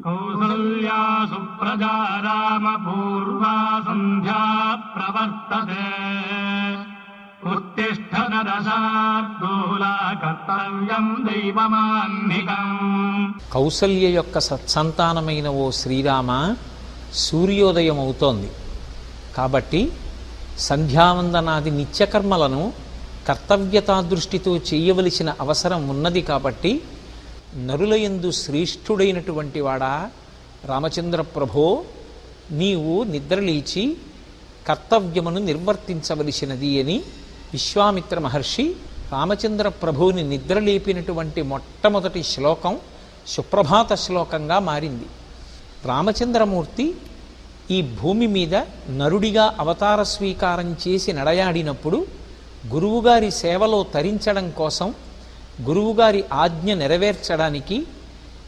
కౌసల్యా సుప్రజా రామ పూర్వా సంధ్యా ప్రవర్తతే ఉత్తిష్ఠ నరశార్దూల కర్తవ్యం దైవమాన్నికం. కౌసల్య యొక్క సత్సంతానమైన ఓ శ్రీరామ, సూర్యోదయం అవుతోంది కాబట్టి సంధ్యావందనాది నిత్యకర్మలను కర్తవ్యతా దృష్టితో చేయవలసిన అవసరం ఉన్నది. కాబట్టి నరులయందు శ్రేష్ఠుడైనటువంటి వాడా రామచంద్ర ప్రభో, నీవు నిద్రలేచి కర్తవ్యమును నిర్వర్తించవలసినది అని విశ్వామిత్ర మహర్షి రామచంద్ర ప్రభువుని నిద్రలేపినటువంటి మొట్టమొదటి శ్లోకం సుప్రభాత శ్లోకంగా మారింది. రామచంద్రమూర్తి ఈ భూమి మీద నరుడిగా అవతార స్వీకారం చేసి నడయాడినప్పుడు గురువుగారి సేవలో తరించడం కోసం, గురువుగారి ఆజ్ఞ నెరవేర్చడానికి,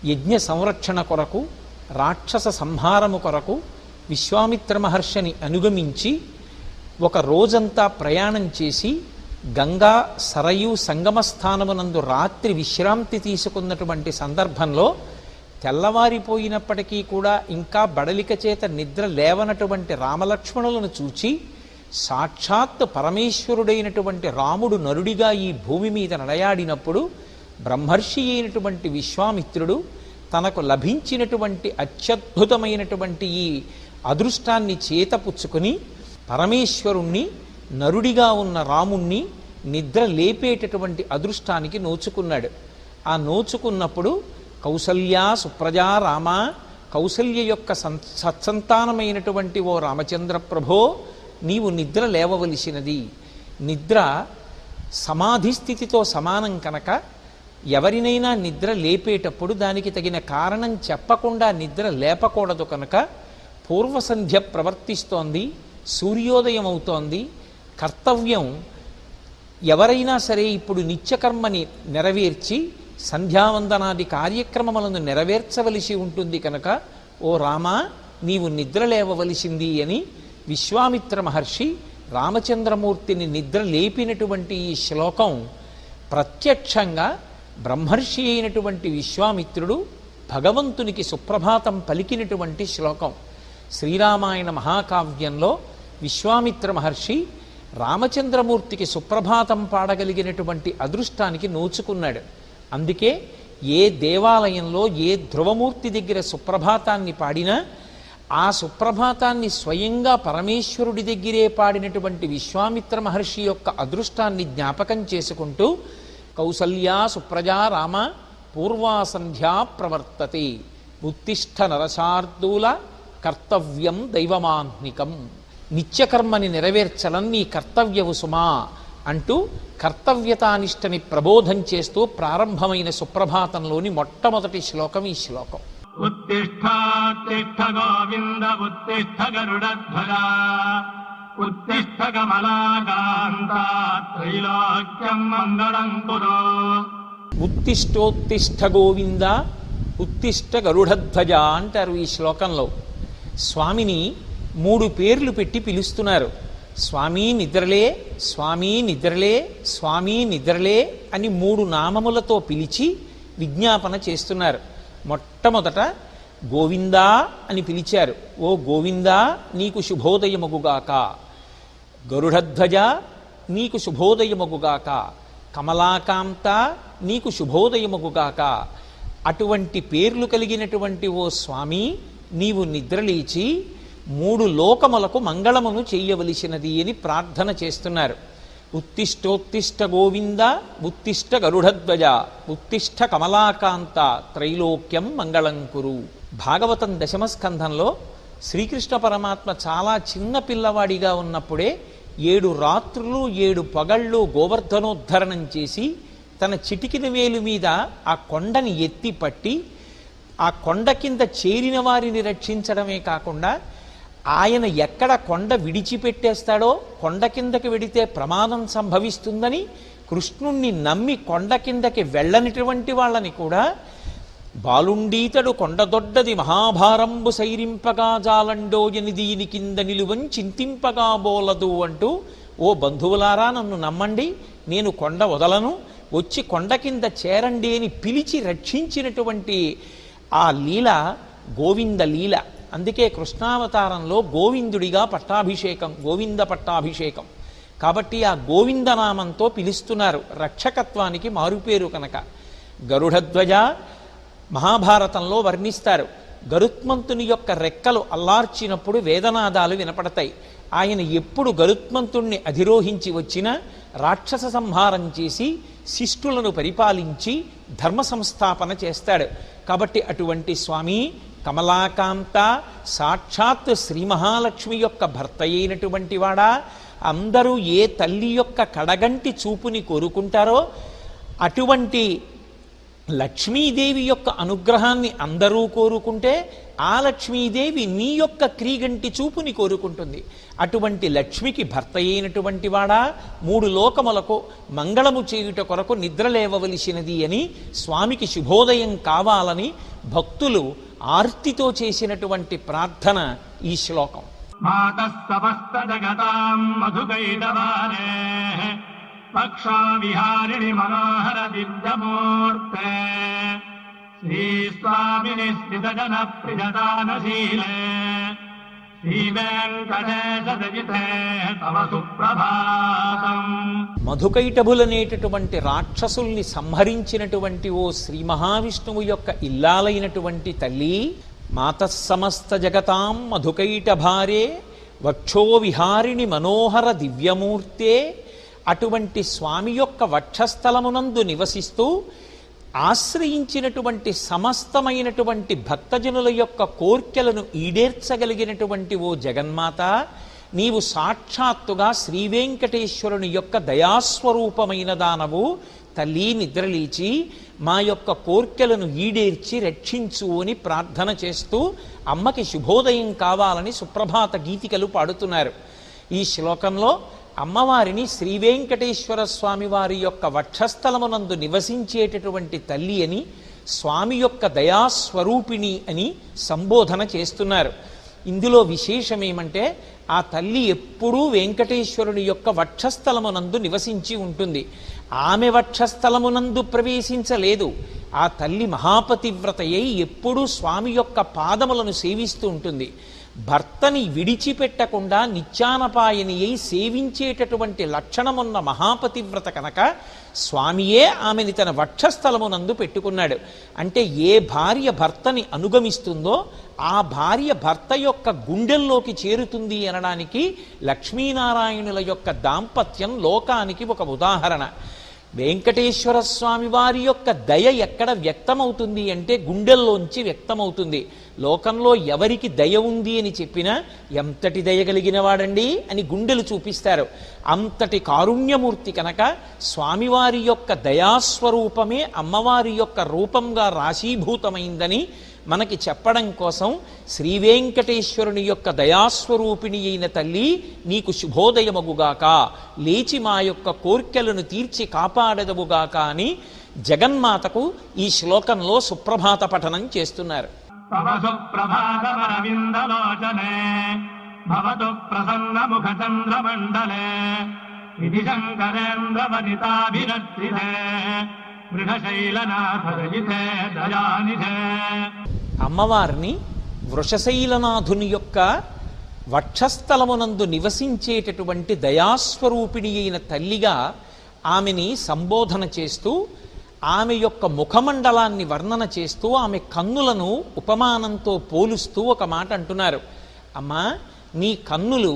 యజ్ఞ సంరక్షణ కొరకు, రాక్షస సంహారము కొరకు విశ్వామిత్ర మహర్షిని అనుగమించి ఒక రోజంతా ప్రయాణం చేసి గంగా సరయు సంగమ స్థానమునందు రాత్రి విశ్రాంతి తీసుకున్నటువంటి సందర్భంలో తెల్లవారిపోయినప్పటికీ కూడా ఇంకా బడలిక చేత నిద్ర లేవనటువంటి రామలక్ష్మణులను చూచి సాక్షాత్ పరమేశ్వరుడైనటువంటి రాముడు నరుడిగా ఈ భూమి మీద నడయాడినప్పుడు బ్రహ్మర్షి అయినటువంటి విశ్వామిత్రుడు తనకు లభించినటువంటి అత్యద్భుతమైనటువంటి ఈ అదృష్టాన్ని చేతపుచ్చుకుని పరమేశ్వరుణ్ణి, నరుడిగా ఉన్న రాముణ్ణి నిద్ర లేపేటటువంటి అదృష్టానికి నోచుకున్నాడు. ఆ నోచుకున్నప్పుడు కౌసల్యా సుప్రజా రామ, కౌసల్య యొక్క సత్సంతానమైనటువంటి ఓ రామచంద్ర ప్రభో, నీవు నిద్ర లేవవలసినది. నిద్ర సమాధి స్థితితో సమానం కనుక ఎవరినైనా నిద్ర లేపేటప్పుడు దానికి తగిన కారణం చెప్పకుండా నిద్ర లేపకూడదు. కనుక పూర్వసంధ్య ప్రవర్తిస్తోంది, సూర్యోదయం అవుతోంది. కర్తవ్యం ఎవరైనా సరే ఇప్పుడు నిత్యకర్మని నెరవేర్చి సంధ్యావందనాది కార్యక్రమములను నెరవేర్చవలసి ఉంటుంది. కనుక ఓ రామ, నీవు నిద్ర లేవవలసింది అని విశ్వామిత్ర మహర్షి రామచంద్రమూర్తిని నిద్ర లేపినటువంటి ఈ శ్లోకం ప్రత్యక్షంగా బ్రహ్మర్షి అయినటువంటి విశ్వామిత్రుడు భగవంతునికి సుప్రభాతం పలికినటువంటి శ్లోకం. శ్రీరామాయణ మహాకావ్యంలో విశ్వామిత్ర మహర్షి రామచంద్రమూర్తికి సుప్రభాతం పాడగలిగినటువంటి అదృష్టానికి నోచుకున్నాడు. అందుకే ఏ దేవాలయంలో ఏ ధ్రువమూర్తి దగ్గర సుప్రభాతాన్ని పాడినా ఆ సుప్రభాతాన్ని స్వయంగా పరమేశ్వరుడి దగ్గరే పాడినటువంటి విశ్వామిత్ర మహర్షి యొక్క అదృష్టాన్ని జ్ఞాపకం చేసుకుంటూ కౌసల్యా సుప్రజా రామ పూర్వా సంధ్యా ప్రవర్తతే ఉత్తిష్ఠ నరశార్దూల కర్తవ్యం దైవమాహ్నికం. నిత్యకర్మని నెరవేర్చడం నీ కర్తవ్యవు సుమా అంటూ కర్తవ్యతానిష్టని ప్రబోధం చేస్తూ ప్రారంభమైన సుప్రభాతంలోని మొట్టమొదటి శ్లోకం ఈ శ్లోకం. ఉత్తిష్ఠాత్తిష్ఠ గోవింద ఉత్తిష్ఠ గరుడధ్వజ ఉత్తిష్ఠ కమలాకాంత త్రైలోక్యం మంగళం కురు. ఉత్తిష్టోత్తిష్ఠ గోవింద ఉత్తిష్ఠ గరుడధ్వజ అంటారు ఈ శ్లోకంలో. స్వామిని 3 పేర్లు పెట్టి పిలుస్తున్నారు. స్వామి నిద్రలే, స్వామి నిద్రలే, స్వామి నిద్రలే అని 3 నామములతో పిలిచి విజ్ఞాపన చేస్తున్నారు. మొట్టమొదట గోవిందా అని పిలిచారు. ఓ గోవిందా, నీకు శుభోదయమగుగాక. గరుడధ్వజ, నీకు శుభోదయమగుగాక. కమలాకాంత, నీకు శుభోదయమగుగాక. అటువంటి పేర్లు కలిగినటువంటి ఓ స్వామి, నీవు నిద్రలేచి 3 లోకములకు మంగళమును చెయ్యవలసినది అని ప్రార్థన చేస్తున్నారు. ఉత్తిష్టోత్తిష్ట గోవింద ఉత్తిష్ట గరుడధ్వజ ఉత్తిష్ట కమలాకాంత త్రైలోక్యం మంగళం కురు. భాగవతం 10వ స్కంధంలో శ్రీకృష్ణ పరమాత్మ చాలా చిన్న పిల్లవాడిగా ఉన్నప్పుడే 7 రాత్రులు 7 పగళ్ళు గోవర్ధనోద్ధరణం చేసి తన చిటికిన వేలు మీద ఆ కొండని ఎత్తి పట్టి ఆ కొండ కింద చేరిన వారిని రక్షించడమే కాకుండా ఆయన ఎక్కడ కొండ విడిచిపెట్టేస్తాడో, కొండ కిందకి వెడితే ప్రమాదం సంభవిస్తుందని కృష్ణుణ్ణి నమ్మి కొండ కిందకి వెళ్ళనిటువంటి వాళ్ళని కూడా బాలుండీతడు కొండదొడ్డది మహాభారంబు సైరింపగా జాలండోయని దీని కింద నిలువం చింతింపగా బోలదు అంటూ, ఓ బంధువులారా నన్ను నమ్మండి, నేను కొండ వదలను, వచ్చి కొండ కింద చేరండి అని పిలిచి రక్షించినటువంటి ఆ లీల గోవింద లీల. అందుకే కృష్ణావతారంలో గోవిందుడిగా పట్టాభిషేకం, గోవింద పట్టాభిషేకం. కాబట్టి ఆ గోవిందనామంతో పిలుస్తున్నారు, రక్షకత్వానికి మారుపేరు కనుక. గరుడధ్వజ మహాభారతంలో వర్ణిస్తారు. గరుత్మంతుని యొక్క రెక్కలు అల్లార్చినప్పుడు వేదనాదాలు వినపడతాయి. ఆయన ఎప్పుడు గరుత్మంతుణ్ణి అధిరోహించి వచ్చినా రాక్షస సంహారం చేసి శిష్టులను పరిపాలించి ధర్మ సంస్థాపన చేస్తాడు. కాబట్టి అటువంటి స్వామి కమలాకాంత, సాక్షాత్ శ్రీ మహాలక్ష్మి యొక్క భర్త అయినటువంటి వాడా, అందరూ ఏ తల్లి యొక్క కడగంటి చూపుని కోరుకుంటారో అటువంటి లక్ష్మీదేవి యొక్క అనుగ్రహాన్ని అందరూ కోరుకుంటే ఆ లక్ష్మీదేవి నీ యొక్క క్రీగంటి చూపుని కోరుకుంటుంది. అటువంటి లక్ష్మికి భర్త అయినటువంటి వాడా, 3 లోకములకు మంగళము చేయుట కొరకు నిద్రలేవవలసినది అని స్వామికి శుభోదయం కావాలని భక్తులు ఆర్తితో చేసినటువంటి ప్రార్థన ఈ శ్లోకం. మాతః సమస్త జగతాం మధుకైటవారే పక్షా విహారిణి మనోహర దివ్యమూర్తే శ్రీ స్వామిని స్థితజన ప్రియదానశీలే శ్రీ వెంకటేశ తవ సుప్రభాతం. మధుకైటభులనేటటువంటి రాక్షసుల్ని సంహరించినటువంటి ఓ శ్రీ మహావిష్ణువు యొక్క ఇల్లాలైనటువంటి తల్లి, మాతః సమస్త జగతాం మధుకైటభారే వక్షో విహారిణి మనోహర దివ్యమూర్తే. అటువంటి స్వామి యొక్క వక్షస్థలమునందు నివసిస్తూ ఆశ్రయించినటువంటి సమస్తమైనటువంటి భక్తజనుల యొక్క కోర్కెలను ఈడేర్చగలిగినటువంటి ఓ జగన్మాత, నీవు సాక్షాత్తుగా శ్రీవేంకటేశ్వరుని యొక్క దయాస్వరూపమైన దానవు. తల్లి నిద్రలేచి మా యొక్క కోర్కెలను ఈడేర్చి రక్షించు అని ప్రార్థన చేస్తూ అమ్మకి శుభోదయం కావాలని సుప్రభాత గీతికలు పాడుతున్నారు. ఈ శ్లోకంలో అమ్మవారిని శ్రీవేంకటేశ్వర స్వామి వారి యొక్క వక్షస్థలమునందు నివసించేటటువంటి తల్లి అని, స్వామి యొక్క దయాస్వరూపిణి అని సంబోధన చేస్తున్నారు. ఇందులో విశేషమేమంటే ఆ తల్లి ఎప్పుడూ వెంకటేశ్వరుని యొక్క వక్షస్థలమునందు నివసించి ఉంటుంది. ఆమె వక్షస్థలమునందు ప్రవేశించలేదు. ఆ తల్లి మహాపతివ్రతయై ఎప్పుడూ స్వామి యొక్క పాదములను సేవిస్తూ ఉంటుంది. భర్తని విడిచిపెట్టకుండా నిత్యానపాయని అయి సేవించేటటువంటి లక్షణమున్న మహాపతివ్రత కనుక స్వామియే ఆమెని తన వక్షస్థలమునందు పెట్టుకున్నాడు. అంటే ఏ భార్య భర్తని అనుగమిస్తుందో ఆ భార్య భర్త యొక్క గుండెల్లోకి చేరుతుంది అనడానికి లక్ష్మీనారాయణుల యొక్క దాంపత్యం లోకానికి ఒక ఉదాహరణ. వెంకటేశ్వర స్వామి వారి యొక్క దయ ఎక్కడ వ్యక్తమవుతుంది అంటే గుండెల్లోంచి వ్యక్తమవుతుంది. లోకంలో ఎవరికి దయ ఉంది అని చెప్పినా ఎంతటి దయ కలిగిన వాడండి అని గుండెలు చూపిస్తారు. అంతటి కారుణ్యమూర్తి కనుక స్వామివారి యొక్క దయాస్వరూపమే అమ్మవారి యొక్క రూపంగా రాశీభూతమైందని మనకి చెప్పడం కోసం శ్రీవేంకటేశ్వరుని యొక్క దయాస్వరూపిణి అయిన తల్లి నీకు శుభోదయమగుగాక, లేచి మా యొక్క కోర్కెలను తీర్చి కాపాడదవుగాక అని జగన్మాతకు ఈ శ్లోకంలో సుప్రభాత పఠనం చేస్తున్నారు. తవ సుప్రభాతమరవిందలోచనే భవతు ప్రసన్న ముఖ చంద్రమండలే ఇది శంకరేంద్ర వనితాభిరక్షితే వృషశైలనాథరజితే దయానిధే. అమ్మవారిని వృషశైలనాథుని యొక్క వక్షస్థలమునందు నివసించేటటువంటి దయాస్వరూపిణి అయిన తల్లిగా ఆమెని సంబోధన చేస్తూ ఆమె యొక్క ముఖమండలాన్ని వర్ణన చేస్తూ ఆమె కన్నులను ఉపమానంతో పోలుస్తూ ఒక మాట అంటున్నారు. అమ్మా, నీ కన్నులు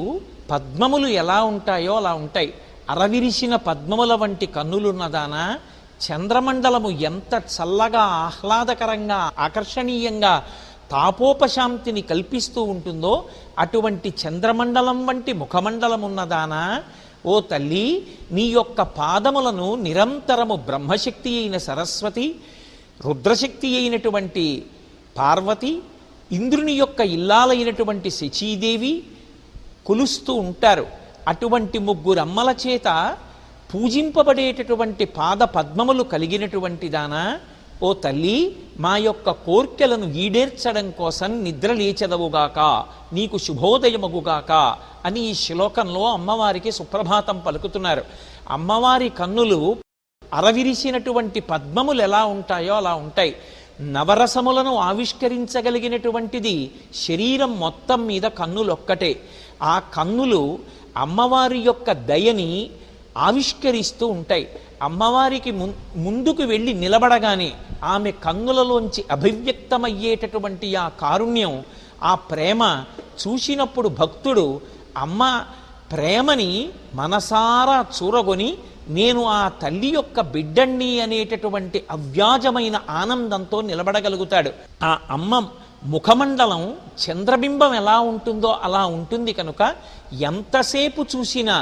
పద్మములు ఎలా ఉంటాయో అలా ఉంటాయి. అరవిరిసిన పద్మముల వంటి కన్నులున్నదానా, చంద్రమండలము ఎంత చల్లగా ఆహ్లాదకరంగా ఆకర్షణీయంగా తాపోపశాంతిని కల్పిస్తూ ఉంటుందో అటువంటి చంద్రమండలం వంటి ముఖమండలం ఉన్నదానా, ఓ తల్లి, నీ యొక్క పాదములను నిరంతరము బ్రహ్మశక్తి అయిన సరస్వతి, రుద్రశక్తి అయినటువంటి పార్వతి, ఇంద్రుని యొక్క ఇల్లాలైనటువంటి శచీదేవి కొలుస్తూ ఉంటారు. అటువంటి ముగ్గురమ్మల చేత పూజింపబడేటటువంటి పాద పద్మములు కలిగినటువంటి దానా, ఓ తల్లి, మా యొక్క కోర్కెలను ఈడేర్చడం కోసం నిద్రలేచెదవుగాక, నీకు శుభోదయమగుగాక అని ఈ శ్లోకంలో అమ్మవారికి సుప్రభాతం పలుకుతున్నారు. అమ్మవారి కన్నులు అరవిరిసినటువంటి పద్మములు ఎలా ఉంటాయో అలా ఉంటాయి. నవరసములను ఆవిష్కరించగలిగినటువంటిది శరీరం మొత్తం మీద కన్నులొక్కటే. ఆ కన్నులు అమ్మవారి యొక్క దయని ఆవిష్కరిస్తూ ఉంటాయి. అమ్మవారికి ముందుకు వెళ్ళి నిలబడగానే ఆమె కన్నులలోంచి అభివ్యక్తమయ్యేటటువంటి ఆ కారుణ్యం, ఆ ప్రేమ చూసినప్పుడు భక్తుడు అమ్మ ప్రేమని మనసారా చూరగొని నేను ఆ తల్లి యొక్క బిడ్డణ్ణి అనేటటువంటి అవ్యాజమైన ఆనందంతో నిలబడగలుగుతాడు. ఆ అమ్మ ముఖమండలం చంద్రబింబం ఎలా ఉంటుందో అలా ఉంటుంది కనుక ఎంతసేపు చూసినా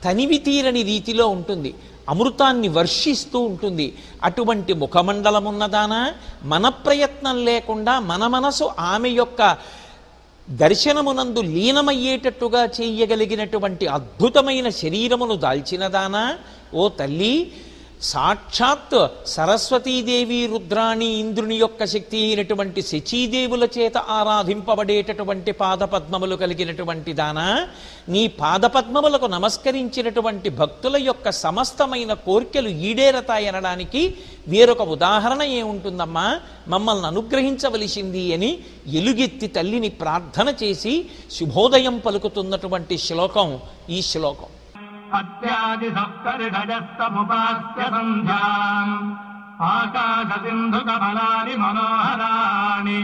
తనివి తీరని రీతిలో ఉంటుంది, అమృతాన్ని వర్షిస్తూ ఉంటుంది. అటువంటి ముఖమండలమున్నదానా మన ప్రయత్నం లేకుండా మన మనసు ఆమె యొక్క దర్శనమునందు లీనమయ్యేటట్టుగా చేయగలిగినటువంటి అద్భుతమైన శరీరమును దాల్చినదానా, ఓ తల్లి, సాక్షాత్ సరస్వతీదేవి, రుద్రాణి, ఇంద్రుని యొక్క శక్తి అయినటువంటి శచీదేవుల చేత ఆరాధింపబడేటటువంటి పాదపద్మములు కలిగినటువంటి దానా, నీ పాదపద్మములకు నమస్కరించినటువంటి భక్తుల యొక్క సమస్తమైన కోర్కెలు ఈడేరతాయనడానికి వేరొక ఉదాహరణ ఏముంటుందమ్మా, మమ్మల్ని అనుగ్రహించవలసింది అని ఎలుగెత్తి తల్లిని ప్రార్థన చేసి శుభోదయం పలుకుతున్నటువంటి శ్లోకం ఈ శ్లోకం. అత్యాది సప్తరిషజస్తముపాస్య సంధ్యాం ఆకాశ సింధు కమలాని మనోహరాణి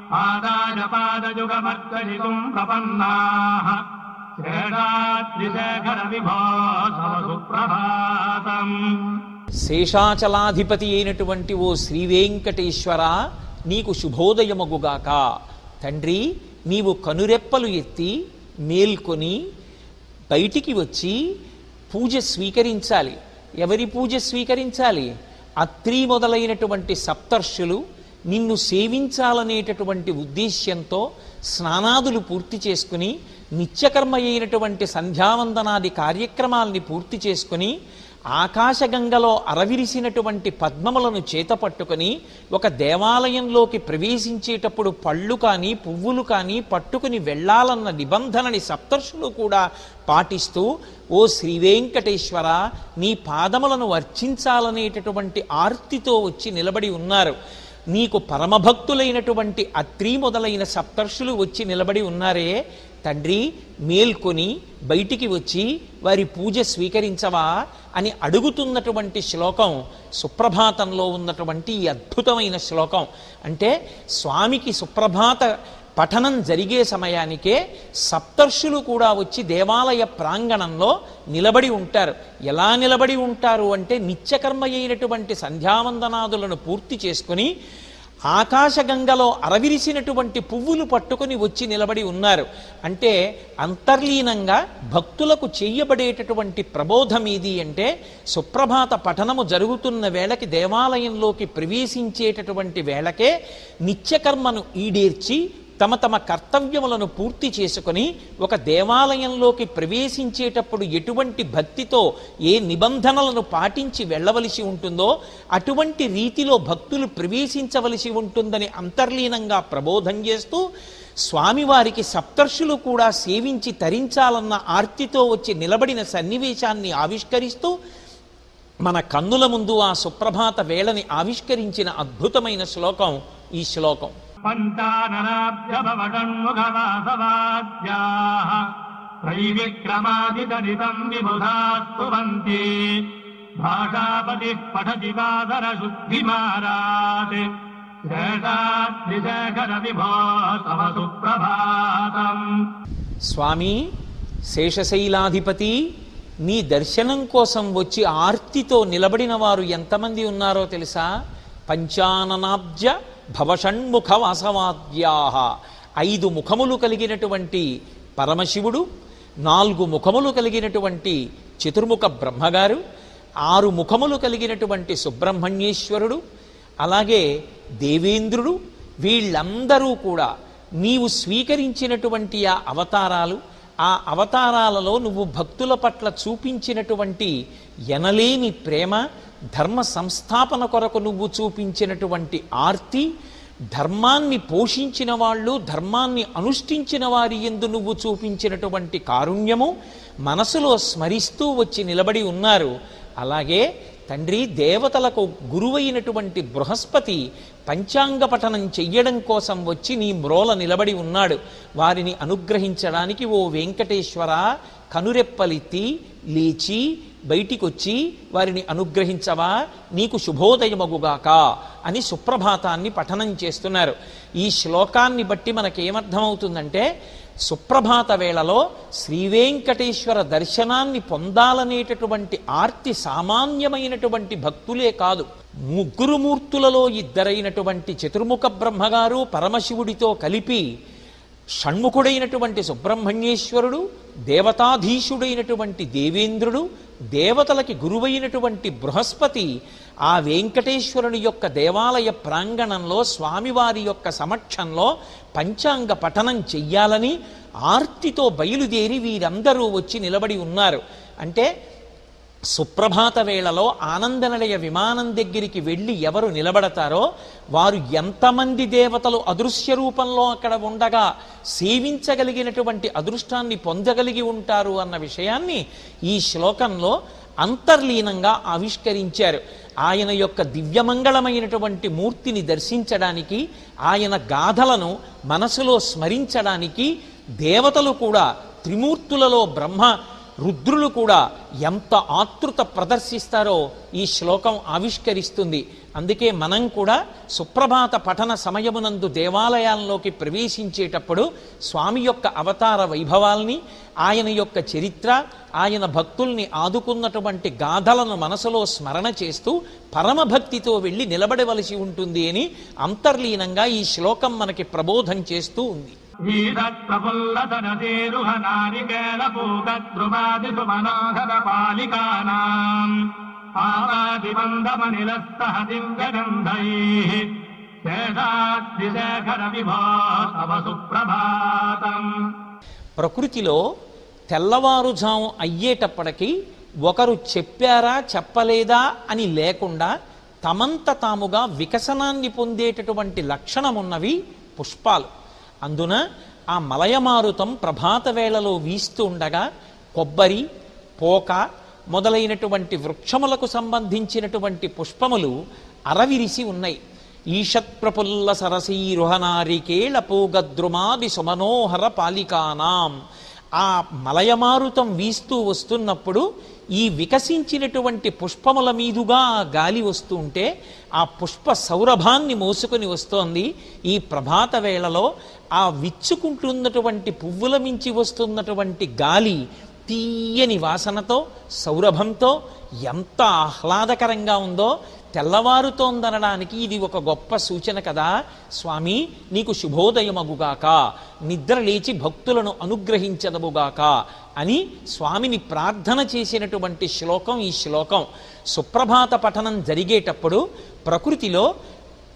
పాదాయ పాదయుగమర్చయితుం ప్రపన్నాః శ్రేషాద్రిశేఖర విభో సుప్రభాతం. శేషాచలాధిపతి అయినటువంటి ఓ శ్రీవేంకటేశ్వర, నీకు శుభోదయమగుగాక. తండ్రి, నీవు కనురెప్పలు ఎత్తి మేల్కొని బయటికి వచ్చి పూజ స్వీకరించాలి. ఎవరి పూజ స్వీకరించాలి? అత్రి మొదలైనటువంటి సప్తర్షులు నిన్ను సేవించాలనేటటువంటి ఉద్దేశ్యంతో స్నానాదులు పూర్తి చేసుకుని నిత్యకర్మ అయినటువంటి సంధ్యావందనాది కార్యక్రమాల్ని పూర్తి చేసుకుని ఆకాశగంగలో అరవిరిసినటువంటి పద్మములను చేతపట్టుకుని ఒక దేవాలయంలోకి ప్రవేశించేటప్పుడు పళ్ళు కానీ పువ్వులు కానీ పట్టుకుని వెళ్ళాలన్న నిబంధనని సప్తర్షులు కూడా పాటిస్తూ, ఓ శ్రీవేంకటేశ్వర, నీ పాదములను అర్చించాలనేటటువంటి ఆర్తితో వచ్చి నిలబడి ఉన్నారు. నీకు పరమభక్తులైనటువంటి అత్రి మొదలైన సప్తర్షులు వచ్చి నిలబడి ఉన్నారే, తండ్రి మేల్కొని బయటికి వచ్చి వారి పూజ స్వీకరించవా అని అడుగుతున్నటువంటి శ్లోకం సుప్రభాతంలో ఉన్నటువంటి ఈ అద్భుతమైన శ్లోకం. అంటే స్వామికి సుప్రభాత పఠనం జరిగే సమయానికే సప్తర్షులు కూడా వచ్చి దేవాలయ ప్రాంగణంలో నిలబడి ఉంటారు. ఎలా నిలబడి ఉంటారు అంటే నిత్యకర్మ అయినటువంటి సంధ్యావందనాదులను పూర్తి చేసుకుని ఆకాశగంగలో అరవిరిసినటువంటి పువ్వులు పట్టుకొని వచ్చి నిలబడి ఉన్నారు. అంటే అంతర్లీనంగా భక్తులకు చెయ్యబడేటటువంటి ప్రబోధం ఏది అంటే, సుప్రభాత పఠనము జరుగుతున్న వేళకి దేవాలయంలోకి ప్రవేశించేటటువంటి వేళకే నిత్యకర్మను ఈడేర్చి తమ తమ కర్తవ్యములను పూర్తి చేసుకొని ఒక దేవాలయంలోకి ప్రవేశించేటప్పుడు ఎటువంటి భక్తితో ఏ నిబంధనలను పాటించి వెళ్ళవలసి ఉంటుందో అటువంటి రీతిలో భక్తులు ప్రవేశించవలసి ఉంటుందని అంతర్లీనంగా ప్రబోధం చేస్తూ స్వామివారికి సప్తర్షులు కూడా సేవించి తరించాలన్న ఆర్తితో వచ్చి నిలబడిన సన్నివేశాన్ని ఆవిష్కరిస్తూ మన కన్నుల ముందు ఆ సుప్రభాత వేళని ఆవిష్కరించిన అద్భుతమైన శ్లోకం ఈ శ్లోకం. పంచాననాభ్యభవటన్ముఖవాసవాద్యాః త్రైవిక్రమాదితరితం విబుధాస్తువంతి భాషాపతిః పఠతి వాసర శుద్ధిమారాత్ శ్రేషాద్రిశేఖర విభో తవ సుప్రభాతం. స్వామి శేషశైలాధిపతి, నీ దర్శనం కోసం వచ్చి ఆర్తితో నిలబడిన వారు ఎంతమంది ఉన్నారో తెలుసా? పంచాననాబ్జ భవషణ్ముఖ వాసవాద్యాః. 5 ముఖములు కలిగినటువంటి పరమశివుడు, 4 ముఖములు కలిగినటువంటి చతుర్ముఖ బ్రహ్మగారు, 6 ముఖములు కలిగినటువంటి సుబ్రహ్మణ్యేశ్వరుడు, అలాగే దేవేంద్రుడు, వీళ్ళందరూ కూడా నీవు స్వీకరించినటువంటి ఆ అవతారాలు, ఆ అవతారాలలో నువ్వు భక్తుల పట్ల చూపించినటువంటి ఎనలేని ప్రేమ, ధర్మ సంస్థాపన కొరకు నువ్వు చూపించినటువంటి ఆర్తి, ధర్మాన్ని పోషించిన వాళ్ళు, ధర్మాన్ని అనుష్ఠించిన వారి యందు నువ్వు చూపించినటువంటి కారుణ్యము మనసులో స్మరిస్తూ వచ్చి నిలబడి ఉన్నారు. అలాగే తండ్రి, దేవతలకు గురువైనటువంటి బృహస్పతి పంచాంగ పఠనం చెయ్యడం కోసం వచ్చి నీ మ్రోల నిలబడి ఉన్నాడు. వారిని అనుగ్రహించడానికి ఓ వెంకటేశ్వర కనురెప్పలెత్తి లేచి బయటికొచ్చి వారిని అనుగ్రహించవా, నీకు శుభోదయమగుగాక అని సుప్రభాతాన్ని పఠనం చేస్తున్నారు. ఈ శ్లోకాన్ని బట్టి మనకేమర్థమవుతుందంటే, సుప్రభాత వేళలో శ్రీవేంకటేశ్వర దర్శనాన్ని పొందాలనేటటువంటి ఆర్తి సామాన్యమైనటువంటి భక్తులే కాదు, ముగ్గురు మూర్తులలో ఇద్దరైనటువంటి చతుర్ముఖ బ్రహ్మగారు పరమశివుడితో కలిపి షణ్ముఖుడైనటువంటి సుబ్రహ్మణ్యేశ్వరుడు, దేవతాధీశుడైనటువంటి దేవేంద్రుడు, దేవతలకి గురువైనటువంటి బృహస్పతి ఆ వెంకటేశ్వరుని యొక్క దేవాలయ ప్రాంగణంలో స్వామివారి యొక్క సమక్షంలో పంచాంగ పఠనం చెయ్యాలని ఆర్తితో బయలుదేరి వీరందరూ వచ్చి నిలబడి ఉన్నారు. అంటే సుప్రభాత వేళలో ఆనందనిలయ విమానం దగ్గరికి వెళ్ళి ఎవరు నిలబడతారో వారు ఎంతమంది దేవతలు అదృశ్య రూపంలో అక్కడ ఉండగా సేవించగలిగినటువంటి అదృష్టాన్ని పొందగలిగి ఉంటారు అన్న విషయాన్ని ఈ శ్లోకంలో అంతర్లీనంగా ఆవిష్కరించారు. ఆయన యొక్క దివ్యమంగళమైనటువంటి మూర్తిని దర్శించడానికి, ఆయన గాథలను మనసులో స్మరించడానికి దేవతలు కూడా, త్రిమూర్తులలో బ్రహ్మ రుద్రులు కూడా ఎంత ఆతృత ప్రదర్శిస్తారో ఈ శ్లోకం ఆవిష్కరిస్తుంది. అందుకే మనం కూడా సుప్రభాత పఠన సమయమునందు దేవాలయాల్లోకి ప్రవేశించేటప్పుడు స్వామి యొక్క అవతార వైభవాల్ని, ఆయన యొక్క చరిత్ర, ఆయన భక్తుల్ని ఆదుకున్నటువంటి గాథలను మనసులో స్మరణ చేస్తూ పరమభక్తితో వెళ్ళి నిలబడవలసి ఉంటుంది అని అంతర్లీనంగా ఈ శ్లోకం మనకి ప్రబోధం చేస్తూ ఉంది. ప్రకృతిలో తెల్లవారుజాము అయ్యేటప్పటికీ ఒకరు చెప్పారా చెప్పలేదా అని లేకుండా తమంత తాముగా వికసనాన్ని పొందేటటువంటి లక్షణమున్నవి పుష్పాలు. అందున ఆ మలయమారుతం ప్రభాత వేళలో వీస్తూ ఉండగా కొబ్బరి, పోక మొదలైనటువంటి వృక్షములకు సంబంధించినటువంటి పుష్పములు అరవిరిసి ఉన్నాయి. ఈషత్ ప్రఫుల్ల సరసీరుహనారికేళ పూగద్రుమాది సుమనోహర పాలికానాం. ఆ మలయమారుతం వీస్తూ వస్తున్నప్పుడు ఈ వికసించినటువంటి పుష్పముల మీదుగా గాలి వస్తూ ఉంటే ఆ పుష్ప సౌరభాన్ని మోసుకొని వస్తోంది. ఈ ప్రభాత వేళలో ఆ విచ్చుకుంటున్నటువంటి పువ్వుల మించి వస్తున్నటువంటి గాలి తీయని వాసనతో, సౌరభంతో ఎంత ఆహ్లాదకరంగా ఉందో తెల్లవారుతోందనడానికి ఇది ఒక గొప్ప సూచన కదా. స్వామి, నీకు శుభోదయమగుగాక, నిద్ర లేచి భక్తులను అనుగ్రహించదముగాక అని స్వామిని ప్రార్థన చేసినటువంటి శ్లోకం ఈ శ్లోకం. సుప్రభాత పఠనం జరిగేటప్పుడు ప్రకృతిలో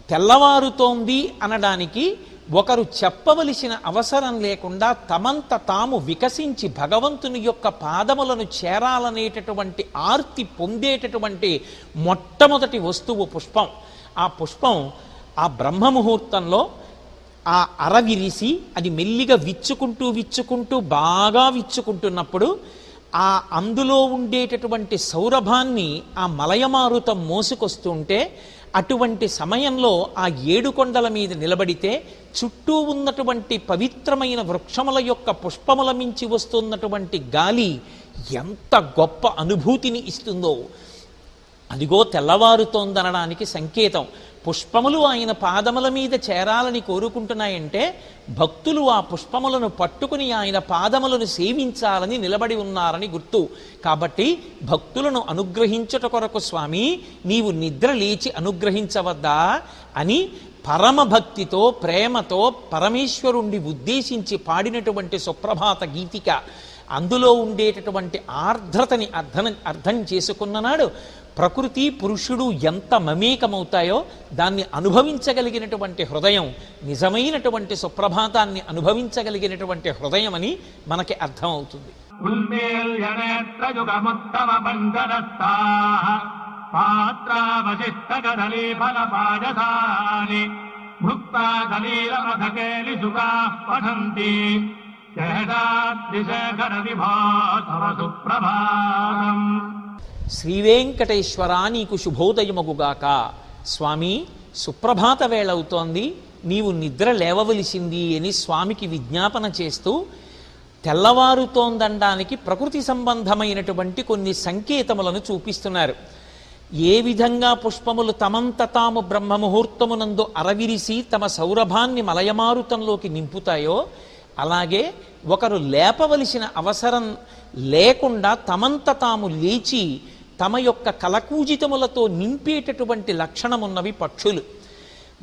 తెల్లవారుతోంది అనడానికి ఒకరు చెప్పవలసిన అవసరం లేకుండా తమంత తాము వికసించి భగవంతుని యొక్క పాదములను చేరాలనేటటువంటి ఆర్తి పొందేటటువంటి మొట్టమొదటి వస్తువు పుష్పం. ఆ పుష్పం ఆ బ్రహ్మముహూర్తంలో ఆ అరవిరిసి అది మెల్లిగా విచ్చుకుంటూ బాగా విచ్చుకుంటున్నప్పుడు ఆ అందులో ఉండేటటువంటి సౌరభాన్ని ఆ మలయమారుతం మోసుకొస్తుంటే అటువంటి సమయంలో ఆ ఏడుకొండల మీద నిలబడితే చుట్టూ ఉన్నటువంటి పవిత్రమైన వృక్షముల యొక్క పుష్పముల మించి వస్తున్నటువంటి గాలి ఎంత గొప్ప అనుభూతిని ఇస్తుందో అదిగో తెల్లవారుతోందనడానికి సంకేతం. పుష్పములు ఆయన పాదముల మీద చేరాలని కోరుకుంటున్నాయంటే భక్తులు ఆ పుష్పములను పట్టుకుని ఆయన పాదములను సేవించాలని నిలబడి ఉన్నారని గుర్తు. కాబట్టి భక్తులను అనుగ్రహించుట కొరకు స్వామి నీవు నిద్ర లేచి అనుగ్రహించవద్దా అని పరమభక్తితో ప్రేమతో పరమేశ్వరుణ్ణి ఉద్దేశించి పాడినటువంటి సుప్రభాత గీతిక. అందులో ఉండేటటువంటి ఆర్ద్రతని అర్థం చేసుకున్ననాడు ప్రకృతి పురుషుడు ఎంత మమేకమవుతాయో దాన్ని అనుభవించగలిగినటువంటి హృదయం, నిజమైనటువంటి సుప్రభాతాన్ని అనుభవించగలిగినటువంటి హృదయం అని మనకి అర్థమవుతుంది. శ్రీవేంకటేశ్వర నీకు శుభోదయమగుగాక. స్వామి, సుప్రభాత వేళవుతోంది, నీవు నిద్ర లేవవలసింది అని స్వామికి విజ్ఞాపన చేస్తూ తెల్లవారుతోందనడానికి ప్రకృతి సంబంధమైనటువంటి కొన్ని సంకేతములను చూపిస్తున్నారు. ఏ విధంగా పుష్పములు తమంత తాము బ్రహ్మముహూర్తమునందు అరవిరిసి తమ సౌరభాన్ని మలయమారుతంలోకి నింపుతాయో, అలాగే ఒకరు లేపవలసిన అవసరం లేకుండా తమంత తాము లేచి తమ యొక్క కలకూజితములతో నింపేటటువంటి లక్షణమున్నవి పక్షులు.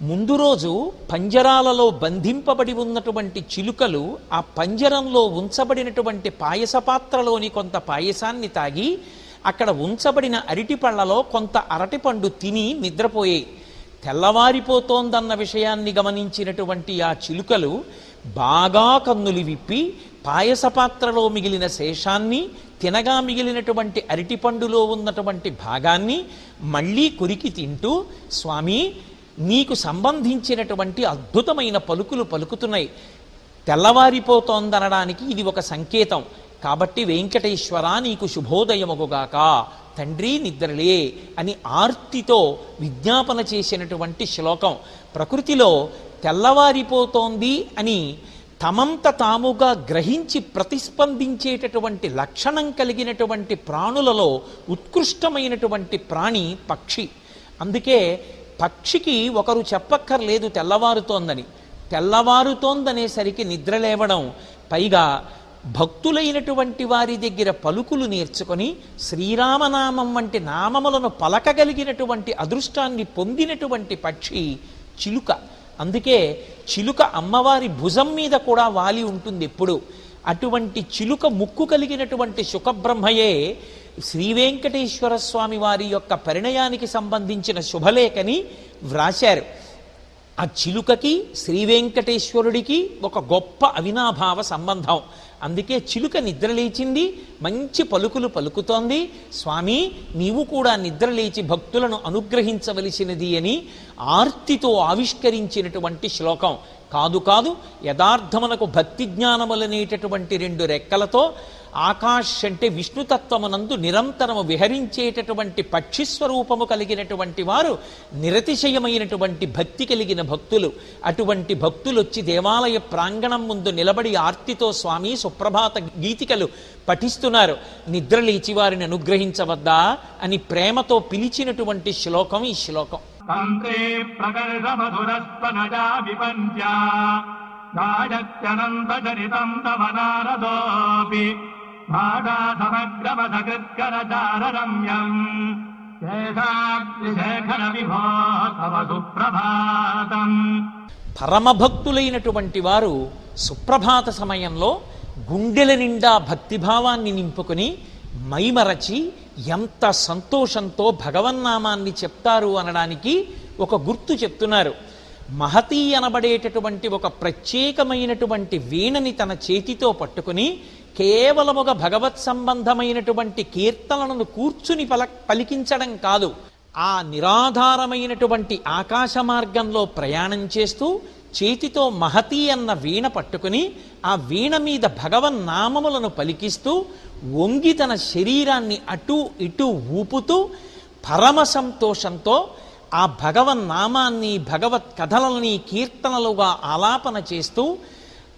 ముందు రోజు పంజరాలలో బంధింపబడి ఉన్నటువంటి చిలుకలు ఆ పంజరంలో ఉంచబడినటువంటి పాయస పాత్రలోని కొంత పాయసాన్ని తాగి అక్కడ ఉంచబడిన అరటిపళ్లలో కొంత అరటిపండు తిని నిద్రపోయాయి. తెల్లవారిపోతోందన్న విషయాన్ని గమనించినటువంటి ఆ చిలుకలు బాగా కన్నులు విప్పి పాయస పాత్రలో మిగిలిన శేషాన్ని, తినగా మిగిలినటువంటి అరటిపండులో ఉన్నటువంటి భాగాన్ని మళ్ళీ కొరికి తింటూ, స్వామి నీకు సంబంధించినటువంటి అద్భుతమైన పలుకులు పలుకుతున్నాయి, తెల్లవారిపోతోందనడానికి ఇది ఒక సంకేతం. కాబట్టి వెంకటేశ్వర నీకు శుభోదయమగుగాక, తండ్రి నిద్రలే అని ఆర్తితో విజ్ఞాపన చేసినటువంటి శ్లోకం. ప్రకృతిలో తెల్లవారిపోతోంది అని తమంత తాముగా గ్రహించి ప్రతిస్పందించేటటువంటి లక్షణం కలిగినటువంటి ప్రాణులలో ఉత్కృష్టమైనటువంటి ప్రాణి పక్షి. అందుకే పక్షికి ఒకరు చెప్పక్కర్లేదు తెల్లవారుతోందని. తెల్లవారుతోందనేసరికి నిద్రలేవడం, పైగా భక్తులైనటువంటి వారి దగ్గర పలుకులు నేర్చుకొని శ్రీరామనామం వంటి నామములను పలకగలిగినటువంటి అదృష్టాన్ని పొందినటువంటి పక్షి చిలుక. అందుకే చిలుక అమ్మవారి భుజం మీద కూడా వాలి ఉంటుంది ఎప్పుడు. అటువంటి చిలుక ముక్కు కలిగినటువంటి శుకబ్రహ్మయే శ్రీవేంకటేశ్వర స్వామి వారి యొక్క పరిణయానికి సంబంధించిన శుభలేఖని వ్రాశారు. ఆ చిలుకకి శ్రీవేంకటేశ్వరుడికి ఒక గొప్ప అవినాభావ సంబంధం. అందుకే చిలుక నిద్రలేచింది, మంచి పలుకులు పలుకుతోంది, స్వామి నీవు కూడా నిద్రలేచి భక్తులను అనుగ్రహించవలసినది అని ఆర్తితో ఆవిష్కరించినటువంటి శ్లోకం. కాదు కాదు, యథార్థమునకు భక్తి జ్ఞానములనేటటువంటి రెండు రెక్కలతో ఆకాశ్ అంటే విష్ణుతత్వమునందు నిరంతరము విహరించేటటువంటి పక్షిస్వరూపము కలిగినటువంటి వారు నిరతిశయమైనటువంటి భక్తి కలిగిన భక్తులు. అటువంటి భక్తులు వచ్చి దేవాలయ ప్రాంగణం ముందు నిలబడి ఆర్తితో స్వామి సుప్రభాత గీతికలు పఠిస్తున్నారు. నిద్రలేచి వారిని అనుగ్రహించవద్దా అని ప్రేమతో పిలిచినటువంటి శ్లోకం ఈ శ్లోకం. తంత్రే ప్రకర్ష మధురస్వనజా విపంచా రాజత్యనంతచరితం తవ నారదోపి భాడా సమగ్రమధకృత్కరచారరమ్యం శేషాగ్నిశేఖర విభో తవ సుప్రభాతం. పరమభక్తులైనటువంటి వారు సుప్రభాత సమయంలో గుండెల నిండా భక్తిభావాన్ని నింపుకొని మైమరచి ఎంత సంతోషంతో భగవన్నామాన్ని చెప్తారు అనడానికి ఒక గుర్తు చెప్తున్నారు. మహతీ అనబడేటటువంటి ఒక ప్రత్యేకమైనటువంటి వీణని తన చేతితో పట్టుకుని కేవలముగా భగవత్ సంబంధమైనటువంటి కీర్తనలను కూర్చుని పలికించడం కాదు, ఆ నిరాధారమైనటువంటి ఆకాశ మార్గంలో ప్రయాణం చేస్తూ చేతితో మహతీ అన్న వీణ పట్టుకుని ఆ వీణ మీద భగవన్నామములను పలికిస్తూ వంగి తన శరీరాన్ని అటూ ఇటూ ఊపుతూ పరమ సంతోషంతో ఆ భగవన్నామాన్ని భగవత్ కథలని కీర్తనలుగా ఆలాపన చేస్తూ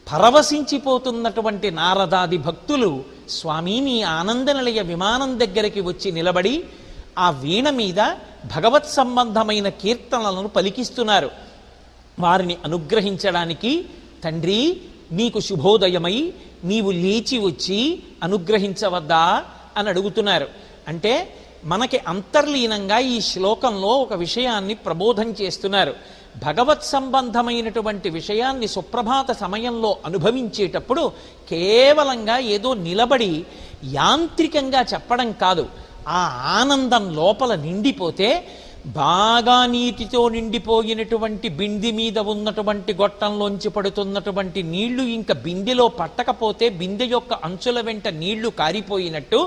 పరవశించిపోతున్నటువంటి నారదాది భక్తులు స్వామి నీ ఆనందనిలయ విమానం దగ్గరికి వచ్చి నిలబడి ఆ వీణ మీద భగవత్ సంబంధమైన కీర్తనలను పలికిస్తున్నారు. వారిని అనుగ్రహించడానికి తండ్రి నీకు శుభోదయమై నీవు లేచి వచ్చి అనుగ్రహించవద్దా అని అడుగుతున్నారు. అంటే మనకి అంతర్లీనంగా ఈ శ్లోకంలో ఒక విషయాన్ని ప్రబోధం చేస్తున్నారు. భగవత్ సంబంధమైనటువంటి విషయాన్ని సుప్రభాత సమయంలో అనుభవించేటప్పుడు కేవలంగా ఏదో నిలబడి యాంత్రికంగా చెప్పడం కాదు, ఆ ఆనందం లోపల నిండిపోతే బాగా నీటితో నిండిపోయినటువంటి బింది మీద ఉన్నటువంటి గొట్టంలోంచి పడుతున్నటువంటి నీళ్లు ఇంకా బిందెలో పట్టకపోతే బిందె యొక్క అంచుల వెంట నీళ్లు కారిపోయినట్టు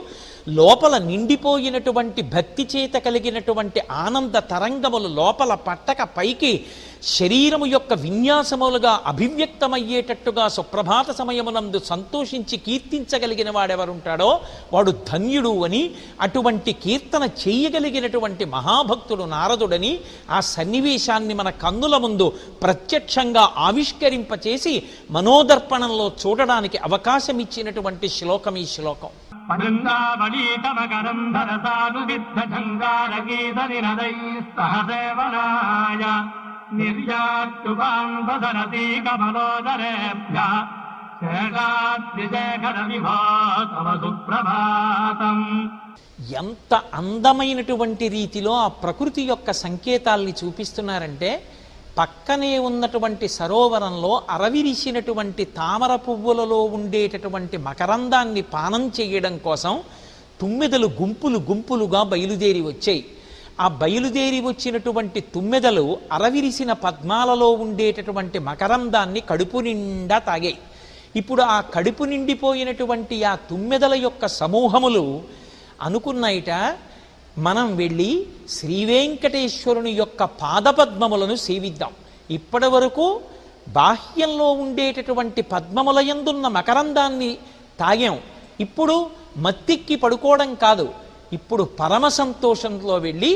లోపల నిండిపోయినటువంటి భక్తి చేత కలిగినటువంటి ఆనంద తరంగములు లోపల పట్టక పైకి శరీరము యొక్క విన్యాసములుగా అభివ్యక్తమయ్యేటట్టుగా సుప్రభాత సమయమునందు సంతోషించి కీర్తించగలిగిన వాడెవరుంటాడో వాడు ధన్యుడు అని, అటువంటి కీర్తన చేయగలిగినటువంటి మహాభక్తుడు నారదుడని ఆ సన్నివేశాన్ని మన కన్నుల ముందు ప్రత్యక్షంగా ఆవిష్కరింపచేసి మనోదర్పణంలో చూడడానికి అవకాశం ఇచ్చినటువంటి శ్లోకం ఈ శ్లోకం. వృందావళీతమకరంధరసానువిద్ధ నిర్యాట్టుపాంబరతీ కమలోదరేభ్య శేషాద్రిశేఖర విభో తవ సుప్రభాతం. ఎంత అందమైనటువంటి రీతిలో ఆ ప్రకృతి యొక్క సంకేతాల్ని చూపిస్తున్నారంటే, పక్కనే ఉన్నటువంటి సరోవరంలో అరవిరిసినటువంటి తామర పువ్వులలో ఉండేటటువంటి మకరందాన్ని పానం చేయడం కోసం తుమ్మెదలు గుంపులు గుంపులుగా బయలుదేరి వచ్చాయి. ఆ బయలుదేరి వచ్చినటువంటి తుమ్మెదలు అరవిరిసిన పద్మాలలో ఉండేటటువంటి మకరందాన్ని కడుపు నిండా తాగాయి. ఇప్పుడు ఆ కడుపు నిండిపోయినటువంటి ఆ తుమ్మెదల యొక్క సమూహములు అనుకున్నాయిట, మనం వెళ్ళి శ్రీవేంకటేశ్వరుని యొక్క పాదపద్మములను సేవిద్దాం. ఇప్పటి వరకు బాహ్యంలో ఉండేటటువంటి పద్మముల యందున్న మకరందాన్ని తాగాం, ఇప్పుడు మత్తిక్కి పడుకోవడం కాదు, ఇప్పుడు పరమ సంతోషంలో వెళ్ళి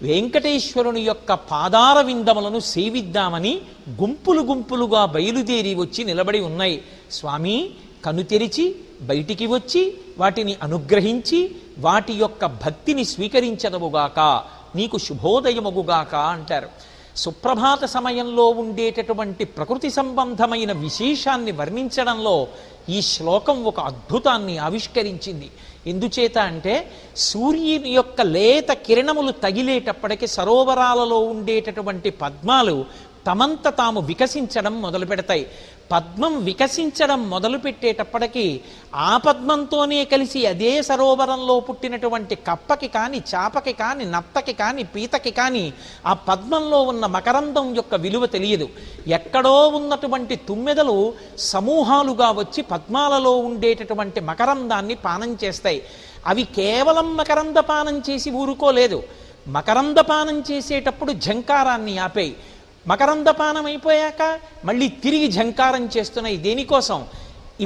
వెంకటేశ్వరుని యొక్క పాదార విందములను సేవిద్దామని గుంపులు గుంపులుగా బయలుదేరి వచ్చి నిలబడి ఉన్నాయి. స్వామి కను తెరిచి బయటికి వచ్చి వాటిని అనుగ్రహించి వాటి యొక్క భక్తిని స్వీకరించదవుగాక, నీకు శుభోదయముగుగాక అంటారు. సుప్రభాత సమయంలో ఉండేటటువంటి ప్రకృతి సంబంధమైన విశేషాన్ని వర్ణించడంలో ఈ శ్లోకం ఒక అద్భుతాన్ని ఆవిష్కరించింది. ఎందుచేత అంటే, సూర్యుని యొక్క లేత కిరణములు తగిలేటప్పటికి సరోవరాలలో ఉండేటటువంటి పద్మాలు తమంత తాము వికసించడం మొదలు పెడతాయి. పద్మం వికసించడం మొదలు పెట్టేటప్పటికీ ఆ పద్మంతోనే కలిసి అదే సరోవరంలో పుట్టినటువంటి కప్పకి కానీ, చాపకి కానీ, నత్తకి కానీ, పీతకి కానీ ఆ పద్మంలో ఉన్న మకరందం యొక్క విలువ తెలియదు. ఎక్కడో ఉన్నటువంటి తుమ్మెదలు సమూహాలుగా వచ్చి పద్మాలలో ఉండేటటువంటి మకరందాన్ని పానం చేస్తాయి. అవి కేవలం మకరంద పానం చేసి ఊరుకోలేదు, మకరంద పానం చేసేటప్పుడు ఝంకారాన్ని ఆపేయి. మకరందపానం అయిపోయాక మళ్ళీ తిరిగి ఝంకారం చేస్తున్నాయి. దేనికోసం?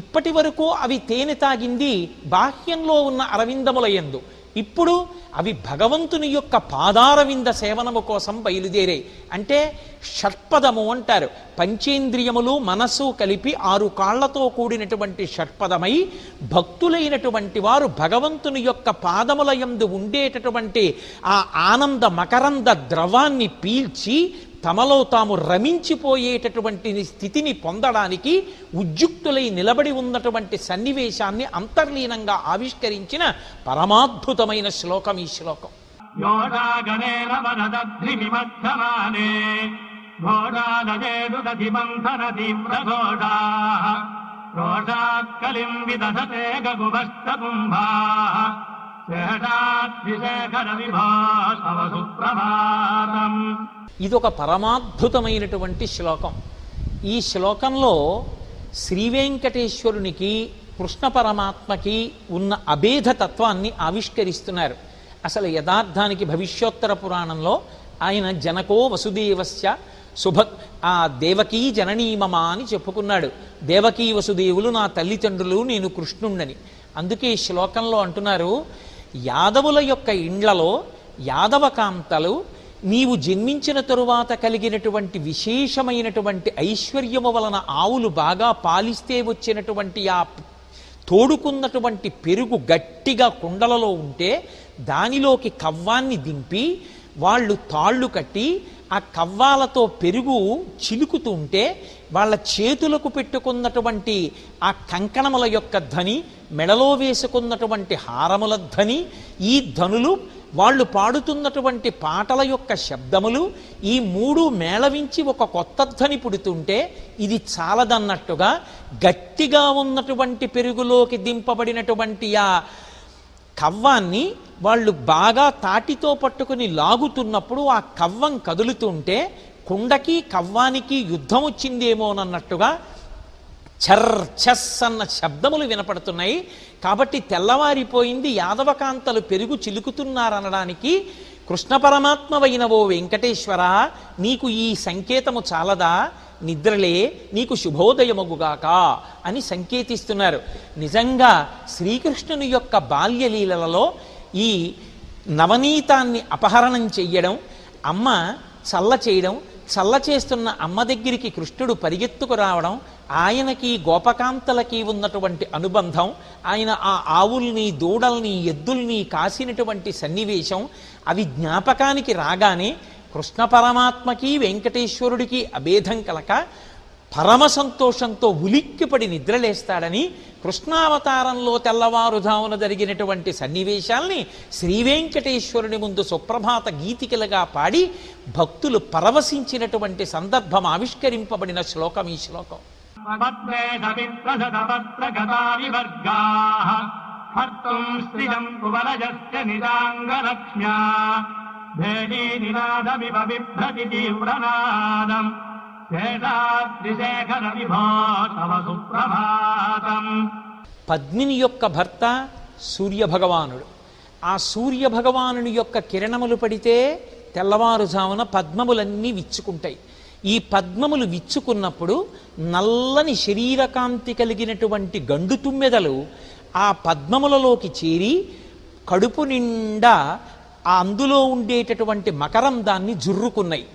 ఇప్పటి వరకు అవి తేనె తాగింది బాహ్యంలో ఉన్న అరవిందముల యందు, ఇప్పుడు అవి భగవంతుని యొక్క పాదారవింద సేవనము కోసం బయలుదేరాయి. అంటే షట్పదము అంటారు. పంచేంద్రియములు మనస్సు కలిపి 6 కాళ్లతో కూడినటువంటి షట్పదమై భక్తులైనటువంటి వారు భగవంతుని యొక్క పాదముల యందు ఉండేటటువంటి ఆ ఆనంద మకరంద ద్రవాన్ని పీల్చి తమలో తాము రమించిపోయేటటువంటి స్థితిని పొందడానికి ఉద్యుక్తులై నిలబడి ఉన్నటువంటి సన్నివేశాన్ని అంతర్లీనంగా ఆవిష్కరించిన పరమాద్భుతమైన శ్లోకం ఈ శ్లోకం. యోగాగణేన వరదద్రిమిమధ్యమానే ఘోషాదజేదుదధిమంథన తీవ్రఘోషాః రోషాత్కలిం విదధతే గగుభస్తకుంభాః శేషాద్రిశేఖర విభో తవ సుప్రభాతం. ఇదొక పరమాద్భుతమైనటువంటి శ్లోకం. ఈ శ్లోకంలో శ్రీవేంకటేశ్వరునికి కృష్ణ పరమాత్మకి ఉన్న అభేద తత్వాన్ని ఆవిష్కరిస్తున్నారు. అసలు యథార్థానికి భవిష్యోత్తర పురాణంలో ఆయన జనకో వసుదేవస్య ఆ దేవకీ జననీమమ అని చెప్పుకున్నాడు. దేవకీ వసుదేవులు నా తల్లిదండ్రులు, నేను కృష్ణుణ్ణని. అందుకే ఈ శ్లోకంలో అంటున్నారు, యాదవుల యొక్క ఇండ్లలో యాదవకాంతలు నీవు జన్మించిన తరువాత కలిగినటువంటి విశేషమైనటువంటి ఐశ్వర్యము వలన ఆవులు బాగా పాలిస్తే వచ్చినటువంటి ఆ తోడుకున్నటువంటి పెరుగు గట్టిగా కుండలలో ఉంటే దానిలోకి కవ్వాన్ని దింపి వాళ్ళు తాళ్ళు కట్టి ఆ కవ్వాలతో పెరుగు చిలుకుతూ ఉంటే వాళ్ళ చేతులకు పెట్టుకున్నటువంటి ఆ కంకణముల యొక్క ధ్వని, మెడలో వేసుకున్నటువంటి హారముల ధ్వని, ఈ ధ్వనులు వాళ్ళు పాడుతున్నటువంటి పాటల యొక్క శబ్దములు, ఈ 3 మేళవించి ఒక కొత్త ధ్వని పుడుతుంటే ఇది చాలదన్నట్టుగా గట్టిగా ఉన్నటువంటి పెరుగులోకి దింపబడినటువంటి ఆ కవ్వాన్ని వాళ్ళు బాగా తాటితో పట్టుకుని లాగుతున్నప్పుడు ఆ కవ్వం కదులుతుంటే కుండకి కవ్వానికి యుద్ధం వచ్చిందేమోనన్నట్టుగా చర్ ఛస్ అన్న శబ్దములు వినపడుతున్నాయి. కాబట్టి తెల్లవారిపోయింది, యాదవకాంతలు పెరుగు చిలుకుతున్నారనడానికి కృష్ణ పరమాత్మవైన ఓ వెంకటేశ్వర, నీకు ఈ సంకేతము చాలదా? నిద్రలే, నీకు శుభోదయమగుగాక అని సంకేతిస్తున్నారు. నిజంగా శ్రీకృష్ణుని యొక్క బాల్యలీలలో ఈ నవనీతాన్ని అపహరణం చెయ్యడం, అమ్మ చల్ల చేయడం, చల్ల చేస్తున్న అమ్మ దగ్గరికి కృష్ణుడు పరిగెత్తుకు రావడం, ఆయనకి గోపకాంతలకి ఉన్నటువంటి అనుబంధం, ఆయన ఆ ఆవుల్ని దూడల్ని ఎద్దుల్ని కాసినటువంటి సన్నివేశం, అవి జ్ఞాపకానికి రాగానే కృష్ణ పరమాత్మకి వెంకటేశ్వరుడికి అభేదం కలక పరమ సంతోషంతో ఉలిక్కిపడి నిద్రలేస్తాడని కృష్ణావతారంలో తెల్లవారుజామున జరిగినటువంటి సన్నివేశాల్ని శ్రీవేంకటేశ్వరుని ముందు సుప్రభాత గీతికలుగా పాడి భక్తులు పరవశించినటువంటి సందర్భం ఆవిష్కరింపబడిన శ్లోకం ఈ శ్లోకం. పద్మిని యొక్క భర్త సూర్యభగవానుడు. ఆ సూర్యభగవానుని యొక్క కిరణములు పడితే తెల్లవారుజామున పద్మములన్నీ విచ్చుకుంటాయి. ఈ పద్మములు విచ్చుకున్నప్పుడు నల్లని శరీరకాంతి కలిగినటువంటి గండు తుమ్మెదలు ఆ పద్మములలోకి చేరి కడుపు నిండా ఆ అందులో ఉండేటటువంటి మకరందాన్ని జుర్రుకున్నాయి.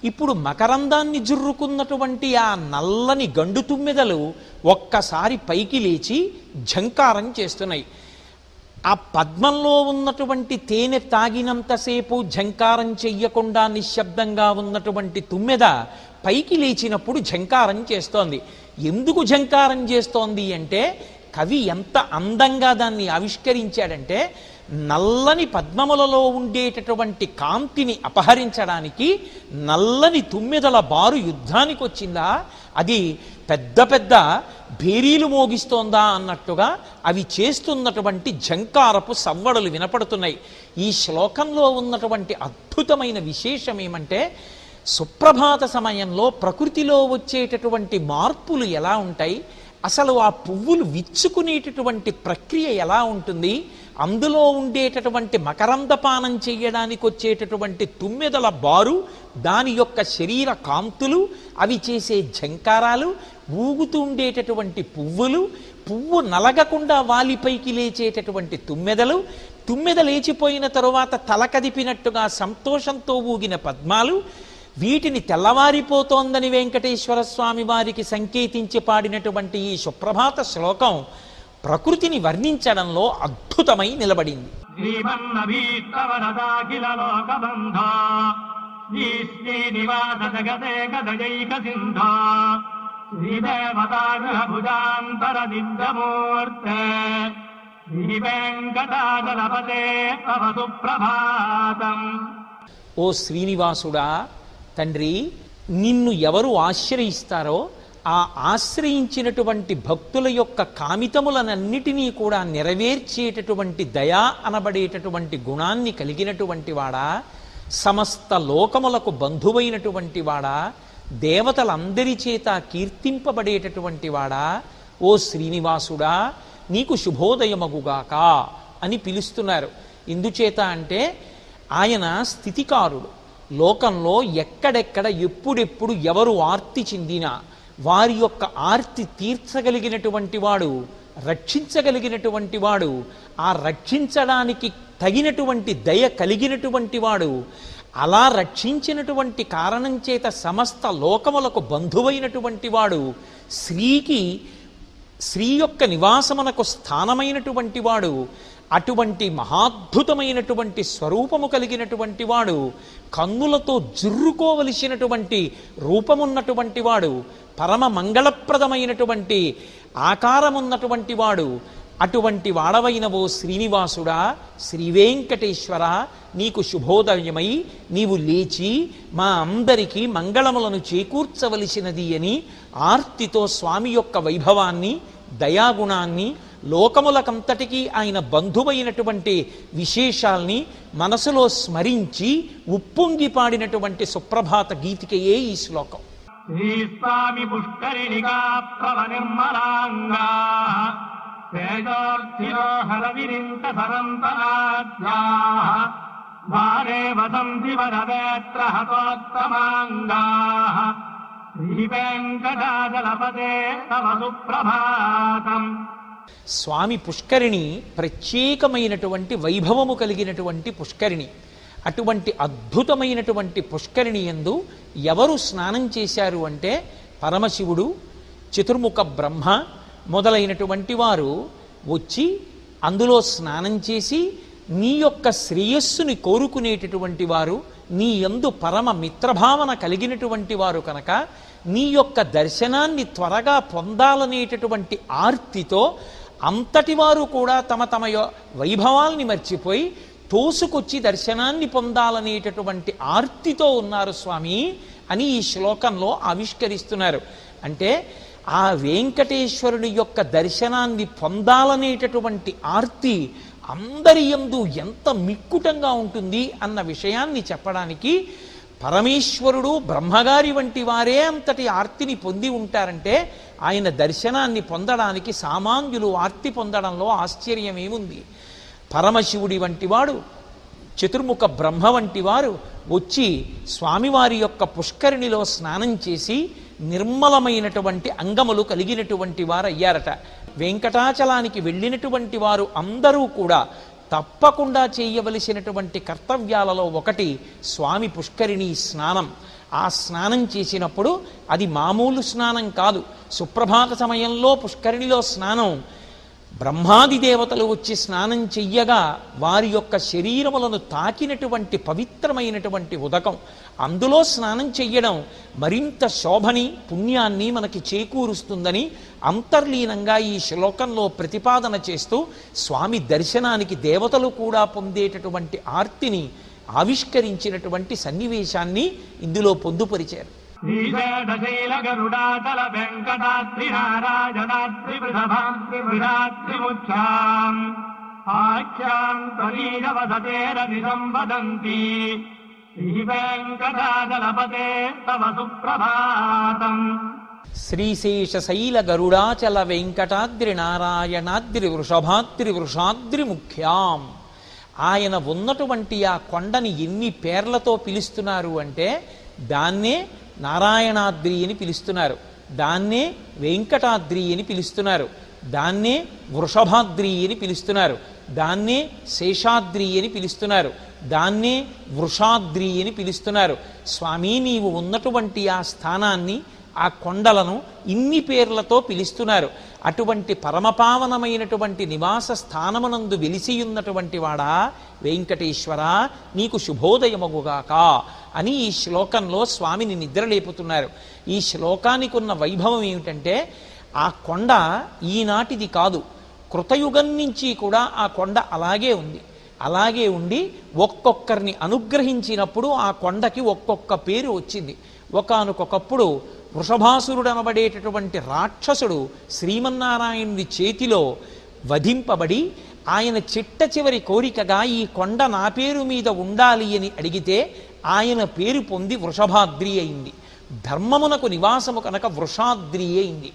ఇప్పుడు మకరందాన్ని జుర్రుకున్నటువంటి ఆ నల్లని గండు తుమ్మెదలు ఒక్కసారి పైకి లేచి ఝంకారం చేస్తున్నాయి. ఆ పద్మంలో ఉన్నటువంటి తేనె తాగినంతసేపు ఝంకారం చెయ్యకుండా నిశ్శబ్దంగా ఉన్నటువంటి తుమ్మెద పైకి లేచినప్పుడు ఝంకారం చేస్తోంది. ఎందుకు ఝంకారం చేస్తోంది అంటే, కవి ఎంత అందంగా దాన్ని ఆవిష్కరించాడంటే, నల్లని పద్మములలో ఉండేటటువంటి కాంతిని అపహరించడానికి నల్లని తుమ్మెదల బారు యుద్ధానికి వచ్చిందా, అది పెద్ద పెద్ద భేరీలు మోగిస్తోందా అన్నట్టుగా అవి చేస్తున్నటువంటి ఝంకారపు సవ్వడలు వినపడుతున్నాయి. ఈ శ్లోకంలో ఉన్నటువంటి అద్భుతమైన విశేషం ఏమంటే, సుప్రభాత సమయంలో ప్రకృతిలో వచ్చేటటువంటి మార్పులు ఎలా ఉంటాయి, అసలు ఆ పువ్వులు విచ్చుకునేటటువంటి ప్రక్రియ ఎలా ఉంటుంది, అందులో ఉండేటటువంటి మకరందపానం చెయ్యడానికి వచ్చేటటువంటి తుమ్మెదల బారు, దాని యొక్క శరీర కాంతులు, అవి చేసే ఝంకారాలు, ఊగుతూ ఉండేటటువంటి పువ్వు నలగకుండా వాలిపైకి లేచేటటువంటి తుమ్మెదలు, తుమ్మెద లేచిపోయిన తరువాత తల కదిపినట్టుగా సంతోషంతో ఊగిన పద్మాలు, వీటిని తెల్లవారిపోతోందని వెంకటేశ్వర స్వామి వారికి సంకేతించి పాడినటువంటి ఈ సుప్రభాత శ్లోకం ప్రకృతిని వర్ణించడంలో అద్భుతమై నిలబడింది. ఓ శ్రీనివాసుడా, తండ్రి, నిన్ను ఎవరు ఆశ్రయిస్తారో ఆ ఆశ్రయించినటువంటి భక్తుల యొక్క కామితములనన్నిటినీ కూడా నెరవేర్చేటటువంటి దయా అనబడేటటువంటి గుణాన్ని కలిగినటువంటి వాడా, సమస్త లోకములకు బంధువైనటువంటి వాడా, దేవతలందరి చేత కీర్తింపబడేటటువంటి వాడా, ఓ శ్రీనివాసుడా, నీకు శుభోదయమగుగాక అని పిలుస్తున్నారు. ఎందుచేత అంటే ఆయన స్థితికారుడు. లోకంలో ఎక్కడెక్కడ ఎప్పుడెప్పుడు ఎవరు ఆర్తి చెందినా వారి యొక్క ఆర్తి తీర్చగలిగినటువంటి వాడు, రక్షించగలిగినటువంటి వాడు, ఆ రక్షించడానికి తగినటువంటి దయ కలిగినటువంటి వాడు, అలా రక్షించినటువంటి కారణం చేత సమస్త లోకములకు బంధువైనటువంటి వాడు, స్త్రీ యొక్క నివాసమునకు స్థానమైనటువంటి వాడు, అటువంటి మహాద్భుతమైనటువంటి స్వరూపము కలిగినటువంటి వాడు, కన్నులతో జుర్రుకోవలసినటువంటి రూపమున్నటువంటి వాడు, పరమ మంగళప్రదమైనటువంటి ఆకారమున్నటువంటి వాడు, అటువంటి వాడవైన ఓ శ్రీనివాసుడా, శ్రీవేంకటేశ్వర, నీకు శుభోదయమై నీవు లేచి మా అందరికీ మంగళములను చేకూర్చవలసినది అని ఆర్తితో స్వామి యొక్క వైభవాన్ని, దయాగుణాన్ని, లోకములకంతటికీ ఆయన బంధువైనటువంటి విశేషాల్ని మనసులో స్మరించి ఉప్పొంగి పాడినటువంటి సుప్రభాత గీతికయే ఈ శ్లోకం. శ్రీస్వామి పుష్కరిణికా ప్లవ నిర్మలాంగా తేజోర్ధిరోహర విరింత సరంతనాద్యాః ద్వారే వసంతి వరవేత్ర హతోత్తమాంగాః శ్రీవేంకటాచలపతే తవ సుప్రభాతం. స్వామి పుష్కరిణి ప్రత్యేకమైనటువంటి వైభవము కలిగినటువంటి పుష్కరిణి. అటువంటి అద్భుతమైనటువంటి పుష్కరిణి యందు ఎవరు స్నానం చేశారు అంటే పరమశివుడు, చతుర్ముఖ బ్రహ్మ మొదలైనటువంటి వారు వచ్చి అందులో స్నానం చేసి నీ యొక్క శ్రేయస్సుని కోరుకునేటటువంటి వారు, నీ యందు పరమ మిత్రభావన కలిగినటువంటి వారు కనుక నీ యొక్క దర్శనాన్ని త్వరగా పొందాలనేటటువంటి ఆర్తితో అంతటి వారు కూడా తమ తమ వైభవాల్ని మర్చిపోయి తోసుకొచ్చి దర్శనాన్ని పొందాలనేటటువంటి ఆర్తితో ఉన్నారు స్వామి అని ఈ శ్లోకంలో ఆవిష్కరిస్తున్నారు. అంటే ఆ వెంకటేశ్వరుని యొక్క దర్శనాన్ని పొందాలనేటటువంటి ఆర్తి అందరి యందు ఎంత మిక్కుటంగా ఉంటుంది అన్న విషయాన్ని చెప్పడానికి పరమేశ్వరుడు బ్రహ్మగారి వంటి వారే అంతటి ఆర్తిని పొంది ఉంటారంటే ఆయన దర్శనాన్ని పొందడానికి సామాన్యులు ఆర్తి పొందడంలో ఆశ్చర్యమేముంది. పరమశివుడి వంటివాడు, చతుర్ముఖ బ్రహ్మ వంటి వారు వచ్చి స్వామివారి యొక్క పుష్కరిణిలో స్నానం చేసి నిర్మలమైనటువంటి అంగములు కలిగినటువంటి వారు అయ్యారట. వెంకటాచలానికి వెళ్ళినటువంటి వారు అందరూ కూడా తప్పకుండా చేయవలసినటువంటి కర్తవ్యాలలో ఒకటి స్వామి పుష్కరిణి స్నానం. ఆ స్నానం చేసినప్పుడు అది మామూలు స్నానం కాదు. సుప్రభాత సమయంలో పుష్కరిణిలో స్నానం బ్రహ్మాది దేవతలు వచ్చి స్నానం చెయ్యగా వారి యొక్క శరీరములను తాకినటువంటి పవిత్రమైనటువంటి ఉదకం. అందులో స్నానం చెయ్యడం మరింత శోభని పుణ్యాన్ని మనకి చేకూరుస్తుందని అంతర్లీనంగా ఈ శ్లోకంలో ప్రతిపాదన చేస్తూ స్వామి దర్శనానికి దేవతలు కూడా పొందేటటువంటి ఆర్తిని ఆవిష్కరించినటువంటి సన్నివేశాన్ని ఇందులో పొందుపరిచారు. శ్రీశైల గరుడాచల వెంకటాద్రి నారాయణాద్రి వృషభాద్రిముఖ్యాం ఆఖ్యాం త్వరీయ వసతేరని సంవదంతి శ్రీ వెంకటాచలపతే తవ సుప్రభాతం. శ్రీశేషశైల గరుడాచల వెంకటాద్రి నారాయణాద్రి వృషభాద్రి వృషాద్రి ముఖ్యాం. ఆయన ఉన్నటువంటి ఆ కొండని ఎన్ని పేర్లతో పిలుస్తున్నారు అంటే దాన్నే నారాయణాద్రి అని పిలుస్తున్నారు, దాన్నే వెంకటాద్రి అని పిలుస్తున్నారు, దాన్నే వృషభాద్రి అని పిలుస్తున్నారు, దాన్నే శేషాద్రి అని పిలుస్తున్నారు, దాన్నే వృషాద్రి అని పిలుస్తున్నారు. స్వామి నీవు ఉన్నటువంటి ఆ స్థానాన్ని, ఆ కొండలను ఇన్ని పేర్లతో పిలుస్తున్నారు. అటువంటి పరమపావనమైనటువంటి నివాస స్థానమునందు వెలిసియున్నటువంటి వాడా వెంకటేశ్వర నీకు శుభోదయమగుగాక అని ఈ శ్లోకంలో స్వామిని నిద్రలేపుతున్నారు. ఈ శ్లోకానికి ఉన్న వైభవం ఏమిటంటే ఆ కొండ ఈనాటిది కాదు, కృతయుగం నుంచి కూడా ఆ కొండ అలాగే ఉంది. అలాగే ఉండి ఒక్కొక్కరిని అనుగ్రహించినప్పుడు ఆ కొండకి ఒక్కొక్క పేరు వచ్చింది. ఒకానొకప్పుడు వృషభాసురుడు అనబడేటటువంటి రాక్షసుడు శ్రీమన్నారాయణుడి చేతిలో వధింపబడి ఆయన చిట్ట చివరి కోరికగా ఈ కొండ నా పేరు మీద ఉండాలి అని అడిగితే ఆయన పేరు పొంది వృషభాద్రి అయింది. ధర్మమునకు నివాసము కనుక వృషాద్రి అయింది.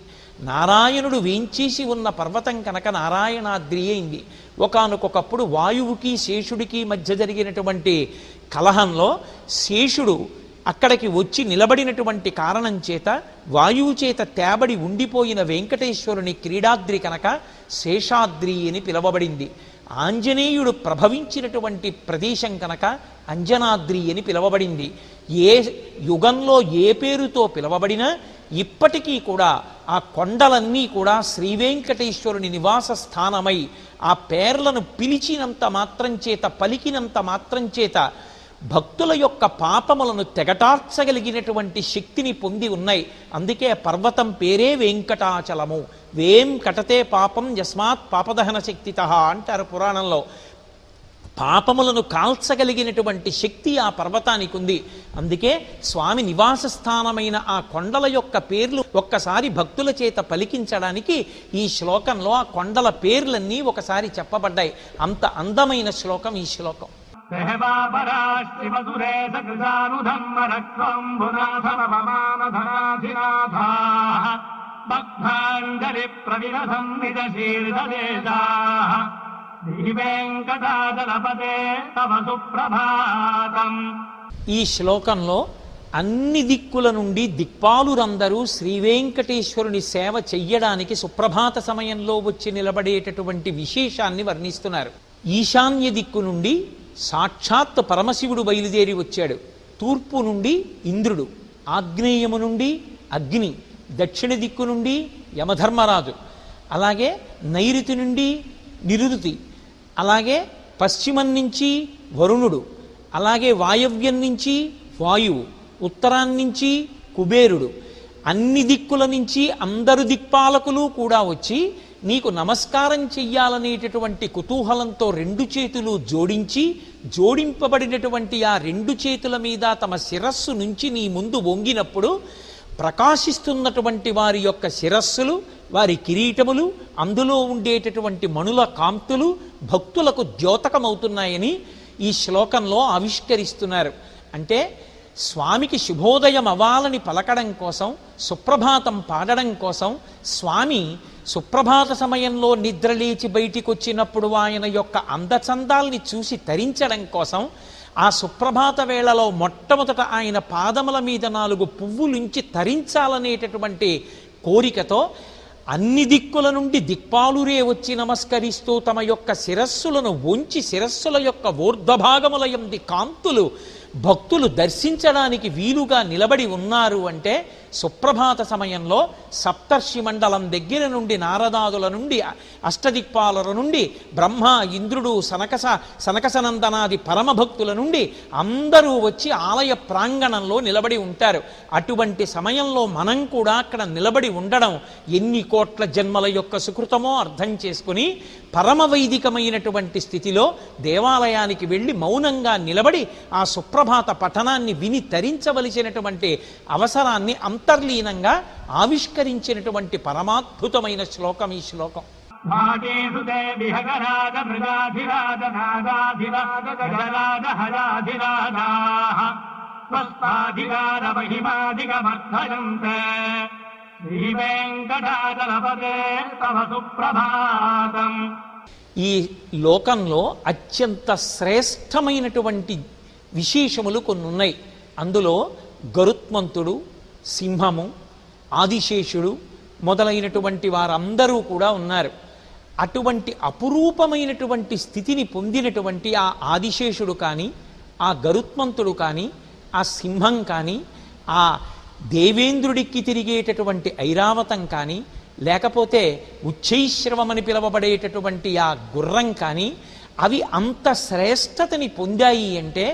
నారాయణుడు వేంచేసి ఉన్న పర్వతం కనుక నారాయణాద్రి అయింది. ఒకానొకప్పుడు వాయువుకి శేషుడికి మధ్య జరిగినటువంటి కలహంలో శేషుడు అక్కడికి వచ్చి నిలబడినటువంటి కారణం చేత వాయువు చేత తేబడి ఉండిపోయిన వెంకటేశ్వరుని క్రీడాద్రి కనుక శేషాద్రి అని పిలవబడింది. ఆంజనేయుడు ప్రభవించినటువంటి ప్రదేశం కనుక అంజనాద్రి అని పిలవబడింది. ఏ యుగంలో ఏ పేరుతో పిలవబడినా ఇప్పటికీ కూడా ఆ కొండలన్నీ కూడా శ్రీవేంకటేశ్వరుని నివాస స్థానమై ఆ పేర్లను పిలిచినంత మాత్రం చేత, పలికినంత మాత్రం చేత భక్తుల యొక్క పాపములను తెగటార్చగలిగినటువంటి శక్తిని పొంది ఉన్నాయి. అందుకే పర్వతం పేరే వెంకటాచలము. వేం కటతే పాపం యస్మాత్ పాపదహన శక్తితః అంటారు పురాణంలో. పాపములను కాల్చగలిగినటువంటి శక్తి ఆ పర్వతానికి ఉంది. అందుకే స్వామి నివాస స్థానమైన ఆ కొండల యొక్క పేర్లు ఒక్కసారి భక్తుల చేత పలికించడానికి ఈ శ్లోకంలో ఆ కొండల పేర్లన్నీ ఒకసారి చెప్పబడ్డాయి. అంత అందమైన శ్లోకం ఈ శ్లోకం. శ్రీవేంకటాచలపతే తవ సుప్రభాతం. ఈ శ్లోకంలో అన్ని దిక్కుల నుండి దిక్పాలురందరూ శ్రీవేంకటేశ్వరుని సేవ చెయ్యడానికి సుప్రభాత సమయంలో వచ్చి నిలబడేటటువంటి విశేషాన్ని వర్ణిస్తున్నారు. ఈశాన్య దిక్కు నుండి సాక్షాత్ పరమశివుడు బయలుదేరి వచ్చాడు. తూర్పు నుండి ఇంద్రుడు, ఆగ్నేయము నుండి అగ్ని, దక్షిణ దిక్కు నుండి యమధర్మరాజు, అలాగే నైరుతి నుండి నిరుతి, అలాగే పశ్చిమం నుంచి వరుణుడు, అలాగే వాయవ్యం నుంచి వాయువు, ఉత్తరాన్నించి కుబేరుడు, అన్ని దిక్కుల నుంచి అందరు దిక్పాలకులు కూడా వచ్చి నీకు నమస్కారం చెయ్యాలనేటటువంటి కుతూహలంతో రెండు చేతులు జోడించి, జోడింపబడినటువంటి ఆ రెండు చేతుల మీద తమ శిరస్సు నుంచి నీ ముందు వంగినప్పుడు ప్రకాశిస్తున్నటువంటి వారి యొక్క శిరస్సులు, వారి కిరీటములు, అందులో ఉండేటటువంటి మణుల కాంతులు భక్తులకు ద్యోతకమవుతున్నాయని ఈ శ్లోకంలో ఆవిష్కరిస్తున్నారు. అంటే స్వామికి శుభోదయం అవ్వాలని పలకడం కోసం, సుప్రభాతం పాడడం కోసం, స్వామి సుప్రభాత సమయంలో నిద్రలేచి బయటికి వచ్చినప్పుడు ఆయన యొక్క అందచందాల్ని చూసి తరించడం కోసం, ఆ సుప్రభాత వేళలో మొట్టమొదట ఆయన పాదముల మీద 4 పువ్వులుంచి తరించాలనేటటువంటి కోరికతో అన్ని దిక్కుల నుండి దిక్పాలురే వచ్చి నమస్కరిస్తూ తమ యొక్క శిరస్సులను వంచి శిరస్సుల యొక్క ఊర్ధ్వభాగముల యందు కాంతులు భక్తులు దర్శించడానికి వీలుగా నిలబడి ఉన్నారు. అంటే సుప్రభాత సమయంలో సప్తర్షి మండలం దగ్గర నుండి, నారదాదుల నుండి, అష్టదిక్పాలుల నుండి, బ్రహ్మ, ఇంద్రుడు, సనకసనందనాది పరమభక్తుల నుండి అందరూ వచ్చి ఆలయ ప్రాంగణంలో నిలబడి ఉంటారు. అటువంటి సమయంలో మనం కూడా అక్కడ నిలబడి ఉండడం ఎన్ని కోట్ల జన్మల యొక్క సుకృతమో అర్థం చేసుకుని పరమవైదికమైనటువంటి స్థితిలో దేవాలయానికి వెళ్ళి మౌనంగా నిలబడి ఆ సుప్రభాత పఠనాన్ని విని తరించవలసినటువంటి అవసరాన్ని అంతర్లీనంగా ఆవిష్కరించినటువంటి పరమాద్భుతమైన శ్లోకం ఈ శ్లోకం. ఈ లోకంలో అత్యంత శ్రేష్టమైనటువంటి విశేషములు కొన్ని ఉన్నాయి. అందులో గరుత్మంతుడు, సింహము, ఆదిశేషుడు మొదలైనటువంటి వారందరూ కూడా ఉన్నారు. అటువంటి అపురూపమైనటువంటి స్థితిని పొందినటువంటి ఆ ఆదిశేషుడు కానీ, ఆ గరుత్మంతుడు కానీ, ఆ సింహం కానీ, ఆ దేవేంద్రుడికి తిరిగేటటువంటి ఐరావతం కానీ, లేకపోతే ఉచ్చైశ్రవమని పిలువబడేటటువంటి ఆ గుర్రం కానీ, అవి అంత శ్రేష్టతని పొందాయి అంటే,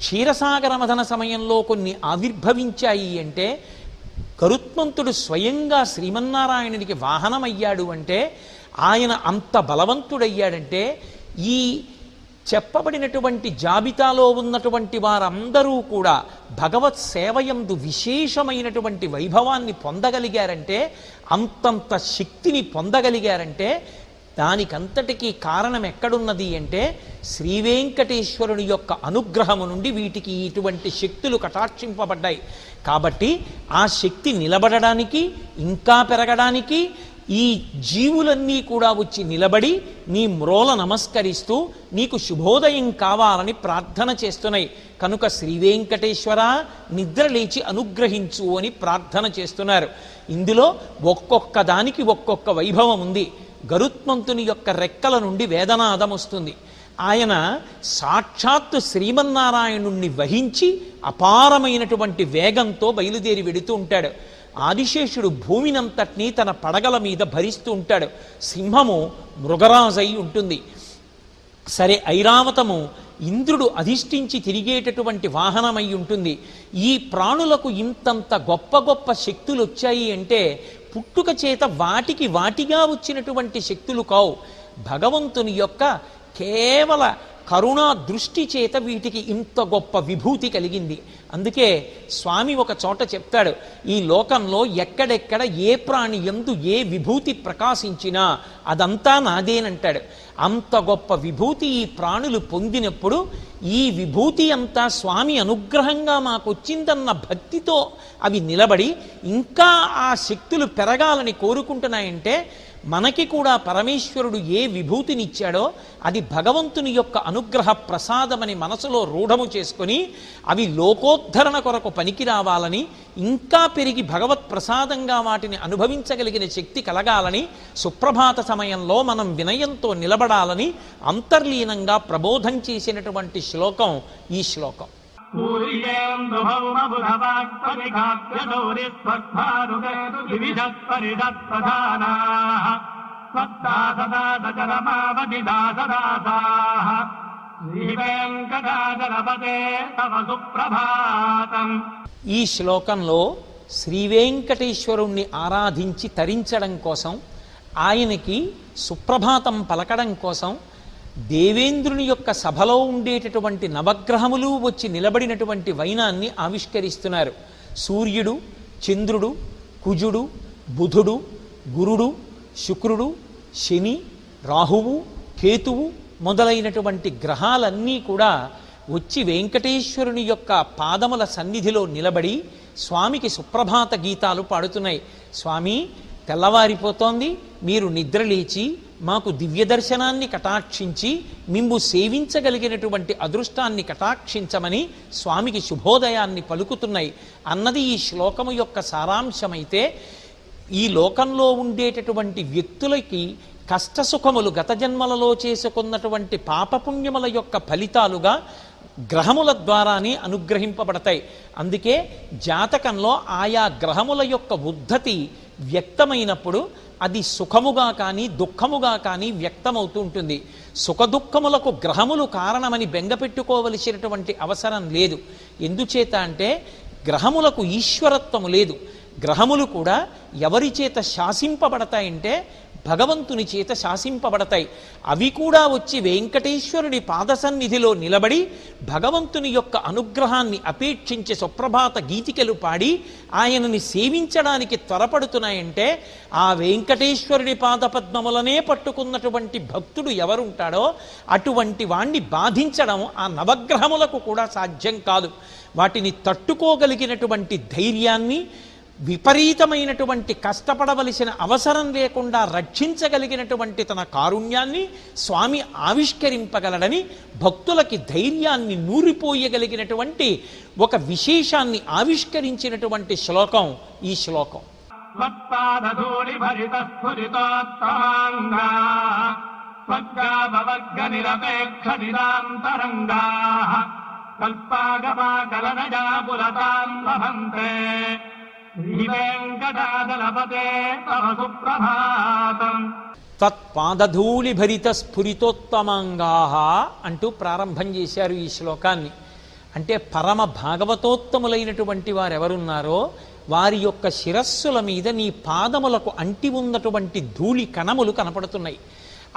క్షీరసాగర మథన సమయంలో కొన్ని ఆవిర్భవించాయి అంటే, గరుత్మంతుడు స్వయంగా శ్రీమన్నారాయణునికి వాహనమయ్యాడు అంటే, ఆయన అంత బలవంతుడయ్యాడంటే, ఈ చెప్పబడినటువంటి జాబితాలో ఉన్నటువంటి వారందరూ కూడా భగవత్ సేవయందు విశేషమైనటువంటి వైభవాన్ని పొందగలిగారంటే, అంతంత శక్తిని పొందగలిగారంటే, దానికంతటికీ కారణం ఎక్కడున్నది అంటే శ్రీవేంకటేశ్వరుని యొక్క అనుగ్రహము నుండి వీటికి ఇటువంటి శక్తులు కటాక్షింపబడ్డాయి. కాబట్టి ఆ శక్తి నిలబడడానికి, ఇంకా పెరగడానికి ఈ జీవులన్నీ కూడా వచ్చి నిలబడి నీ మ్రోల నమస్కరిస్తూ నీకు శుభోదయం కావాలని ప్రార్థన చేస్తున్నాయి. కనుక శ్రీవేంకటేశ్వర నిద్ర లేచి అనుగ్రహించు అని ప్రార్థన చేస్తున్నారు. ఇందులో ఒక్కొక్క దానికి ఒక్కొక్క వైభవం ఉంది. గరుత్మంతుని యొక్క రెక్కల నుండి వేదనాదం వస్తుంది. ఆయన సాక్షాత్తు శ్రీమన్నారాయణుణ్ణి వహించి అపారమైనటువంటి వేగంతో బయలుదేరి వెడుతూ ఉంటాడు. ఆదిశేషుడు భూమినంతటినీ తన పడగల మీద భరిస్తూ ఉంటాడు. సింహము మృగరాజై ఉంటుంది. సరే, ఐరావతము ఇంద్రుడు అధిష్ఠించి తిరిగేటటువంటి వాహనమై ఉంటుంది. ఈ ప్రాణులకు ఇంతంత గొప్ప గొప్ప శక్తులు వచ్చాయి అంటే పుట్టుక చేత వాటిగా వచ్చినటువంటి శక్తులు కావు. భగవంతుని యొక్క కేవల కరుణా దృష్టి చేత వీటికి ఇంత గొప్ప విభూతి కలిగింది. అందుకే స్వామి ఒక చోట చెప్తాడు, ఈ లోకంలో ఎక్కడెక్కడ ఏ ప్రాణి యందు ఏ విభూతి ప్రకాశించినా అదంతా నాదేనంటాడు. అంత గొప్ప విభూతి ఈ ప్రాణులు పొందినప్పుడు ఈ విభూతి అంతా స్వామి అనుగ్రహంగా మాకొచ్చిందన్న భక్తితో అవి నిలబడి ఇంకా ఆ శక్తులు పెరగాలని కోరుకుంటున్నాయంటే మనకి కూడా పరమేశ్వరుడు ఏ విభూతినిచ్చాడో అది భగవంతుని యొక్క అనుగ్రహ ప్రసాదమని మనసులో రూఢము చేసుకొని అవి లోకోద్ధరణ కొరకు పనికి రావాలని, ఇంకా పెరిగి భగవత్ ప్రసాదంగా వాటిని అనుభవించగలిగిన శక్తి కలగాలని, సుప్రభాత సమయంలో మనం వినయంతో నిలబడాలని అంతర్లీనంగా ప్రబోధం చేసినటువంటి శ్లోకం ఈ శ్లోకం. ఈ శ్లోకంలో శ్రీవేంకటేశ్వరుణ్ణి ఆరాధించి తరించడం కోసం, ఆయనకి సుప్రభాతం పలకడం కోసం దేవేంద్రుని యొక్క సభలో ఉండేటటువంటి నవగ్రహములు వచ్చి నిలబడినటువంటి వైనాన్ని ఆవిష్కరిస్తున్నారు. సూర్యుడు, చంద్రుడు, కుజుడు, బుధుడు, గురుడు, శుక్రుడు, శని, రాహువు, కేతువు మొదలైనటువంటి గ్రహాలన్నీ కూడా వచ్చి వెంకటేశ్వరుని యొక్క పాదముల సన్నిధిలో నిలబడి స్వామికి సుప్రభాత గీతాలు పాడుతున్నాయి. స్వామి, తెల్లవారిపోతోంది, మీరు నిద్రలేచి మాకు దివ్య దర్శనాన్ని కటాక్షించి మిమ్ము సేవించగలిగినటువంటి అదృష్టాన్ని కటాక్షించమని స్వామికి శుభోదయాన్ని పలుకుతున్నాయి అన్నది ఈ శ్లోకము యొక్క సారాంశమైతే, ఈ లోకంలో ఉండేటటువంటి వ్యక్తులకి కష్టసుఖములు గత జన్మలలో చేసుకున్నటువంటి పాపపుణ్యముల యొక్క ఫలితాలుగా గ్రహముల ద్వారానే అనుగ్రహింపబడతాయి. అందుకే జాతకంలో ఆయా గ్రహముల యొక్క ఉద్ధతి వ్యక్తమైనప్పుడు అది సుఖముగా కానీ దుఃఖముగా కానీ వ్యక్తమవుతూ ఉంటుంది. సుఖదుఖములకు గ్రహములు కారణమని బెంగపెట్టుకోవలసినటువంటి అవసరం లేదు. ఎందుచేత అంటే గ్రహములకు ఈశ్వరత్వము లేదు. గ్రహములు కూడా ఎవరి చేత శాసింపబడతాయంటే భగవంతుని చేత శాసింపబడతాయి. అవి కూడా వచ్చి వెంకటేశ్వరుడి పాదసన్నిధిలో నిలబడి భగవంతుని యొక్క అనుగ్రహాన్ని అపేక్షించే సుప్రభాత గీతికలు పాడి ఆయనని సేవించడానికి త్వరపడుతున్నాయంటే ఆ వెంకటేశ్వరుడి పాదపద్మములనే పట్టుకున్నటువంటి భక్తుడు ఎవరుంటాడో అటువంటి వాణ్ణి బాధించడం ఆ నవగ్రహములకు కూడా సాధ్యం కాదు. వాటిని తట్టుకోగలిగినటువంటి ధైర్యాన్ని, విపరీతమైనటువంటి కష్టపడవలసిన అవసరం లేకుండా రక్షించగలిగినటువంటి తన కారుణ్యాన్ని స్వామి ఆవిష్కరింపగలడని భక్తులకి ధైర్యాన్ని నూరిపోయగలిగినటువంటి ఒక విశేషాన్ని ఆవిష్కరించినటువంటి శ్లోకం ఈ శ్లోకం. తత్పాదధూళి భరిత స్ఫురితోత్తమాంగాః అంటూ ప్రారంభం చేశారు ఈ శ్లోకాన్ని. అంటే పరమ భాగవతోత్తములైనటువంటి వారెవరున్నారో వారి యొక్క శిరస్సుల మీద నీ పాదములకు అంటి ఉన్నటువంటి ధూళి కణములు కనపడుతున్నాయి.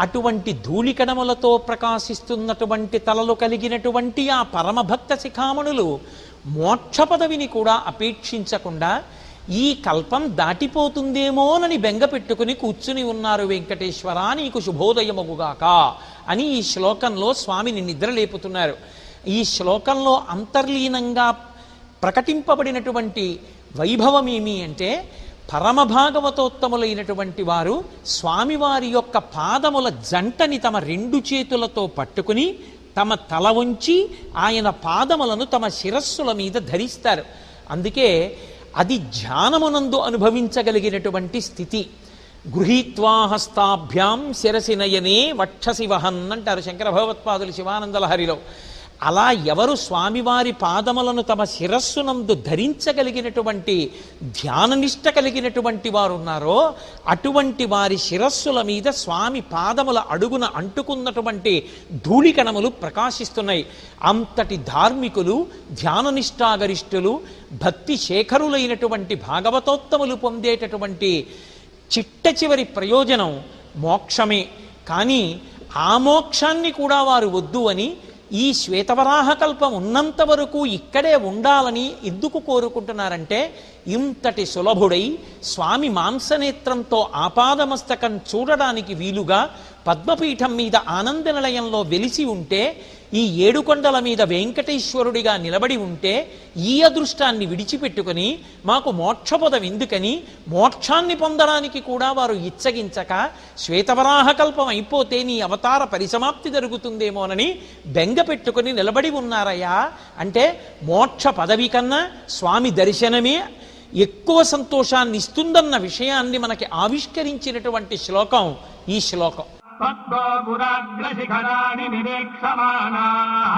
అటువంటి ధూళి కణములతో ప్రకాశిస్తున్నటువంటి తలలు కలిగినటువంటి ఆ పరమభక్త శిఖామణులు మోక్ష పదవిని కూడా అపేక్షించకుండా ఈ కల్పం దాటిపోతుందేమోనని బెంగ పెట్టుకుని కూర్చుని ఉన్నారు. వెంకటేశ్వర, నీకు శుభోదయమగుగాక అని ఈ శ్లోకంలో స్వామిని నిద్రలేపుతున్నారు. ఈ శ్లోకంలో అంతర్లీనంగా ప్రకటింపబడినటువంటి వైభవం ఏమి అంటే, పరమభాగవతోత్తములైనటువంటి వారు స్వామివారి యొక్క పాదముల జంటని తమ రెండు చేతులతో పట్టుకుని తమ తల వంచి ఆయన పాదములను తమ శిరస్సుల మీద ధరిస్తారు. అందుకే అది ధ్యానమునందు అనుభవించగలిగినటువంటి స్థితి. గృహీత్వా హస్తాభ్యాం శిరసి నయనే వక్షసి వహన్ అంటారు శంకర భగవత్పాదులు శివానందలహరిలో. అలా ఎవరు స్వామివారి పాదములను తమ శిరస్సునందు ధరించగలిగినటువంటి ధ్యాననిష్ట కలిగినటువంటి వారు ఉన్నారో అటువంటి వారి శిరస్సుల మీద స్వామి పాదముల అడుగున అంటుకున్నటువంటి ధూళికణములు ప్రకాశిస్తున్నాయి. అంతటి ధార్మికులు, ధ్యాననిష్టాగరిష్ఠులు, భక్తి శేఖరులైనటువంటి భాగవతోత్తములు పొందేటటువంటి చిట్ట చివరి ప్రయోజనం మోక్షమే. కానీ ఆ మోక్షాన్ని కూడా వారు వద్దు అని ఈ శ్వేతవరాహ కల్పం ఉన్నంత వరకు ఇక్కడే ఉండాలని ఎందుకు కోరుకుంటున్నారంటే, ఇంతటి సులభుడై స్వామి మాంసనేత్రంతో ఆపాదమస్తకం చూడడానికి వీలుగా పద్మపీఠం మీద ఆనంద నిలయంలో వెలిసి ఉంటే ఈ 7 కొండల మీద వెంకటేశ్వరుడిగా నిలబడి ఉంటే ఈ అదృష్టాన్ని విడిచిపెట్టుకుని మాకు మోక్షపదం ఎందుకని మోక్షాన్ని పొందడానికి కూడా వారు ఇచ్చగించక శ్వేతవరాహకల్పం అయిపోతే నీ అవతార పరిసమాప్తి జరుగుతుందేమోనని బెంగ పెట్టుకుని నిలబడి ఉన్నారయ్యా అంటే మోక్ష పదవి కన్నా స్వామి దర్శనమే ఎక్కువ సంతోషాన్ని ఇస్తుందన్న విషయాన్ని మనకి ఆవిష్కరించినటువంటి శ్లోకం ఈ శ్లోకం. పద్మపురాగ్రశిఖరాణి నిరీక్షమాణాః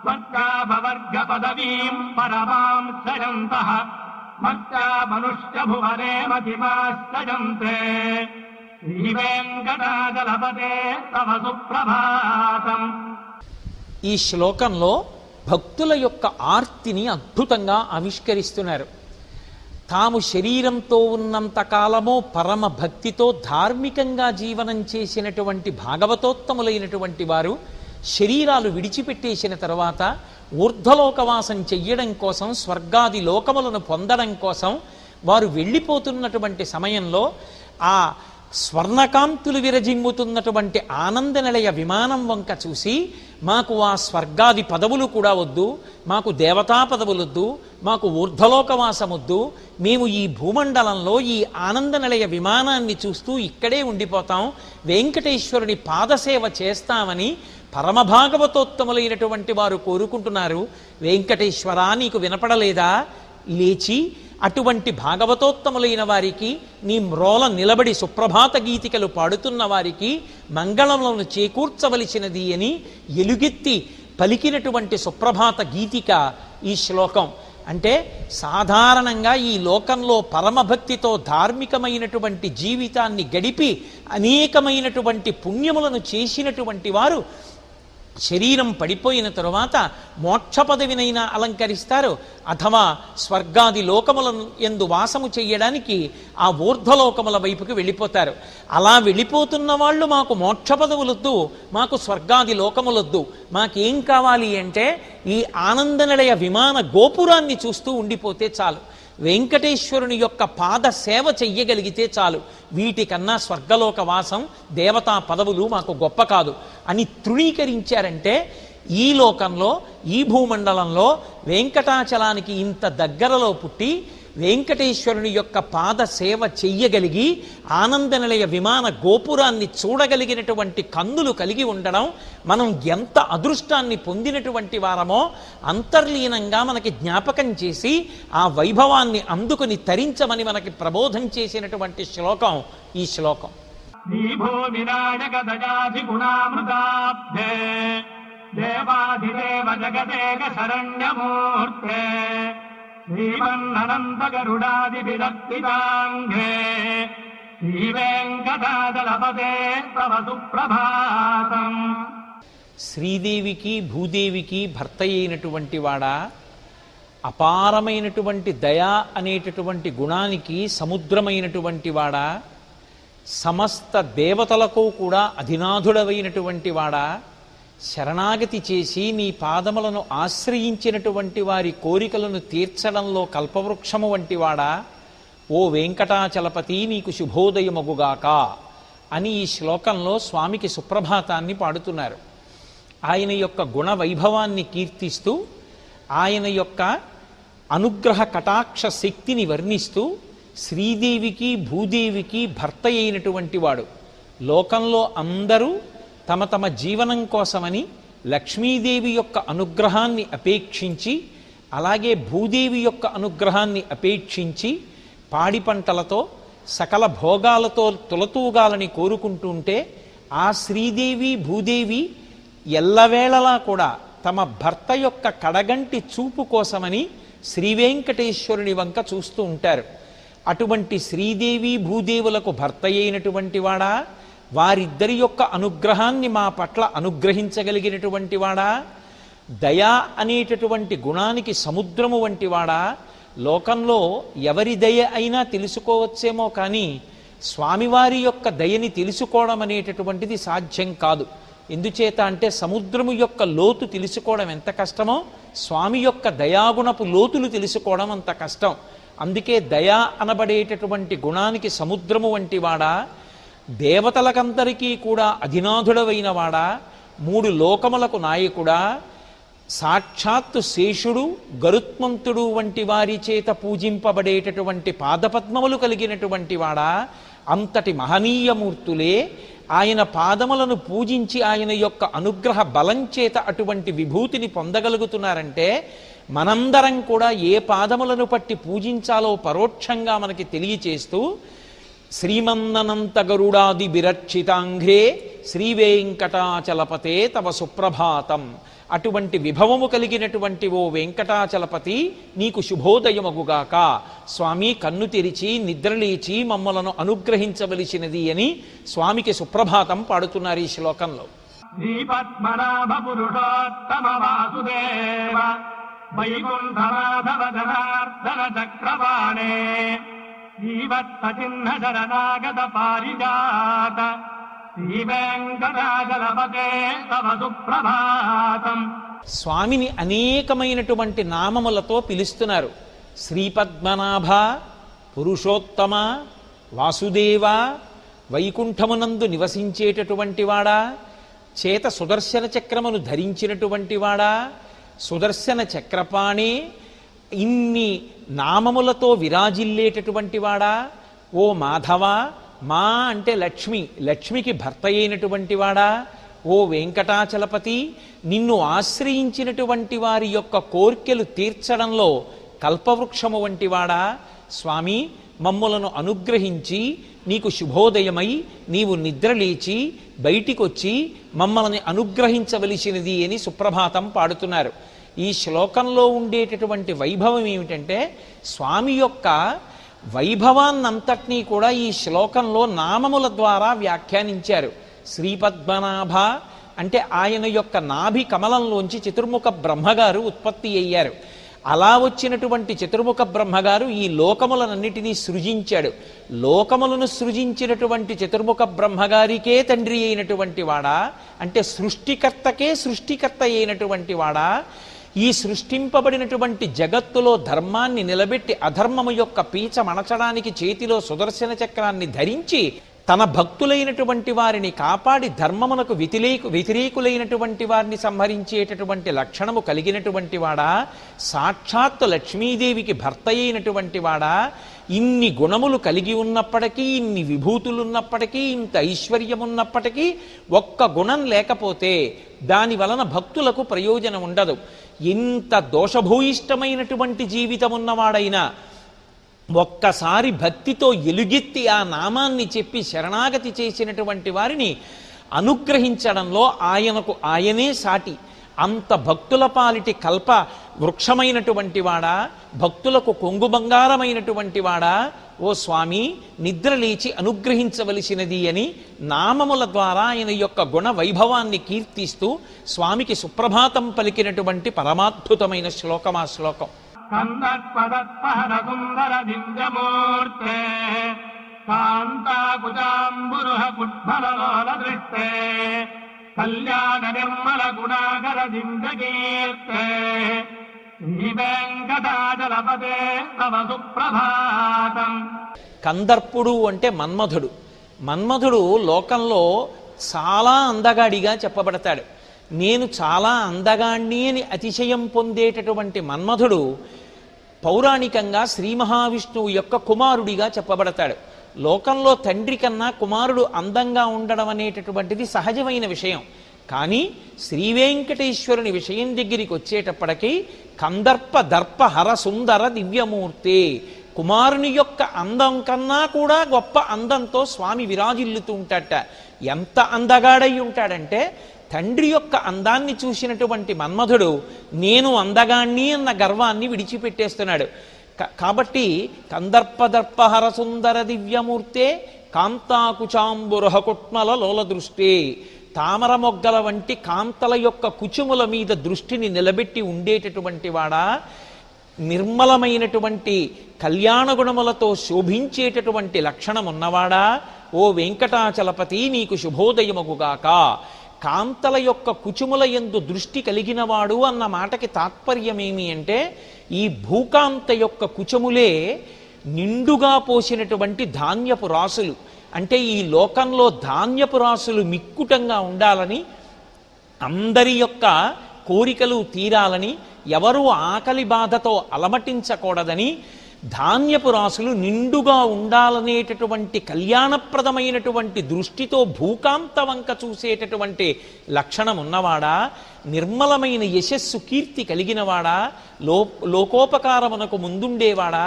స్వర్గాభవర్గ పదవీం పరమాం సయంతః మత్యామనుష్యభువనే మతిమాశ్రయంతే శ్రీవేంకటాచలపతే తవ సుప్రభాతం. ఈ శ్లోకంలో భక్తుల యొక్క ఆర్తిని అద్భుతంగా ఆవిష్కరిస్తున్నారు. తాము శరీరంతో ఉన్నంత కాలమో పరమ భక్తితో ధార్మికంగా జీవనం చేసినటువంటి భాగవతోత్తములైనటువంటి వారు శరీరాలు విడిచిపెట్టేసిన తర్వాత ఊర్ధ్వలోకవాసం చెయ్యడం కోసం స్వర్గాది లోకములను పొందడం కోసం వారు వెళ్ళిపోతున్నటువంటి సమయంలో ఆ స్వర్ణకాంతులు విరజిమ్ముతున్నటువంటి ఆనంద నిలయ విమానం వంక చూసి మాకు ఆ స్వర్గాది పదవులు కూడా వద్దు, మాకు దేవతా పదవులొద్దు, మాకు ఊర్ధ్వలోకవాసమొద్దు, మేము ఈ భూమండలంలో ఈ ఆనంద నిలయ విమానాన్ని చూస్తూ ఇక్కడే ఉండిపోతాం, వెంకటేశ్వరుని పాదసేవ చేస్తామని పరమభాగవతోత్తములైనటువంటి వారు కోరుకుంటున్నారు. వెంకటేశ్వర నీకు వినపడలేదా? లేచి అటువంటి భాగవతోత్తములైన వారికి నీ మ్రోల నిలబడి సుప్రభాత గీతికలు పాడుతున్న వారికి మంగళములను చేకూర్చవలసినది అని ఎలుగెత్తి పలికినటువంటి సుప్రభాత గీతిక ఈ శ్లోకం. అంటే సాధారణంగా ఈ లోకంలో పరమభక్తితో ధార్మికమైనటువంటి జీవితాన్ని గడిపి అనేకమైనటువంటి పుణ్యములను చేసినటువంటి వారు శరీరం పడిపోయిన తరువాత మోక్ష పదవినైనా అలంకరిస్తారు, అథవా స్వర్గాది లోకములను ఎందు వాసము చెయ్యడానికి ఆ ఊర్ధ్వలోకముల వైపుకి వెళ్ళిపోతారు. అలా వెళ్ళిపోతున్న వాళ్ళు మాకు మోక్ష పదవులొద్దు, మాకు స్వర్గాది లోకములొద్దు, మాకేం కావాలి అంటే ఈ ఆనంద నిలయ విమాన గోపురాన్ని చూస్తూ ఉండిపోతే చాలు, వెంకటేశ్వరుని యొక్క పాద సేవ చెయ్యగలిగితే చాలు, వీటికన్నా స్వర్గలోక వాసం దేవతా పదవులు మాకు గొప్ప కాదు అని తృణీకరించారంటే ఈ లోకంలో ఈ భూమండలంలో వెంకటాచలానికి ఇంత దగ్గరలో పుట్టి వెంకటేశ్వరుని యొక్క పాద సేవ చెయ్యగలిగి ఆనంద నిలయ విమాన గోపురాన్ని చూడగలిగినటువంటి కన్నులు కలిగి ఉండడం మనం ఎంత అదృష్టాన్ని పొందినటువంటి వారమో అంతర్లీనంగా మనకి జ్ఞాపకం చేసి ఆ వైభవాన్ని అందుకుని తరించమని మనకి ప్రబోధం చేసినటువంటి శ్లోకం ఈ శ్లోకం. దేవాధిదేవ జగదేక శరణ్యమూర్తే శ్రీమన్ననంత గరుడాది విరక్తిదాంఘే శ్రీవేంకటాచలపతే తవ సుప్రభాతం. శ్రీదేవికి భూదేవికి భర్త అయినటువంటి వాడా, అపారమైనటువంటి దయా అనేటటువంటి గుణానికి సముద్రమైనటువంటి వాడా, సమస్త దేవతలకు కూడా అధినాథుడవైనటువంటి వాడా, శరణాగతి చేసి నీ పాదములను ఆశ్రయించినటువంటి వారి కోరికలను తీర్చడంలో కల్పవృక్షము వంటివాడా, ఓ వెంకటాచలపతి నీకు శుభోదయమగుగాక అని ఈ శ్లోకంలో స్వామికి సుప్రభాతాన్ని పాడుతున్నారు. ఆయన యొక్క గుణ వైభవాన్ని కీర్తిస్తూ ఆయన యొక్క అనుగ్రహ కటాక్ష శక్తిని వర్ణిస్తూ శ్రీదేవికి భూదేవికి భర్త అయినటువంటి వాడు. లోకంలో అందరూ తమ తమ జీవనం కోసమని లక్ష్మీదేవి యొక్క అనుగ్రహాన్ని అపేక్షించి, అలాగే భూదేవి యొక్క అనుగ్రహాన్ని అపేక్షించి పాడి పంటలతో సకల భోగాలతో తులతూగాలని కోరుకుంటుంటే ఆ శ్రీదేవి భూదేవి ఎల్లవేళలా కూడా తమ భర్త యొక్క కడగంటి చూపు కోసమని శ్రీవేంకటేశ్వరుని వంక చూస్తూ ఉంటారు. అటువంటి శ్రీదేవి భూదేవులకు భర్త అయినటువంటి వాడా, వారిద్దరి యొక్క అనుగ్రహాన్ని మా పట్ల అనుగ్రహించగలిగినటువంటి వాడా, దయా అనేటటువంటి గుణానికి సముద్రము వంటి వాడా, లోకంలో ఎవరి దయ అయినా తెలుసుకోవచ్చేమో కానీ స్వామివారి యొక్క దయని తెలుసుకోవడం అనేటటువంటిది సాధ్యం కాదు. ఎందుచేత అంటే సముద్రము యొక్క లోతు తెలుసుకోవడం ఎంత కష్టమో స్వామి యొక్క దయాగుణపు లోతులు తెలుసుకోవడం అంత కష్టం. అందుకే దయా అనబడేటటువంటి గుణానికి సముద్రము వంటి వాడా, దేవతలకందరికీ కూడా అధినాథుడవైన వాడా, మూడు లోకములకు నాయకుడా, సాక్షాత్తు శేషుడు గరుత్మంతుడు వంటి వారి చేత పూజింపబడేటటువంటి పాదపద్మములు కలిగినటువంటి వాడా, అంతటి మహనీయమూర్తులే ఆయన పాదములను పూజించి ఆయన యొక్క అనుగ్రహ బలం చేత అటువంటి విభూతిని పొందగలుగుతున్నారంటే మనందరం కూడా ఏ పాదములను పట్టి పూజించాలో పరోక్షంగా మనకి తెలియచేస్తూ శ్రీమన్ననంత గరుడాది బిరక్షితాంఘ్రే శ్రీవేంకటాచలపతే తవ సుప్రభాతం. అటువంటి విభవము కలిగినటువంటి ఓ వెంకటాచలపతి నీకు శుభోదయమగుగాక. స్వామి కన్ను తెరిచి నిద్రలేచి మమ్మలను అనుగ్రహించవలసినది అని స్వామికి సుప్రభాతం పాడుతున్నారు ఈ శ్లోకంలో. శ్రీపద్మనాభ పురుషోత్తమ వాసుదేవ వైకుంఠమాధవ జనార్దన చక్రపాణే జీవత్సచిహ్న శరణాగత పారిజాత శ్రీ వెంకటాచలపతే తవ సుప్రభాతం. స్వామిని అనేకమైనటువంటి నామములతో పిలుస్తున్నారు. శ్రీపద్మనాభ, పురుషోత్తమ, వాసుదేవ, వైకుంఠమునందు నివసించేటటువంటి వాడా, చేత సుదర్శన చక్రమును ధరించినటువంటి వాడా, సుదర్శన చక్రపాణి, ఇన్ని నామములతో విరాజిల్లేటటువంటి వాడా, ఓ మాధవ, మా అంటే లక్ష్మి, లక్ష్మికి భర్త అయినటువంటి వాడా, ఓ వెంకటాచలపతి, నిన్ను ఆశ్రయించినటువంటి వారి యొక్క కోర్కెలు తీర్చడంలో కల్పవృక్షము వంటి వాడా, స్వామి మమ్ములను అనుగ్రహించి నీకు శుభోదయమై నీవు నిద్రలేచి బయటికొచ్చి మమ్మల్ని అనుగ్రహించవలసినది అని సుప్రభాతం పాడుతున్నారు. ఈ శ్లోకంలో ఉండేటటువంటి వైభవం ఏమిటంటే స్వామి యొక్క వైభవాన్నంతటినీ కూడా ఈ శ్లోకంలో నామముల ద్వారా వ్యాఖ్యానించారు. శ్రీపద్మనాభ అంటే ఆయన యొక్క నాభి కమలంలోంచి చతుర్ముఖ బ్రహ్మగారు ఉత్పత్తి అయ్యారు. అలా వచ్చినటువంటి చతుర్ముఖ బ్రహ్మగారు ఈ లోకములనన్నిటినీ సృజించాడు. లోకములను సృజించినటువంటి చతుర్ముఖ బ్రహ్మగారికే తండ్రి అయినటువంటి వాడా, అంటే సృష్టికర్తకే సృష్టికర్త అయినటువంటి వాడా, ఈ సృష్టింపబడినటువంటి జగత్తులో ధర్మాన్ని నిలబెట్టి అధర్మము యొక్క పీచ మణచడానికి చేతిలో సుదర్శన చక్రాన్ని ధరించి తన భక్తులైనటువంటి వారిని కాపాడి ధర్మమునకు వ్యతిరేకులైనటువంటి వారిని సంహరించేటటువంటి లక్షణము కలిగినటువంటి వాడా, సాక్షాత్తు లక్ష్మీదేవికి భర్త అయినటువంటి వాడా, ఇన్ని గుణములు కలిగి ఉన్నప్పటికీ, ఇన్ని విభూతులున్నప్పటికీ, ఇంత ఐశ్వర్యమున్నప్పటికీ ఒక్క గుణం లేకపోతే దాని వలన భక్తులకు ప్రయోజనం ఉండదు. ఎంత దోషభూయిష్టమైనటువంటి జీవితం ఉన్నవాడైనా ఒక్కసారి భక్తితో ఎలుగెత్తి ఆ నామాన్ని చెప్పి శరణాగతి చేసినటువంటి వారిని అనుగ్రహించడంలో ఆయనే సాటి. అంత భక్తుల పాలిటి కల్ప వృక్షమైనటువంటి వాడా, భక్తులకు కొంగు బంగారమైనటువంటి వాడా, ఓ స్వామి నిద్రలేచి అనుగ్రహించవలసినది అని నామముల ద్వారా ఆయన యొక్క గుణ వైభవాన్ని కీర్తిస్తూ స్వామికి సుప్రభాతం పలికినటువంటి పరమాద్భుతమైన శ్లోకం ఆ శ్లోకం. కందత్పదత్పహర సుందర దివ్యమూర్తే కాంతాకుజాంబురుహ కుట్ఫలలోల దృష్టే కళ్యాణ నిర్మల గుణాకర దివ్యకీర్తే శ్రీ వెంకటాచలపతే తవ సుప్రభాతం. కందర్పుడు అంటే మన్మధుడు. మన్మధుడు లోకంలో చాలా అందగాడిగా చెప్పబడతాడు. నేను చాలా అందగాణ్ణి అని అతిశయం పొందేటటువంటి మన్మధుడు పౌరాణికంగా శ్రీ మహావిష్ణువు యొక్క కుమారుడిగా చెప్పబడతాడు. లోకంలో తండ్రి కన్నా కుమారుడు అందంగా ఉండడం అనేటటువంటిది సహజమైన విషయం. కానీ శ్రీ వెంకటేశ్వరుని విషయం దగ్గరికి వచ్చేటప్పటికీ కందర్ప దర్ప హర సుందర దివ్యమూర్తి, కుమారుని యొక్క అందం కన్నా కూడా గొప్ప అందంతో స్వామి విరాజిల్లుతూ ఉంటాడట. ఎంత అందగాడై ఉంటాడంటే తండ్రి యొక్క అందాన్ని చూసినటువంటి మన్మధుడు నేను అందగాణ్ణి అన్న గర్వాన్ని విడిచిపెట్టేస్తున్నాడు. కాబట్టి కందర్పదర్పహర సుందర దివ్యమూర్తే కాంతాకుచాంబురహ కుట్మల లోల దృష్టి, తామర మొగ్గల వంటి కాంతల యొక్క కుచుముల మీద దృష్టిని నిలబెట్టి ఉండేటటువంటి వాడా, నిర్మలమైనటువంటి కళ్యాణ గుణములతో శోభించేటటువంటి లక్షణం ఉన్నవాడా, ఓ వెంకటాచలపతి నీకు శుభోదయమగుగాక. కాంతల యొక్క కుచుముల యందు దృష్టి కలిగినవాడు అన్న మాటకి తాత్పర్యమేమి అంటే ఈ భూకాంత యొక్క కుచములే నిండుగా పోసినటువంటి ధాన్యపు రాసులు. అంటే ఈ లోకంలో ధాన్యపు రాసులు మిక్కుటంగా ఉండాలని అందరి యొక్క కోరికలు తీరాలని, ఎవరూ ఆకలి బాధతో అలమటించకూడదని, ధాన్యపు రాసులు నిండుగా ఉండాలనేటటువంటి కళ్యాణప్రదమైనటువంటి దృష్టితో భూకాంత వంక చూసేటటువంటి లక్షణం ఉన్నవాడా, నిర్మలమైన యశస్సు కీర్తి కలిగినవాడా, లోకోపకారమునకు ముందుండేవాడా,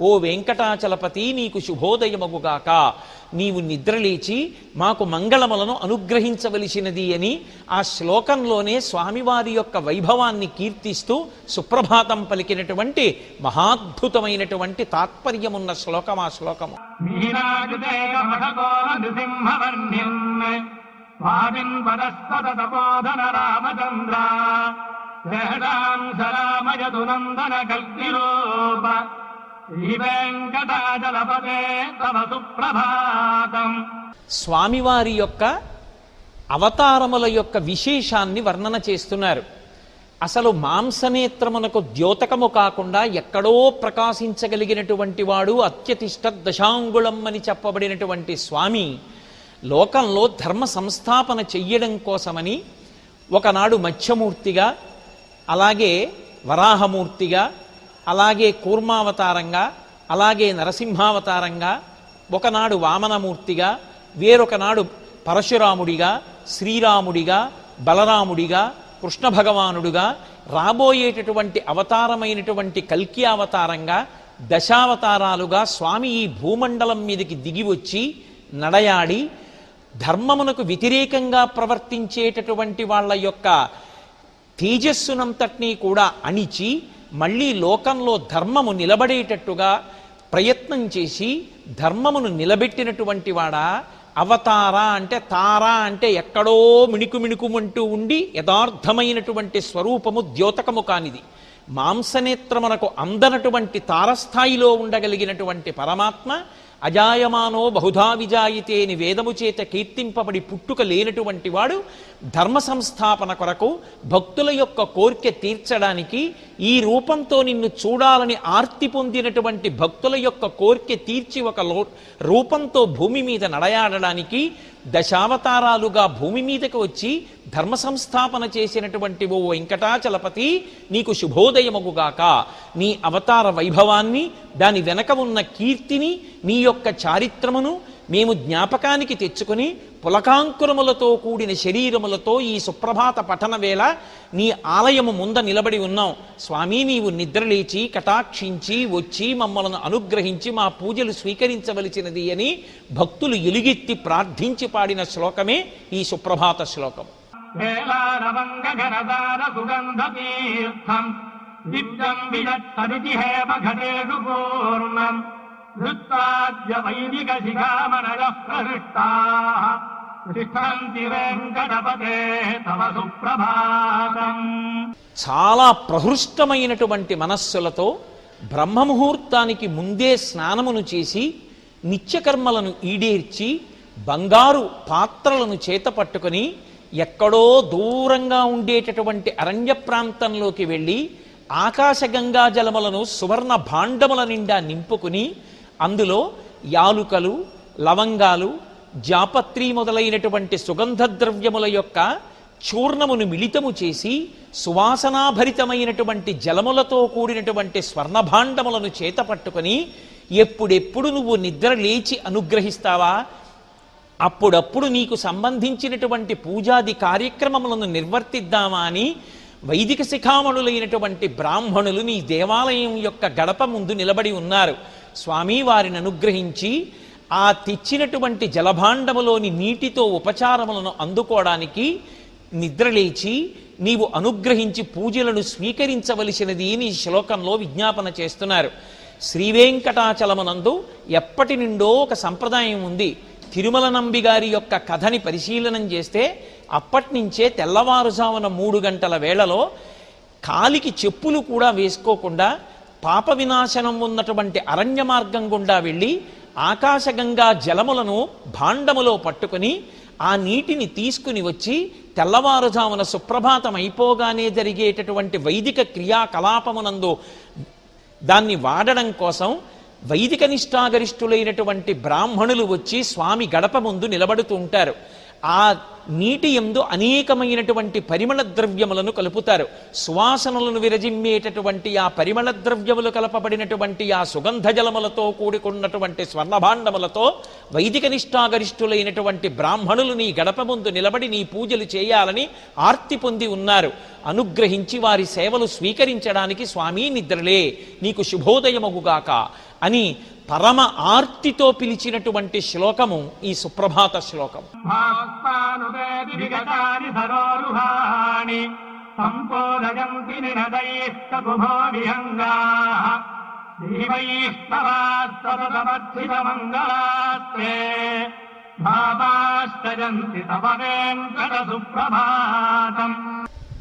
ఓ వెంకటాచలపతి నీకు శుభోదయమగుగాక, నీవు నిద్రలేచి మాకు మంగళములను అనుగ్రహించవలసినది అని ఆ శ్లోకంలోనే స్వామివారి యొక్క వైభవాన్ని కీర్తిస్తూ సుప్రభాతం పలికినటువంటి మహాద్భుతమైనటువంటి తాత్పర్యమున్న శ్లోకం ఆ శ్లోకము. స్వామివారి యొక్క అవతారముల యొక్క విశేషాన్ని వర్ణన చేస్తున్నారు. అసలు మాంసనేత్రమునకు ద్యోతకము కాకుండా ఎక్కడో ప్రకాశించగలిగినటువంటి వాడు అత్యతిష్ట దశాంగుళం అని చెప్పబడినటువంటి స్వామి లోకంలో ధర్మ సంస్థాపన చెయ్యడం కోసమని ఒకనాడు మత్స్యమూర్తిగా, అలాగే వరాహమూర్తిగా, అలాగే కూర్మావతారంగా, అలాగే నరసింహావతారంగా, ఒకనాడు వామనమూర్తిగా, వేరొకనాడు పరశురాముడిగా, శ్రీరాముడిగా, బలరాముడిగా, కృష్ణ భగవానుడుగా, రాబోయేటటువంటి అవతారమైనటువంటి కల్కి అవతారంగా దశావతారాలుగా స్వామి ఈ భూమండలం మీదకి దిగి వచ్చి నడయాడి ధర్మమునకు వ్యతిరేకంగా ప్రవర్తించేటటువంటి వాళ్ళ యొక్క తేజస్సునంతటినీ కూడా అణిచి మళ్ళీ లోకంలో ధర్మము నిలబడేటట్టుగా ప్రయత్నం చేసి ధర్మమును నిలబెట్టినటువంటి వాడా. అవతార అంటే తార అంటే ఎక్కడో మిణుకుమిణుకుమంటూ ఉండి యథార్థమైనటువంటి స్వరూపము ద్యోతకము కానిది. మాంసనేత్రమునకు అందనటువంటి తారస్థాయిలో ఉండగలిగినటువంటి పరమాత్మ అజాయమానో బహుధా విజాయితే అని వేదము చేత కీర్తింపబడి పుట్టుక లేనటువంటి వాడు ధర్మ సంస్థాపన కొరకు భక్తుల యొక్క కోరిక తీర్చడానికి ఈ రూపంతో నిన్ను చూడాలని ఆర్తి పొందినటువంటి భక్తుల యొక్క కోరిక తీర్చి ఒక రూపంతో భూమి మీద నడయాడడానికి దశావతారాలుగా భూమి మీదకి వచ్చి ధర్మ సంస్థాపన చేసినటువంటి ఓ వెంకటాచలపతి నీకు శుభోదయమగుగాక. నీ అవతార వైభవాన్ని, దాని వెనక ఉన్న కీర్తిని, నీ యొక్క చారిత్రమును మేము జ్ఞాపకానికి తెచ్చుకుని పులకాంకురములతో కూడిన శరీరములతో ఈ సుప్రభాత పఠన వేళ నీ ఆలయము ముంద నిలబడి ఉన్నాం. స్వామి, నీవు నిద్రలేచి కటాక్షించి వచ్చి మమ్మలను అనుగ్రహించి మా పూజలు స్వీకరించవలసినది అని భక్తులు ఎలుగెత్తి ప్రార్థించి పాడిన శ్లోకమే ఈ సుప్రభాత శ్లోకం. చాలా ప్రహృష్టమైనటువంటి మనస్సులతో బ్రహ్మముహూర్తానికి ముందే స్నానమును చేసి నిత్యకర్మలను ఈడేర్చి బంగారు పాత్రలను చేత పట్టుకొని ఎక్కడో దూరంగా ఉండేటటువంటి అరణ్య ప్రాంతంలోకి వెళ్ళి ఆకాశగంగా జలములను సువర్ణ భాండముల నిండా నింపుకుని అందులో యాలుకలు, లవంగాలు, జాపత్రి మొదలైనటువంటి సుగంధ ద్రవ్యముల యొక్క చూర్ణమును మిళితము చేసి సువాసనాభరితమైనటువంటి జలములతో కూడినటువంటి స్వర్ణభాండములను చేత పట్టుకొని ఎప్పుడెప్పుడు నువ్వు నిద్ర లేచి అనుగ్రహిస్తావా, అప్పుడప్పుడు నీకు సంబంధించినటువంటి పూజాది కార్యక్రమములను నిర్వర్తిద్దామా అని వైదిక శిఖామణులైనటువంటి బ్రాహ్మణులు నీ దేవాలయం యొక్క గడప ముందు నిలబడి ఉన్నారు. స్వామి వారిని అనుగ్రహించి ఆ తెచ్చినటువంటి జలభాండములోని నీటితో ఉపచారములను అందుకోవడానికి నిద్రలేచి నీవు అనుగ్రహించి పూజలను స్వీకరించవలసినది నీ శ్లోకంలో విజ్ఞాపన చేస్తున్నారు. శ్రీవేంకటాచలమునందు ఎప్పటి నుండో ఒక సంప్రదాయం ఉంది. తిరుమల నంబి గారి యొక్క కథని పరిశీలనం చేస్తే అప్పటి నుంచే తెల్లవారుజామున 3 గంటల వేళలో కాలికి చెప్పులు కూడా వేసుకోకుండా పాప వినాశనం ఉన్నటువంటి అరణ్య మార్గం గుండా వెళ్ళి ఆకాశగంగా జలములను భాండములో పట్టుకుని ఆ నీటిని తీసుకుని వచ్చి తెల్లవారుజామున సుప్రభాతం అయిపోగానే జరిగేటటువంటి వైదిక క్రియాకలాపమునందు దాన్ని వాడడం కోసం వైదిక నిష్ఠాగరిష్ఠులైనటువంటి బ్రాహ్మణులు వచ్చి స్వామి గడప ముందు నిలబడుతూ ఉంటారు. ఆ నీటి యందు అనేకమైనటువంటి పరిమళ ద్రవ్యములను కలుపుతారు. సువాసనలను విరజిమ్మేటటువంటి ఆ పరిమళ ద్రవ్యములు కలపబడినటువంటి ఆ సుగంధ జలములతో కూడుకున్నటువంటి స్వర్ణభాండములతో వైదిక నిష్ఠాగరిష్ఠులైనటువంటి బ్రాహ్మణులు నీ గడప ముందు నిలబడి నీ పూజలు చేయాలని ఆర్తి పొంది ఉన్నారు. అనుగ్రహించి వారి సేవలు స్వీకరించడానికి స్వామి నిద్రలే, నీకు శుభోదయమగుగాక అని పరమ ఆర్తితో పిలిచినటువంటి శ్లోకము ఈ సుప్రభాత శ్లోకం.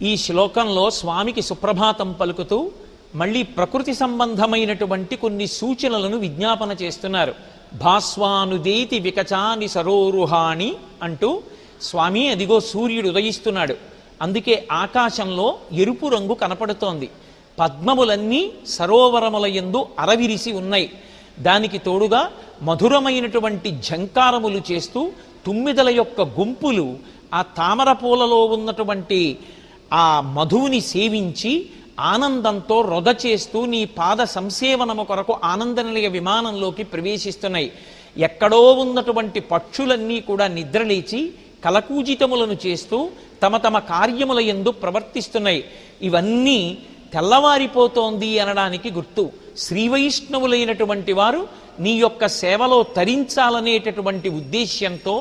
ఈ శ్లోకంలో స్వామికి సుప్రభాతం పలుకుతూ మళ్ళీ ప్రకృతి సంబంధమైనటువంటి కొన్ని సూచనలను విజ్ఞాపన చేస్తున్నారు. భాస్వానుదేతి వికచాని సరోరుహాణి అంటూ స్వామి అదిగో సూర్యుడు ఉదయిస్తున్నాడు, అందుకే ఆకాశంలో ఎరుపు రంగు కనపడుతోంది. పద్మములన్నీ సరోవరముల యందు అరవిరిసి ఉన్నాయి. దానికి తోడుగా మధురమైనటువంటి ఝంకారములు చేస్తూ తుమ్మిదల యొక్క గుంపులు ఆ తామర పూలలో ఉన్నటువంటి ఆ మధువుని సేవించి ఆనందంతో రొద చేస్తూ నీ పాద సంసేవనము కొరకు ఆనందనిలయ విమానంలోకి ప్రవేశిస్తున్నాయి. ఎక్కడో ఉన్నటువంటి పక్షులన్నీ కూడా నిద్రలేచి కలకూజితములను చేస్తూ తమ తమ కార్యముల యందు ప్రవర్తిస్తున్నాయి. ఇవన్నీ తెల్లవారిపోతోంది అనడానికి గుర్తు. శ్రీవైష్ణవులైనటువంటి వారు నీ యొక్క సేవలో తరించాలనేటటువంటి ఉద్దేశ్యంతో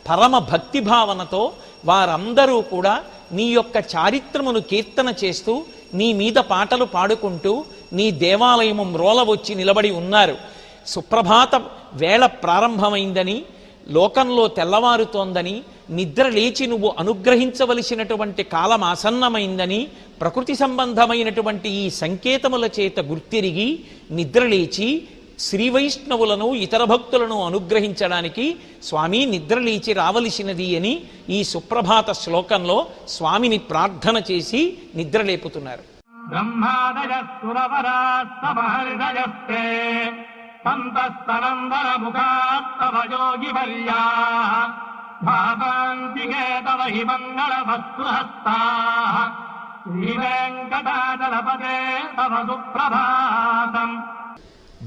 పరమ భక్తిభావనతో వారందరూ కూడా నీ యొక్క చారిత్రమును కీర్తన చేస్తూ నీ మీద పాటలు పాడుకుంటూ నీ దేవాలయము మ్రోల వచ్చి నిలబడి ఉన్నారు. సుప్రభాత వేళ ప్రారంభమైందని, లోకంలో తెల్లవారుతోందని, నిద్ర లేచి నువ్వు అనుగ్రహించవలసినటువంటి కాలం ఆసన్నమైందని ప్రకృతి సంబంధమైనటువంటి ఈ సంకేతముల చేత గుర్తిరిగి నిద్రలేచి శ్రీవైష్ణవులను ఇతర భక్తులను అనుగ్రహించడానికి స్వామి నిద్రలేచి రావలసినది అని ఈ సుప్రభాత శ్లోకంలో స్వామిని ప్రార్థన చేసి నిద్రలేపుతున్నారు.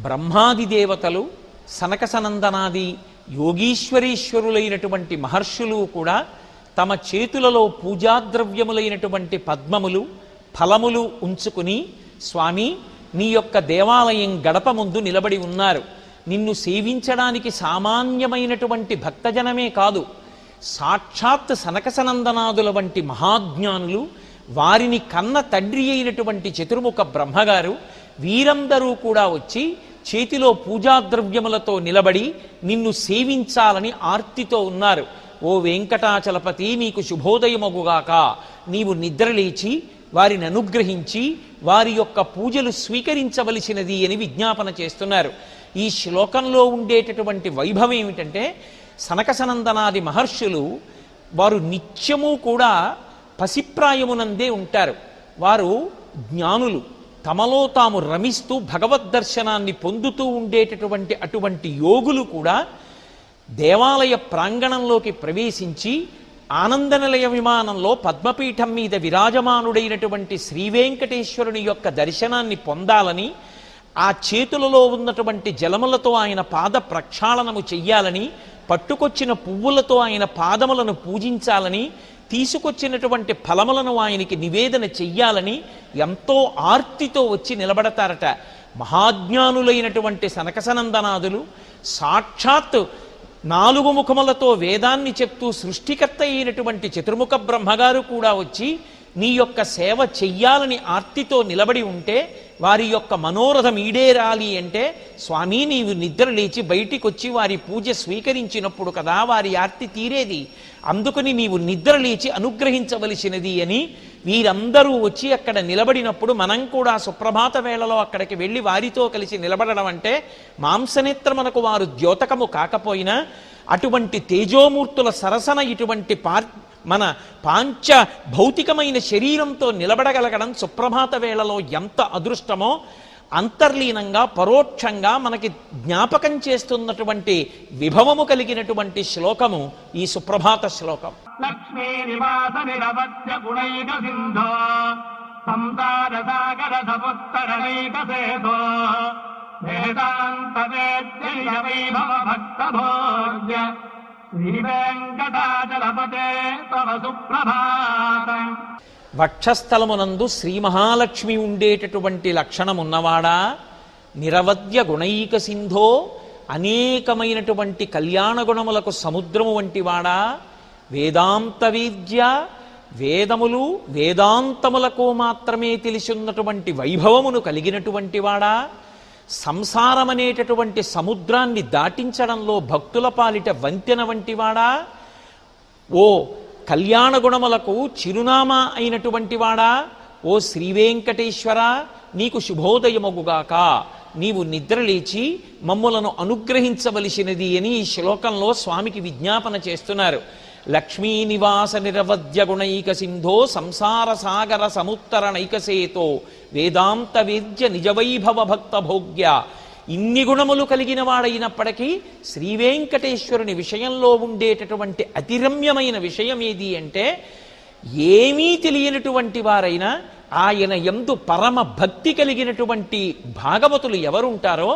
బ్రహ్మాది దేవతలు, సనక సనందనాది యోగీశ్వరీశ్వరులైనటువంటి మహర్షులు కూడా తమ చేతులలో పూజాద్రవ్యములైనటువంటి పద్మములు, ఫలములు ఉంచుకుని స్వామి నీ యొక్క దేవాలయం గడప ముందు నిలబడి ఉన్నారు. నిన్ను సేవించడానికి సామాన్యమైనటువంటి భక్తజనమే కాదు, సాక్షాత్ సనక సనందనాదుల వంటి మహాజ్ఞానులు, వారిని కన్న తండ్రి అయినటువంటి చతుర్ముఖ బ్రహ్మగారు, వీరందరూ కూడా వచ్చి చేతిలో పూజాద్రవ్యములతో నిలబడి నిన్ను సేవించాలని ఆర్తితో ఉన్నారు. ఓ వెంకటాచలపతి, నీకు శుభోదయమగుగాక, నీవు నిద్రలేచి వారిని అనుగ్రహించి వారి యొక్క పూజలు స్వీకరించవలసినది అని విజ్ఞాపన చేస్తున్నారు. ఈ శ్లోకంలో ఉండేటటువంటి వైభవం ఏమిటంటే, సనక సనందనాది మహర్షులు వారు నిత్యము కూడా పసిప్రాయమునందే ఉంటారు. వారు జ్ఞానులు, తమలో తాము రమిస్తూ భగవద్దర్శనాన్ని పొందుతూ ఉండేటటువంటి అటువంటి యోగులు కూడా దేవాలయ ప్రాంగణంలోకి ప్రవేశించి ఆనందనిలయ విమానంలో పద్మపీఠం మీద విరాజమానుడైనటువంటి శ్రీవేంకటేశ్వరుని యొక్క దర్శనాన్ని పొందాలని, ఆ చేతులలో ఉన్నటువంటి జలములతో ఆయన పాద ప్రక్షాళనము చెయ్యాలని, పట్టుకొచ్చిన పువ్వులతో ఆయన పాదములను పూజించాలని, తీసుకొచ్చినటువంటి ఫలములను ఆయనకి నివేదన చెయ్యాలని ఎంతో ఆర్తితో వచ్చి నిలబడతారట. మహాజ్ఞానులైనటువంటి సనకసనందనాదులు సాక్షాత్ 4 ముఖములతో వేదాన్ని చెప్తూ సృష్టికర్త అయినటువంటి చతుర్ముఖ బ్రహ్మగారు కూడా వచ్చి నీ యొక్క సేవ చెయ్యాలని ఆర్తితో నిలబడి ఉంటే, వారి యొక్క మనోరథం ఈడేరాలి అంటే స్వామి నీవు నిద్ర లేచి బయటికి వచ్చి వారి పూజ స్వీకరించినప్పుడు కదా వారి ఆర్తి తీరేది. అందుకని నీవు నిద్ర లేచి అనుగ్రహించవలసినది అని వీరందరూ వచ్చి అక్కడ నిలబడినప్పుడు మనం కూడా సుప్రభాత వేళలో అక్కడికి వెళ్ళి వారితో కలిసి నిలబడడం అంటే మాంసనేత్రమునకు వారు ద్యోతకము కాకపోయినా అటువంటి తేజోమూర్తుల సరసన ఇటువంటి మన పాంచ భౌతికమైన శరీరంతో నిలబడగలగడం సుప్రభాత వేళలో ఎంత అదృష్టమో అంతర్లీనంగా పరోక్షంగా మనకి జ్ఞాపకం చేస్తున్నటువంటి విభవము కలిగినటువంటి శ్లోకము ఈ సుప్రభాత శ్లోకం. లక్ష్మీ నివాస నిరవధ్య గుణైక సింధో సంసార సాగర సముత్తరణైక సేతో వేదాంత వేద్య వైభవ భక్త భోజ్య శ్రీ వెంకటాచలపతే తవ సుప్రభాతం. వక్షస్థలమునందు శ్రీ మహాలక్ష్మి ఉండేటటువంటి లక్షణమున్నవాడా, నిరవధ్య గుణైక సింధో అనేకమైనటువంటి కళ్యాణ గుణములకు సముద్రము వంటివాడా, వేదాంత విద్య వేదములు వేదాంతములకు మాత్రమే తెలిసిన్నటువంటి వైభవమును కలిగినటువంటి వాడా, సంసారమనేటటువంటి సముద్రాన్ని దాటించడంలో భక్తుల పాలిట వంతెన వంటివాడా, ఓ కళ్యాణ గుణములకు చిరునామా అయినటువంటి వాడా, ఓ శ్రీవేంకటేశ్వర నీకు శుభోదయమగుగాక, నీవు నిద్రలేచి మమ్ములను అనుగ్రహించవలసినది అని ఈ శ్లోకంలో స్వామికి విజ్ఞాపన చేస్తున్నారు. లక్ష్మీ నివాస నిరవధ్య గుణైక సింధో సంసార సాగర సముత్తరణైకసేతో వేదాంత వేద్య నిజవైభవ భక్త భోగ్య. ఇన్ని గుణములు కలిగిన వాడైనప్పటికీ శ్రీవేంకటేశ్వరుని విషయంలో ఉండేటటువంటి అతిరమ్యమైన విషయం ఏది అంటే, ఏమీ తెలియనటువంటి వారైనా ఆయన యందు పరమ భక్తి కలిగినటువంటి భాగవతులు ఎవరుంటారో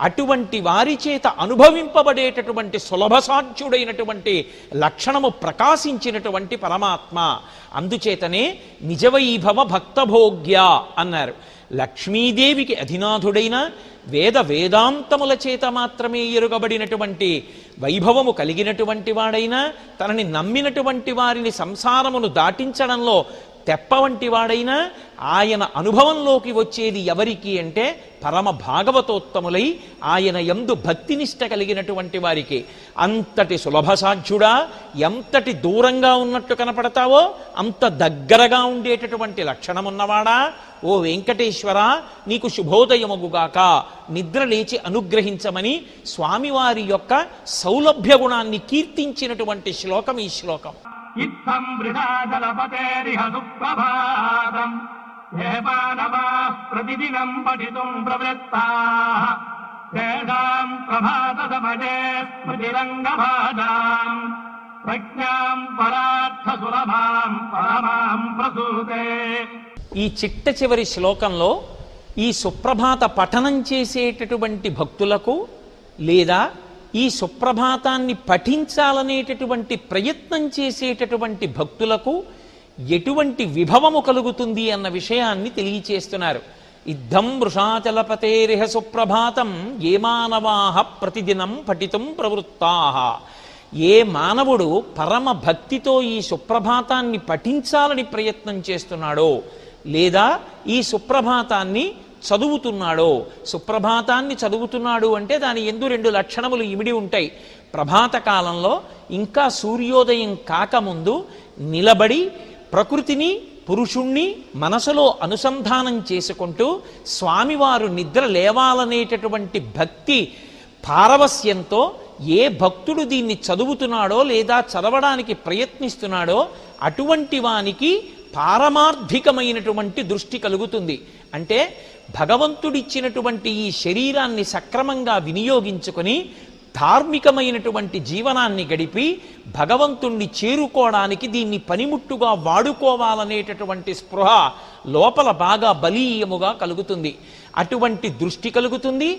అటువంటి వారి చేత అనుభవింపబడేటటువంటి సులభసాధ్యుడైనటువంటి లక్షణము ప్రకాశించినటువంటి పరమాత్మ. అందుచేతనే నిజవైభవ భక్తభోగ్య అన్నారు. లక్ష్మీదేవికి అధినాథుడైన వేదాంతముల చేత మాత్రమే ఎరుగబడినటువంటి వైభవము కలిగినటువంటి వాడైనా, తనని నమ్మినటువంటి వారిని సంసారమును దాటించడంలో తెప్ప వంటి వాడైనా ఆయన అనుభవంలోకి వచ్చేది ఎవరికి అంటే పరమ భాగవతోత్తములై ఆయన యందు భక్తినిష్ట కలిగినటువంటి వారికి. అంతటి సులభసాధ్యుడా, ఎంతటి దూరంగా ఉన్నట్టు కనపడతావో అంత దగ్గరగా ఉండేటటువంటి లక్షణమున్నవాడా, ఓ వెంకటేశ్వర నీకు శుభోదయమగుగాక, నిద్ర లేచి అనుగ్రహించమని స్వామివారి యొక్క సౌలభ్య గుణాన్ని కీర్తించినటువంటి శ్లోకం ఈ శ్లోకం. ఇత్థం వృషాచలపతేరిహ సుప్రభాతం ఏ మానవాః ప్రతిదినం పఠితుం ప్రవృత్తాః తేషాం ప్రభాత సమయే స్మృతిరంగభాజాం ప్రజ్ఞాం పరార్థ సులభాం పరమాం ప్రసూతే. ఈ చిట్ట చివరి శ్లోకంలో ఈ సుప్రభాత పఠనం చేసేటటువంటి భక్తులకు లేదా ఈ సుప్రభాతాన్ని పఠించాలనేటటువంటి ప్రయత్నం చేసేటటువంటి భక్తులకు ఎటువంటి విభవము కలుగుతుంది అన్న విషయాన్ని తెలియచేస్తున్నారు. ఇద్దం వృషాచలపతేరిహ సుప్రభాతం ఏ మానవాః ప్రతిదినం పఠితుం ప్రవృత్తాః. ఏ మానవుడు పరమ భక్తితో ఈ సుప్రభాతాన్ని పఠించాలని ప్రయత్నం చేస్తున్నాడో లేదా ఈ సుప్రభాతాన్ని చదువుతున్నాడో, సుప్రభాతాన్ని చదువుతున్నాడు అంటే దాని యందు రెండు లక్షణములు ఇమిడి ఉంటాయి. ప్రభాత కాలంలో ఇంకా సూర్యోదయం కాకముందు నిలబడి ప్రకృతిని పురుషుణ్ణి మనసులో అనుసంధానం చేసుకుంటూ స్వామివారు నిద్ర లేవాలనేటటువంటి భక్తి పారవస్యంతో ఏ భక్తుడు దీన్ని చదువుతున్నాడో లేదా చదవడానికి ప్రయత్నిస్తున్నాడో అటువంటి వానికి పారమార్థికమైనటువంటి దృష్టి కలుగుతుంది. అంటే భగవంతుడిచ్చినటువంటి ఈ శరీరాన్ని సక్రమంగా వినియోగించుకొని ధార్మికమైనటువంటి జీవనాన్ని గడిపి భగవంతుణ్ణి చేరుకోవడానికి దీన్ని పనిముట్టుగా వాడుకోవాలనేటటువంటి స్పృహ లోపల బాగా బలీయముగా కలుగుతుంది. అటువంటి దృష్టి కలుగుతుంది.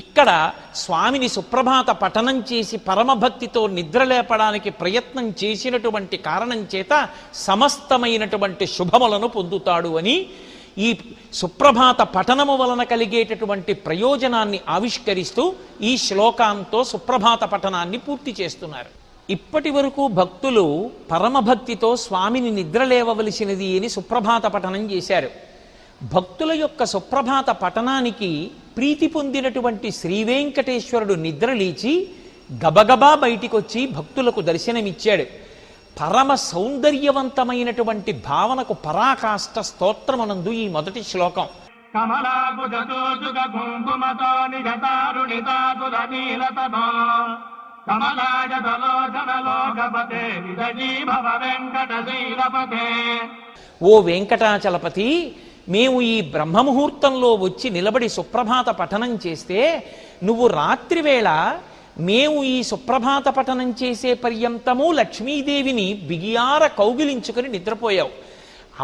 ఇక్కడ స్వామిని సుప్రభాత పఠనం చేసి పరమభక్తితో నిద్రలేపడానికి ప్రయత్నం చేసినటువంటి కారణం చేత సమస్తమైనటువంటి శుభములను పొందుతాడు అని ఈ సుప్రభాత పఠనము వలన కలిగేటటువంటి ప్రయోజనాన్ని ఆవిష్కరిస్తూ ఈ శ్లోకాంతో సుప్రభాత పఠనాన్ని పూర్తి చేస్తున్నారు. ఇప్పటి వరకు భక్తులు పరమభక్తితో స్వామిని నిద్రలేవవలసినది అని సుప్రభాత పఠనం చేశారు. భక్తుల యొక్క సుప్రభాత పఠనానికి ప్రీతి పొందినటువంటి శ్రీవేంకటేశ్వరుడు నిద్రలేచి గబగబా బయటికొచ్చి భక్తులకు దర్శనమిచ్చాడు. పరమ సౌందర్యవంతమైనటువంటి భావనకు పరాకాష్ట స్తోత్రమనందు ఈ మొదటి శ్లోకం. కమలాకుజోజుగ కుంకుమతో నిజతారుణితాతుల నీలతతో కమలాజలోచనలోకపతే విదజీభవ వెంకటశీలపతే. ఓ వెంకటాచలపతి, మేము ఈ బ్రహ్మముహూర్తంలో వచ్చి నిలబడి సుప్రభాత పఠనం చేస్తే నువ్వు రాత్రివేళ మేము ఈ సుప్రభాత పఠనం చేసే పర్యంతము లక్ష్మీదేవిని బిగియార కౌగిలించుకొని నిద్రపోయావు.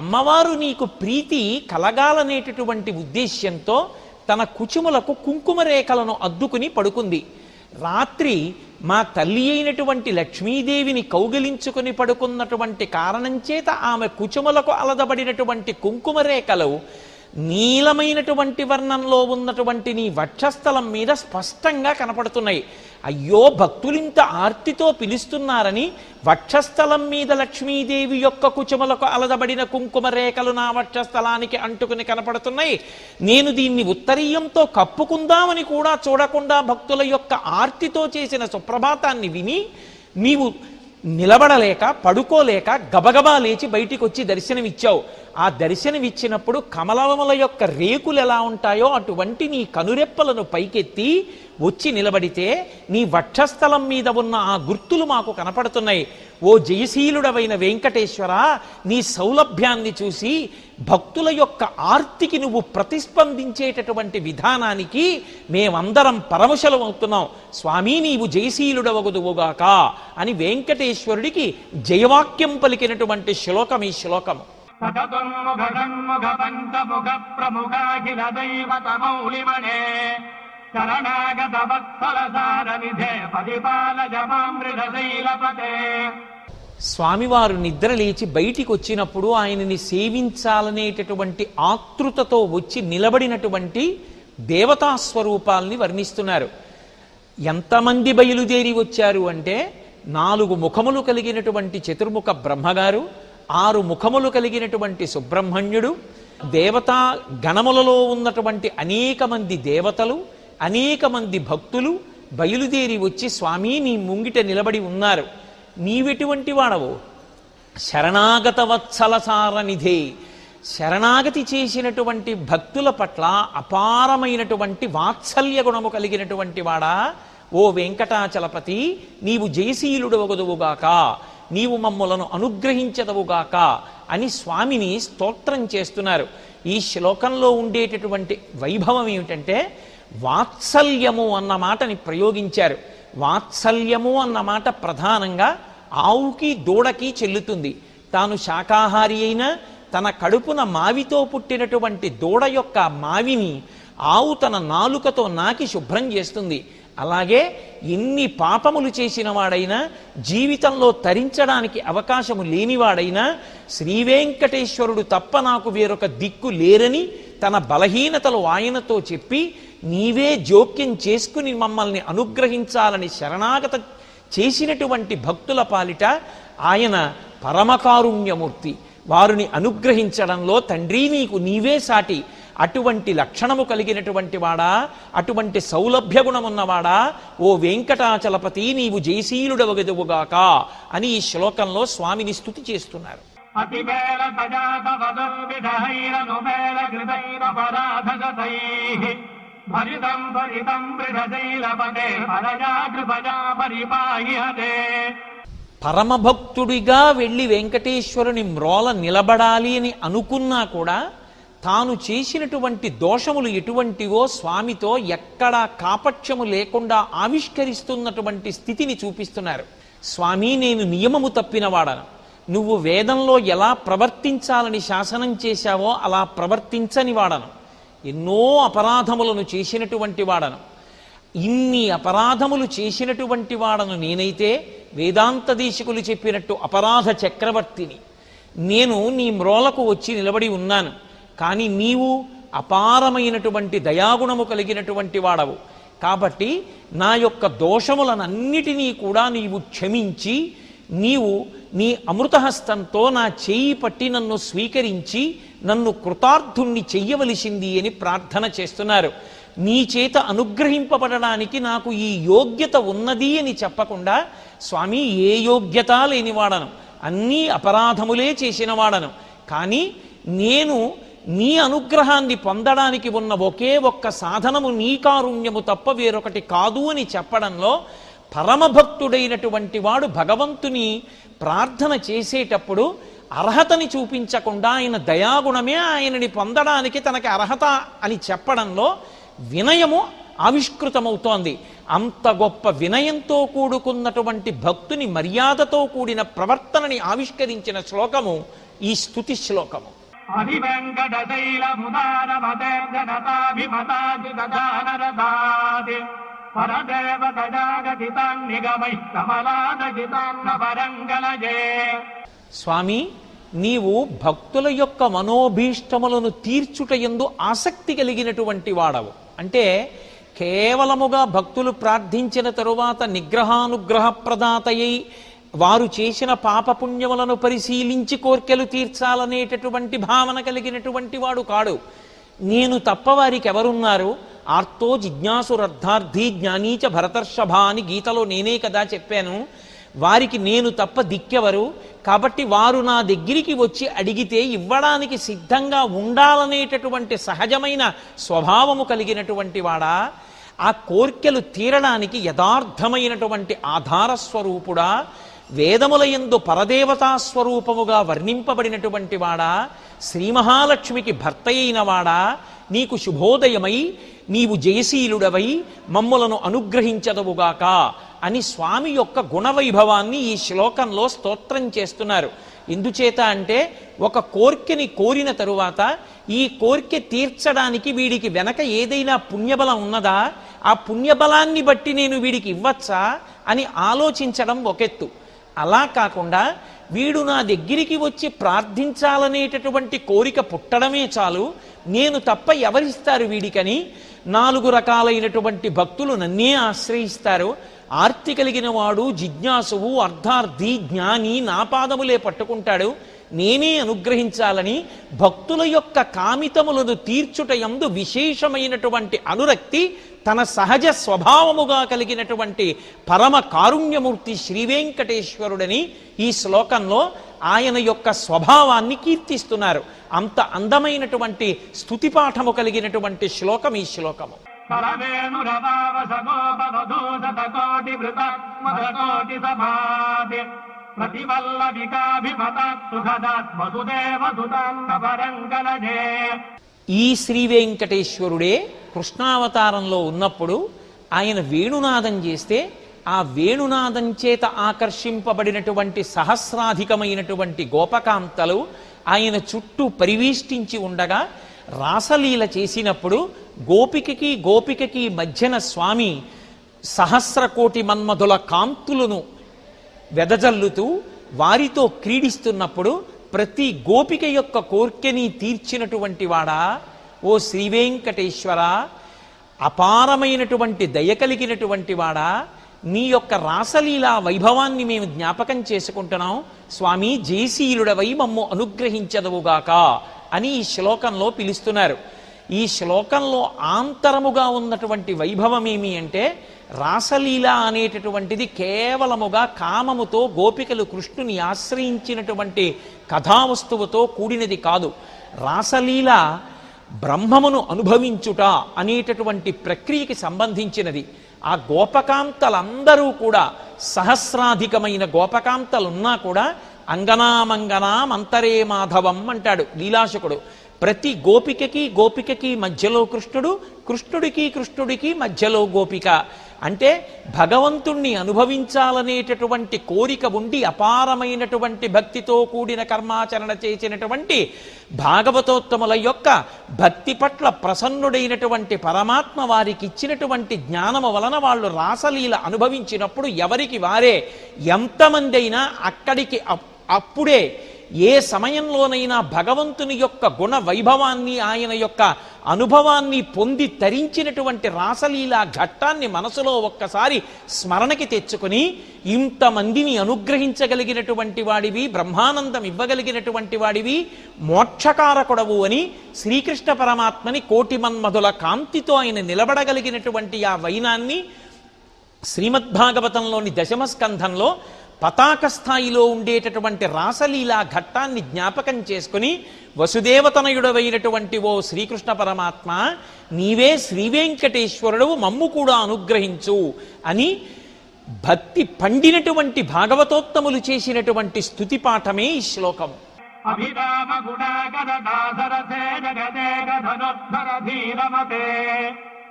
అమ్మవారు నీకు ప్రీతి కలగాలనేటటువంటి ఉద్దేశ్యంతో తన కుచుములకు కుంకుమ రేఖలను అద్దుకుని పడుకుంది. రాత్రి మా తల్లి అయినటువంటి లక్ష్మీదేవిని కౌగిలించుకుని పడుకున్నటువంటి కారణం చేత ఆమె కుచుములకు అలదబడినటువంటి కుంకుమ రేఖలు నీలమైనటువంటి వర్ణంలో ఉన్నటువంటి నీ వక్షస్థలం మీద స్పష్టంగా కనపడుతున్నాయి. అయ్యో, భక్తులింత ఆర్తితో పిలుస్తున్నారని వక్షస్థలం మీద లక్ష్మీదేవి యొక్క కుచుమలకు అలదబడిన కుంకుమ రేఖలు నా వక్షస్థలానికి అంటుకుని కనపడుతున్నాయి. నేను దీన్ని ఉత్తరీయంతో కప్పుకుందామని కూడా చూడకుండా భక్తుల యొక్క ఆర్తితో చేసిన సుప్రభాతాన్ని విని నీవు నిలబడలేక పడుకోలేక గబగబా లేచి బయటికి వచ్చి దర్శనమిచ్చావు. ఆ దర్శనమిచ్చినప్పుడు కమలముల యొక్క రేకులు ఎలా ఉంటాయో అటువంటి నీ కనురెప్పలను పైకెత్తి వచ్చి నిలబడితే నీ వక్షస్థలం మీద ఉన్న ఆ గుర్తులు మాకు కనపడుతున్నాయి. ఓ జయశీలుడవైన వెంకటేశ్వర, నీ సౌలభ్యాన్ని చూసి భక్తుల యొక్క ఆర్తికి నువ్వు ప్రతిస్పందించేటటువంటి విధానానికి మేమందరం పరవశలం అవుతున్నాం. స్వామి, నీవు జయశీలుడవగుదువుగాక అని వెంకటేశ్వరుడికి జయవాక్యం పలికినటువంటి శ్లోకం ఈ శ్లోకము. సతతుర్ముఖ షణ్ముఖ పంచముఖ ప్రముఖాఖిల దైవత మౌళిమణే శరణాగత వత్సల సారనిధే పరిపాల జపామృత శైలపతే. స్వామివారు నిద్ర లేచి బయటికి వచ్చినప్పుడు ఆయనని సేవించాలనేటటువంటి ఆతృతతో వచ్చి నిలబడినటువంటి దేవతాస్వరూపాల్ని వర్ణిస్తున్నారు. ఎంతమంది బయలుదేరి వచ్చారు అంటే 4 ముఖములు కలిగినటువంటి చతుర్ముఖ బ్రహ్మగారు, 6 ముఖములు కలిగినటువంటి సుబ్రహ్మణ్యుడు, దేవతా గణములలో ఉన్నటువంటి అనేక మంది దేవతలు, అనేక మంది భక్తులు బయలుదేరి వచ్చి స్వామి నీ ముంగిట నిలబడి ఉన్నారు. నీవెటువంటి వాడవు? శరణాగత వత్సల సారనిధే. శరణాగతి చేసినటువంటి భక్తుల పట్ల అపారమైనటువంటి వాత్సల్య గుణము కలిగినటువంటి వాడా ఓ వెంకటాచలపతి, నీవు జయశీలుడవగుదువుగాక, నీవు మమ్ములను అనుగ్రహించదవుగాక అని స్వామిని స్తోత్రం చేస్తున్నారు. ఈ శ్లోకంలో ఉండేటటువంటి వైభవం ఏమిటంటే వాత్సల్యము అన్న మాటని ప్రయోగించారు. వాత్సల్యము అన్న మాట ప్రధానంగా ఆవుకి దూడకి చెల్లుతుంది. తాను శాకాహారి అయినా తన కడుపున మావితో పుట్టినటువంటి దూడ యొక్క మావిని ఆవు తన నాలుకతో నాకి శుభ్రం చేస్తుంది. అలాగే ఎన్ని పాపములు చేసిన వాడైనా, జీవితంలో తరించడానికి అవకాశము లేనివాడైనా, శ్రీవేంకటేశ్వరుడు తప్ప నాకు వేరొక దిక్కు లేరని తన బలహీనతలు ఆయనతో చెప్పి నీవే జోక్యం చేసుకుని మమ్మల్ని అనుగ్రహించాలని శరణాగత చేసినటువంటి భక్తుల పాలిట ఆయన పరమకారుణ్యమూర్తి. వారిని అనుగ్రహించడంలో తండ్రి నీకు నీవే సాటి. అటువంటి లక్షణము కలిగినటువంటి వాడా, అటువంటి సౌలభ్య గుణమున్నవాడా ఓ వెంకటాచలపతి, నీవు జయశీలుడవగదువుగాక అని ఈ శ్లోకంలో స్వామిని స్తుతి చేస్తున్నారు. అతివేల తజాతవదుర్విధైరనుమేల కృతైరపరాధగతైః భరితం భరితం వృధశైలపతే పరజా కృపజా పరిపాహ్యతే. పరమభక్తుడిగా వెళ్ళి వెంకటేశ్వరుని మ్రోల నిలబడాలి అని అనుకున్నా కూడా తాను చేసినటువంటి దోషములు ఎటువంటివో స్వామితో ఎక్కడా కాపట్యము లేకుండా ఆవిష్కరిస్తున్నటువంటి స్థితిని చూపిస్తున్నారు. స్వామి, నేను నియమము తప్పినవాడను. నువ్వు వేదంలో ఎలా ప్రవర్తించాలని శాసనం చేశావో అలా ప్రవర్తించని వాడను. ఎన్నో అపరాధములను చేసినటువంటి వాడను. ఇన్ని అపరాధములు చేసినటువంటి వాడను నేనైతే వేదాంత దేశికులు చెప్పినట్టు అపరాధ చక్రవర్తిని. నేను నీ మ్రోలకు వచ్చి నిలబడి ఉన్నాను. కానీ నీవు అపారమైనటువంటి దయాగుణము కలిగినటువంటి వాడవు. కాబట్టి నా యొక్క దోషములనన్నిటినీ కూడా నీవు క్షమించి నీవు నీ అమృతహస్తంతో నా చేయి పట్టి నన్ను స్వీకరించి నన్ను కృతార్థుణ్ణి చెయ్యవలసింది అని ప్రార్థన చేస్తున్నారు. నీ చేత అనుగ్రహింపబడడానికి నాకు ఈ యోగ్యత ఉన్నది అని చెప్పకుండా స్వామి ఏ యోగ్యత లేనివాడను, అన్నీ అపరాధములే చేసినవాడను, కానీ నేను నీ అనుగ్రహాన్ని పొందడానికి ఉన్న ఒకే ఒక్క సాధనము నీ కారుణ్యము తప్ప వేరొకటి కాదు అని చెప్పడంలో పరమభక్తుడైనటువంటి వాడు భగవంతుని ప్రార్థన చేసేటప్పుడు అర్హతని చూపించకుండా ఆయన దయాగుణమే ఆయనని పొందడానికి తనకి అర్హత అని చెప్పడంలో వినయము ఆవిష్కృతమవుతోంది. అంత గొప్ప వినయంతో కూడుకున్నటువంటి భక్తుని మర్యాదతో కూడిన ప్రవర్తనని ఆవిష్కరించిన శ్లోకము ఈ స్తుతి శ్లోకము. స్వామి, నీవు భక్తుల యొక్క మనోభీష్టములను తీర్చుటయందు ఆసక్తి కలిగినటువంటి వాడవు. అంటే కేవలముగా భక్తులు ప్రార్థించిన తరువాత నిగ్రహానుగ్రహ ప్రదాతయ్యి వారు చేసిన పాపపుణ్యములను పరిశీలించి కోర్కెలు తీర్చాలనేటటువంటి భావన కలిగినటువంటి వాడు కాడు. నేను తప్ప వారికి ఎవరున్నారు? ఆర్తో జిజ్ఞాసురర్థార్థి జ్ఞానీచ భరతర్షభ అని గీతలో నేనే కదా చెప్పాను. వారికి నేను తప్ప దిక్కెవరు? కాబట్టి వారు నా దగ్గరికి వచ్చి అడిగితే ఇవ్వడానికి సిద్ధంగా ఉండాలనేటటువంటి సహజమైన స్వభావము కలిగినటువంటి వాడా, ఆ కోర్కెలు తీరడానికి యథార్థమైనటువంటి ఆధారస్వరూపుడా, వేదములయందు పరదేవతా స్వరూపముగా వర్ణింపబడినటువంటి వాడా, శ్రీ మహాలక్ష్మికి భర్త అయిన వాడా, నీకు శుభోదయమై నీవు జయశీలుడవై మమ్ములను అనుగ్రహించదవుగాక అని స్వామి యొక్క గుణవైభవాన్ని ఈ శ్లోకంలో స్తోత్రం చేస్తున్నారు. ఎందుచేత అంటే ఒక కోర్కెని కోరిన తరువాత ఈ కోర్కె తీర్చడానికి వీడికి వెనక ఏదైనా పుణ్యబలం ఉన్నదా, ఆ పుణ్యబలాన్ని బట్టి నేను వీడికి ఇవ్వచ్చా అని ఆలోచించడం ఒకెత్తు. అలా కాకుండా వీడు నా దగ్గరికి వచ్చి ప్రార్థించాలనేటటువంటి కోరిక పుట్టడమే చాలు, నేను తప్ప ఎవరిస్తారు వీడికని 4 రకాలైనటువంటి భక్తులు నన్నే ఆశ్రయిస్తారు. ఆర్తి కలిగిన వాడు జిజ్ఞాసువు అర్థార్థి జ్ఞాని నా పాదములే పట్టుకుంటాడు, నేనే అనుగ్రహించాలని భక్తుల యొక్క కామితములను తీర్చుటయందు విశేషమైనటువంటి అనురక్తి తన సహజ స్వభావముగా కలిగినటువంటి పరమ కారుణ్యమూర్తి శ్రీవేంకటేశ్వరుడని ఈ శ్లోకంలో ఆయన యొక్క స్వభావాన్ని కీర్తిస్తున్నారు. అంత అందమైనటువంటి స్తుతిపాఠము కలిగినటువంటి శ్లోకం ఈ శ్లోకము. ఈ శ్రీ వెంకటేశ్వరుడే కృష్ణావతారంలో ఉన్నప్పుడు ఆయన వేణునాదం చేస్తే ఆ వేణునాదం చేత ఆకర్షింపబడినటువంటి సహస్రాధికమైనటువంటి గోపకాంతలు ఆయన చుట్టూ పరివేష్టించి ఉండగా రాసలీల చేసినప్పుడు గోపికకి మధ్యన స్వామి 1,000,000 కోటి మన్మధుల కాంతులను వెదజల్లుతూ వారితో క్రీడిస్తున్నప్పుడు ప్రతి గోపిక యొక్క కోర్కెని తీర్చినటువంటి వాడా, ఓ శ్రీవేంకటేశ్వర, అపారమైనటువంటి దయ కలిగినటువంటి వాడా, నీ యొక్క రాసలీలా వైభవాన్ని మేము జ్ఞాపకం చేసుకుంటున్నాం. స్వామి జయశీలుడవై మమ్ము అనుగ్రహించదవుగాక అని ఈ శ్లోకంలో పిలుస్తున్నారు. ఈ శ్లోకంలో ఆంతరముగా ఉన్నటువంటి వైభవం ఏమి అంటే, రాసలీల అనేటటువంటిది కేవలముగా కామముతో గోపికలు కృష్ణుని ఆశ్రయించినటువంటి కథావస్తువుతో కూడినది కాదు. రాసలీల బ్రహ్మమును అనుభవించుట అనేటటువంటి ప్రక్రియకి సంబంధించినది. ఆ గోపకాంతలందరూ కూడా సహస్రాధికమైన గోపకాంతలున్నా కూడా అంగనామంగనామంతరే మాధవం అంటాడు లీలాశకుడు. ప్రతి గోపికకి మధ్యలో కృష్ణుడు, కృష్ణుడికి మధ్యలో గోపిక. అంటే భగవంతుణ్ణి అనుభవించాలనేటటువంటి కోరిక ఉండి అపారమైనటువంటి భక్తితో కూడిన కర్మాచరణ చేసినటువంటి భాగవతోత్తముల యొక్క భక్తి పట్ల ప్రసన్నుడైనటువంటి పరమాత్మ వారికి ఇచ్చినటువంటి జ్ఞానము వలన వాళ్ళు రాసలీల అనుభవించినప్పుడు ఎవరికి వారే ఎంతమంది అయినా అక్కడికి అప్పుడే ఏ సమయంలోనైనా భగవంతుని యొక్క గుణ వైభవాన్ని ఆయన యొక్క అనుభవాన్ని పొంది తరించినటువంటి రాసలీలా ఘట్టాన్ని మనసులో ఒక్కసారి స్మరణకి తెచ్చుకొని ఇంతమందిని అనుగ్రహించగలిగినటువంటి వాడివి, బ్రహ్మానందం ఇవ్వగలిగినటువంటి వాడివి, మోక్షకారకుడవు అని శ్రీకృష్ణ పరమాత్మని కోటి మన్మధుల కాంతితో ఆయన నిలబడగలిగినటువంటి ఆ వైనాన్ని శ్రీమద్భాగవతంలోని 10వ స్కంధంలో పతాక స్థాయిలో ఉండేటటువంటి రాసలీలా ఘట్టాన్ని జ్ఞాపకం చేసుకుని వసుదేవతనయుడవైనటువంటి ఓ శ్రీకృష్ణ పరమాత్మ, నీవే శ్రీవేంకటేశ్వరుడు, మమ్ము కూడా అనుగ్రహించు అని భక్తి పండినటువంటి భాగవతోత్తములు చేసినటువంటి స్తుతిపాఠమే ఈ శ్లోకము. అభిరామ గుణాగర దాసరథే జగదేక ధనుర్ధర ధీరమతే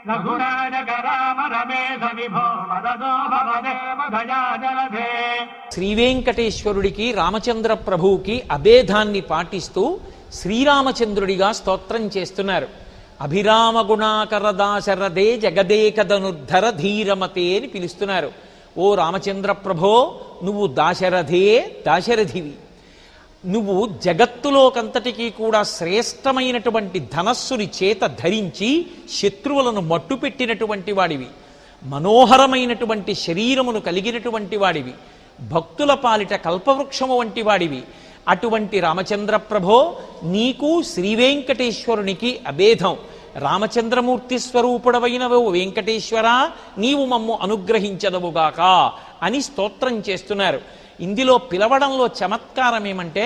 రఘురాజక రామ రమేశ విభో మదదో భవదేవ దయాజలధే. శ్రీ వెంకటేశ్వరుడికి రామచంద్ర ప్రభువుకి అభేదాన్ని పాటిస్తూ శ్రీరామచంద్రుడిగా స్తోత్రం చేస్తున్నారు. అభిరామ గుణాకర దాశరథే జగదేకధనుర్ధర ధీరమతే అని పిలుస్తున్నారు. ఓ రామచంద్ర ప్రభో, నువ్వు దాశరథివి. నువ్వు జగత్తులోకంతటికీ కూడా శ్రేష్టమైనటువంటి ధనస్సుని చేత ధరించి శత్రువులను మట్టుపెట్టినటువంటి వాడివి. మనోహరమైనటువంటి శరీరమును కలిగినటువంటి వాడివి. భక్తుల పాలిట కల్పవృక్షము వంటి వాడివి. అటువంటి రామచంద్ర ప్రభో, నీకు శ్రీ వెంకటేశ్వరునికి అభేదం. రామచంద్రమూర్తి స్వరూపుడవైన వెంకటేశ్వర, నీవు మమ్ము అనుగ్రహించదవుగాక అని స్తోత్రం చేస్తున్నారు. ఇందులో పిలవడంలో చమత్కారం ఏమంటే,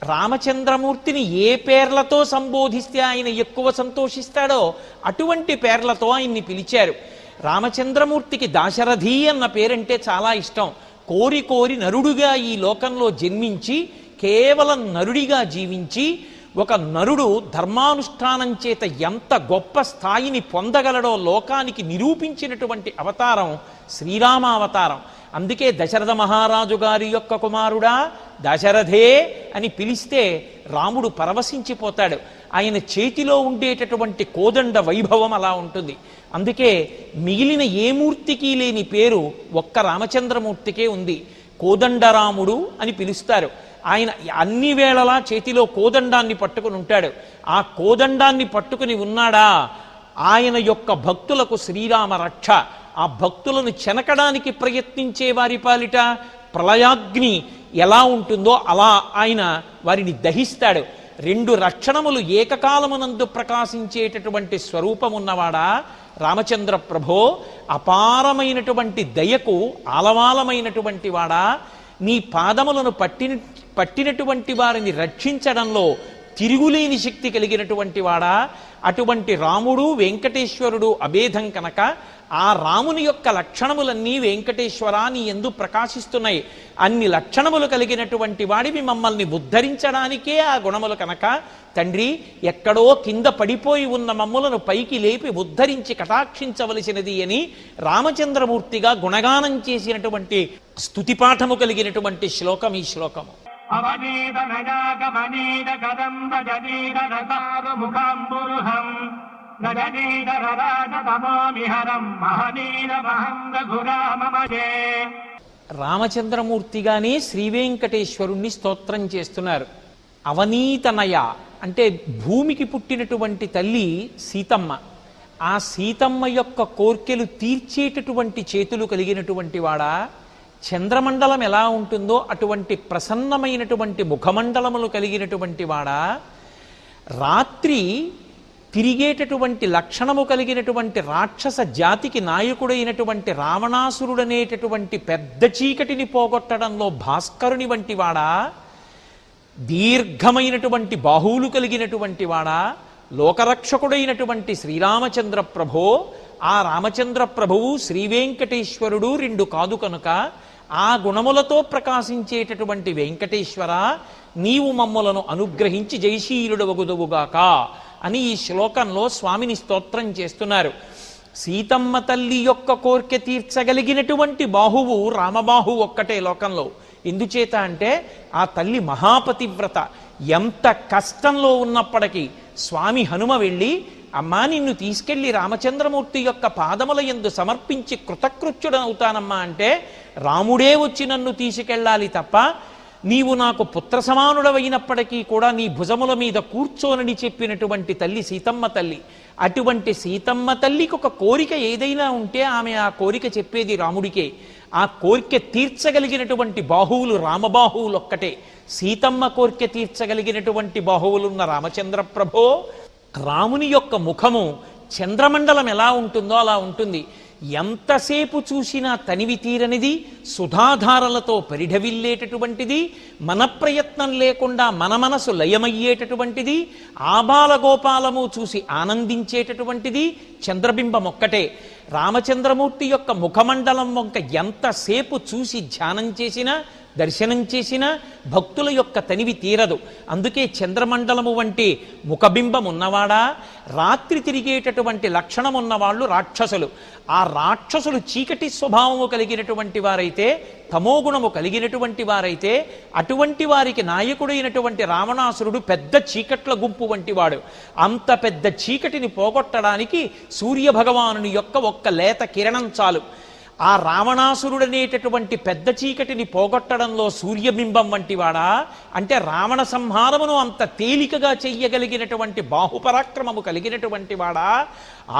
రామచంద్రమూర్తిని ఏ పేర్లతో సంబోధిస్తే ఆయన ఎక్కువ సంతోషిస్తాడో అటువంటి పేర్లతో ఆయన్ని పిలిచారు. రామచంద్రమూర్తికి దాశరథి అన్న పేరంటే చాలా ఇష్టం. కోరి కోరి నరుడుగా ఈ లోకంలో జన్మించి కేవలం నరుడిగా జీవించి ఒక నరుడు ధర్మానుష్ఠానం చేత ఎంత గొప్ప స్థాయిని పొందగలడో లోకానికి నిరూపించినటువంటి అవతారం శ్రీరామ అవతారం. అందుకే దశరథ మహారాజు గారి యొక్క కుమారుడా దశరథే అని పిలిస్తే రాముడు పరవశించిపోతాడు. ఆయన చేతిలో ఉండేటటువంటి కోదండ వైభవం అలా ఉంటుంది. అందుకే మిగిలిన ఏ మూర్తికి లేని పేరు ఒక్క రామచంద్రమూర్తికే ఉంది. కోదండరాముడు అని పిలుస్తారు. ఆయన అన్ని వేళలా చేతిలో కోదండాన్ని పట్టుకుని ఉంటాడు. ఆ కోదండాన్ని పట్టుకుని ఉన్నాడా ఆయన యొక్క భక్తులకు శ్రీరామ రక్ష. ఆ భక్తులను చెనకడానికి ప్రయత్నించే వారి పాలిట ప్రళయాగ్ని ఎలా ఉంటుందో అలా ఆయన వారిని దహిస్తాడు. రెండు రక్షణములు ఏకకాలమునందు ప్రకాశించేటటువంటి స్వరూపమున్నవాడా రామచంద్ర ప్రభో, అపారమైనటువంటి దయకు ఆలవాలమైనటువంటి వాడా, నీ పాదములను పట్టినటువంటి వారిని రక్షించడంలో తిరుగులేని శక్తి కలిగినటువంటి వాడా. అటువంటి రాముడు వెంకటేశ్వరుడు అభేదం కనుక ఆ రాముని యొక్క లక్షణములన్నీ వెంకటేశ్వర నీ యందు ప్రకాశిస్తున్నాయి. అన్ని లక్షణములు కలిగినటువంటి వాడివి మమ్మల్ని ఉద్ధరించడానికే ఆ గుణములు కనుక తండ్రి, ఎక్కడో కింద పడిపోయి ఉన్న మమ్ములను పైకి లేపి ఉద్ధరించి కటాక్షించవలసినది అని రామచంద్రమూర్తిగా గుణగానం చేసినటువంటి స్తుతిపాఠము కలిగినటువంటి శ్లోకం ఈ శ్లోకము. అవనీత నయాగమనీత కదంబ జనీధర సారుముఖాంబురుహం నజనీధర రాజతమోమిహరం మహనీరమహం రఘురామమజే. రామచంద్రమూర్తిగానే శ్రీ వెంకటేశ్వరుణ్ణి స్తోత్రం చేస్తున్నారు. అవనీతనయ అంటే భూమికి పుట్టినటువంటి తల్లి సీతమ్మ. ఆ సీతమ్మ యొక్క కోర్కెలు తీర్చేటటువంటి చేతులు కలిగినటువంటి వాడా. చంద్రమండలం ఎలా ఉంటుందో అటువంటి ప్రసన్నమైనటువంటి ముఖమండలములు కలిగినటువంటి వాడా. రాత్రి తిరిగేటటువంటి లక్షణము కలిగినటువంటి రాక్షస జాతికి నాయకుడైనటువంటి రావణాసురుడనేటటువంటి పెద్ద చీకటిని పోగొట్టడంలో భాస్కరుని వంటి వాడా. దీర్ఘమైనటువంటి బాహువులు కలిగినటువంటి వాడా. లోకరక్షకుడైనటువంటి శ్రీరామచంద్ర ప్రభో, ఆ రామచంద్ర ప్రభువు శ్రీ వెంకటేశ్వరుడు రెండు కాదు కనుక ఆ గుణములతో ప్రకాశించేటటువంటి వెంకటేశ్వర, నీవు మమ్ములను అనుగ్రహించి జయశీలుడవగుదువుగాక అని ఈ శ్లోకంలో స్వామిని స్తోత్రం చేస్తున్నారు. సీతమ్మ తల్లి యొక్క కోర్కె తీర్చగలిగినటువంటి బాహువు రామబాహు ఒక్కటే లోకంలో. ఎందుచేత అంటే ఆ తల్లి మహాపతివ్రత. ఎంత కష్టంలో ఉన్నప్పటికీ స్వామి హనుమ వెళ్ళి, అమ్మా నిన్ను తీసుకెళ్లి రామచంద్రమూర్తి యొక్క పాదముల యందు సమర్పించి కృతకృత్యుడనవుతానమ్మా అంటే, రాముడే వచ్చి నన్ను తీసుకెళ్ళాలి తప్ప నీవు నాకు పుత్ర సమానుడవైనప్పటికీ కూడా నీ భుజముల మీద కూర్చోనని చెప్పినటువంటి తల్లి సీతమ్మ తల్లి. అటువంటి సీతమ్మ తల్లికి ఒక కోరిక ఏదైనా ఉంటే ఆమె ఆ కోరిక చెప్పేది రాముడికే. ఆ కోరిక తీర్చగలిగినటువంటి బాహువులు రామబాహువులు ఒక్కటే. సీతమ్మ కోరిక తీర్చగలిగినటువంటి బాహువులున్న రామచంద్ర ప్రభో, రాముని యొక్క ముఖము చంద్రమండలం ఎలా ఉంటుందో అలా ఉంటుంది. ఎంతసేపు చూసినా తనివి తీరనిది, సుధాధారలతో పరిఢవిల్లేటటువంటిది, మన ప్రయత్నం లేకుండా మన మనసు లయమయ్యేటటువంటిది, ఆబాలగోపాలము చూసి ఆనందించేటటువంటిది చంద్రబింబం ఒక్కటే. రామచంద్రమూర్తి యొక్క ముఖమండలం వంక ఎంతసేపు చూసి ధ్యానం చేసినా దర్శనం చేసిన భక్తుల యొక్క తనివి తీరదు. అందుకే చంద్రమండలము వంటి ముఖబింబం ఉన్నవాడా, రాత్రి తిరిగేటటువంటి లక్షణం ఉన్నవాళ్ళు రాక్షసులు. ఆ రాక్షసులు చీకటి స్వభావము కలిగినటువంటి వారైతే, తమోగుణము కలిగినటువంటి వారైతే, అటువంటి వారికి నాయకుడైనటువంటి రావణాసురుడు పెద్ద చీకట్ల గుంపు వంటి వాడు. అంత పెద్ద చీకటిని పోగొట్టడానికి సూర్యభగవానుని యొక్క ఒక్క లేత కిరణం చాలు. ఆ రావణాసురుడనేటటువంటి పెద్ద చీకటిని పోగొట్టడంలో సూర్యబింబం వంటి వాడా, అంటే రావణ సంహారమును అంత తేలికగా చెయ్యగలిగినటువంటి బాహుపరాక్రమము కలిగినటువంటి వాడా,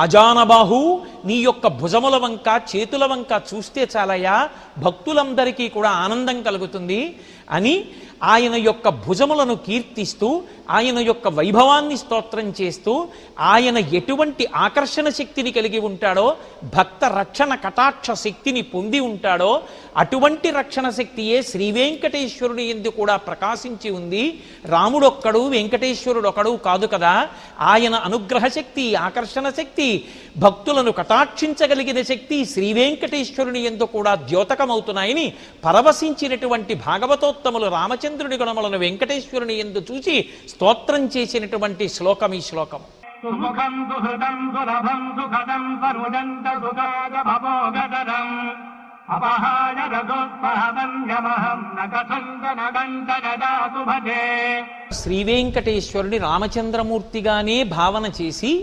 ఆజానబాహు నీ యొక్క భుజముల వంక చేతుల వంక చూస్తే చాలయ్యా భక్తులందరికీ కూడా ఆనందం కలుగుతుంది అని ఆయన యొక్క భుజములను కీర్తిస్తూ, ఆయన యొక్క వైభవాన్ని స్తోత్రం చేస్తూ, ఆయన ఎటువంటి ఆకర్షణ శక్తిని కలిగి ఉంటాడో, భక్త రక్షణ కటాక్ష శక్తిని పొంది ఉంటాడో, అటువంటి రక్షణ శక్తియే శ్రీ వెంకటేశ్వరుని యందు కూడా ప్రకాశించి ఉంది. రాముడొక్కడు వెంకటేశ్వరుడొకడు కాదు కదా. ఆయన అనుగ్రహ శక్తి, ఆకర్షణ శక్తి, భక్తులను కటాక్షించగలిగిన శక్తి శ్రీ వెంకటేశ్వరుని యందు కూడా ద్యోతకమవుతున్నాయని పరవశించినటువంటి భాగవతోత్తములు రామచంద్రుని గుణములను వెంకటేశ్వరుని యందు చూసి స్తోత్రం చేసినటువంటి శ్లోకం ఈ శ్లోకం. సుముఖం సుహృతం సులభం సుఖదం సరుజంత సుగాగ భవోగదరం అపహాయ రఘోత్పహదం యమహం నకథంత నగంత నదాతు భజే. శ్రీ వెంకటేశ్వరుని రామచంద్రమూర్తిగానే భావన చేసి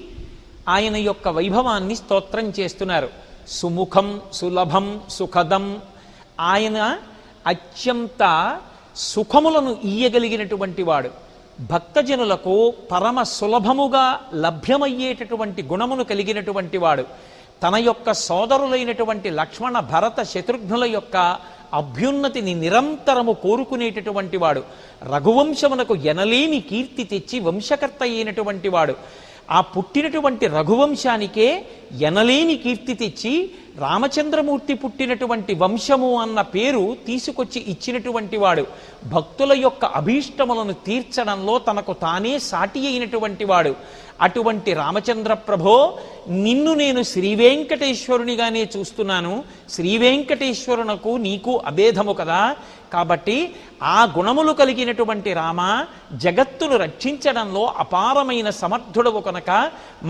ఆయన యొక్క వైభవాన్ని స్తోత్రం చేస్తున్నారు. సుముఖం సులభం సుఖదం, ఆయన అత్యంత సుఖములను ఇయ్యగలిగినటువంటి వాడు. భక్తజనులకు పరమ సులభముగా లభ్యమయ్యేటటువంటి గుణమును కలిగినటువంటి వాడు. తన యొక్క సోదరులైనటువంటి లక్ష్మణ భరత శత్రుఘ్నుల యొక్క అభ్యున్నతిని నిరంతరము కోరుకునేటటువంటి వాడు. రఘువంశమునకు ఎనలేని కీర్తి తెచ్చి వంశకర్త అయినటువంటి వాడు. ఆ పుట్టినటువంటి రఘువంశానికే ఎనలేని కీర్తి తెచ్చి రామచంద్రమూర్తి పుట్టినటువంటి వంశము అన్న పేరు తీసుకొచ్చి ఇచ్చినటువంటి వాడు. భక్తుల యొక్క అభీష్టములను తీర్చడంలో తనకు తానే సాటి అయినటువంటి వాడు. అటువంటి రామచంద్ర ప్రభో, నిన్ను నేను శ్రీ వెంకటేశ్వరునిగానే చూస్తున్నాను. శ్రీ వెంకటేశ్వరునకు నీకు అభేదము కదా. కాబట్టి ఆ గుణములు కలిగినటువంటి రామ, జగత్తును రక్షించడంలో అపారమైన సమర్థుడవు కనుక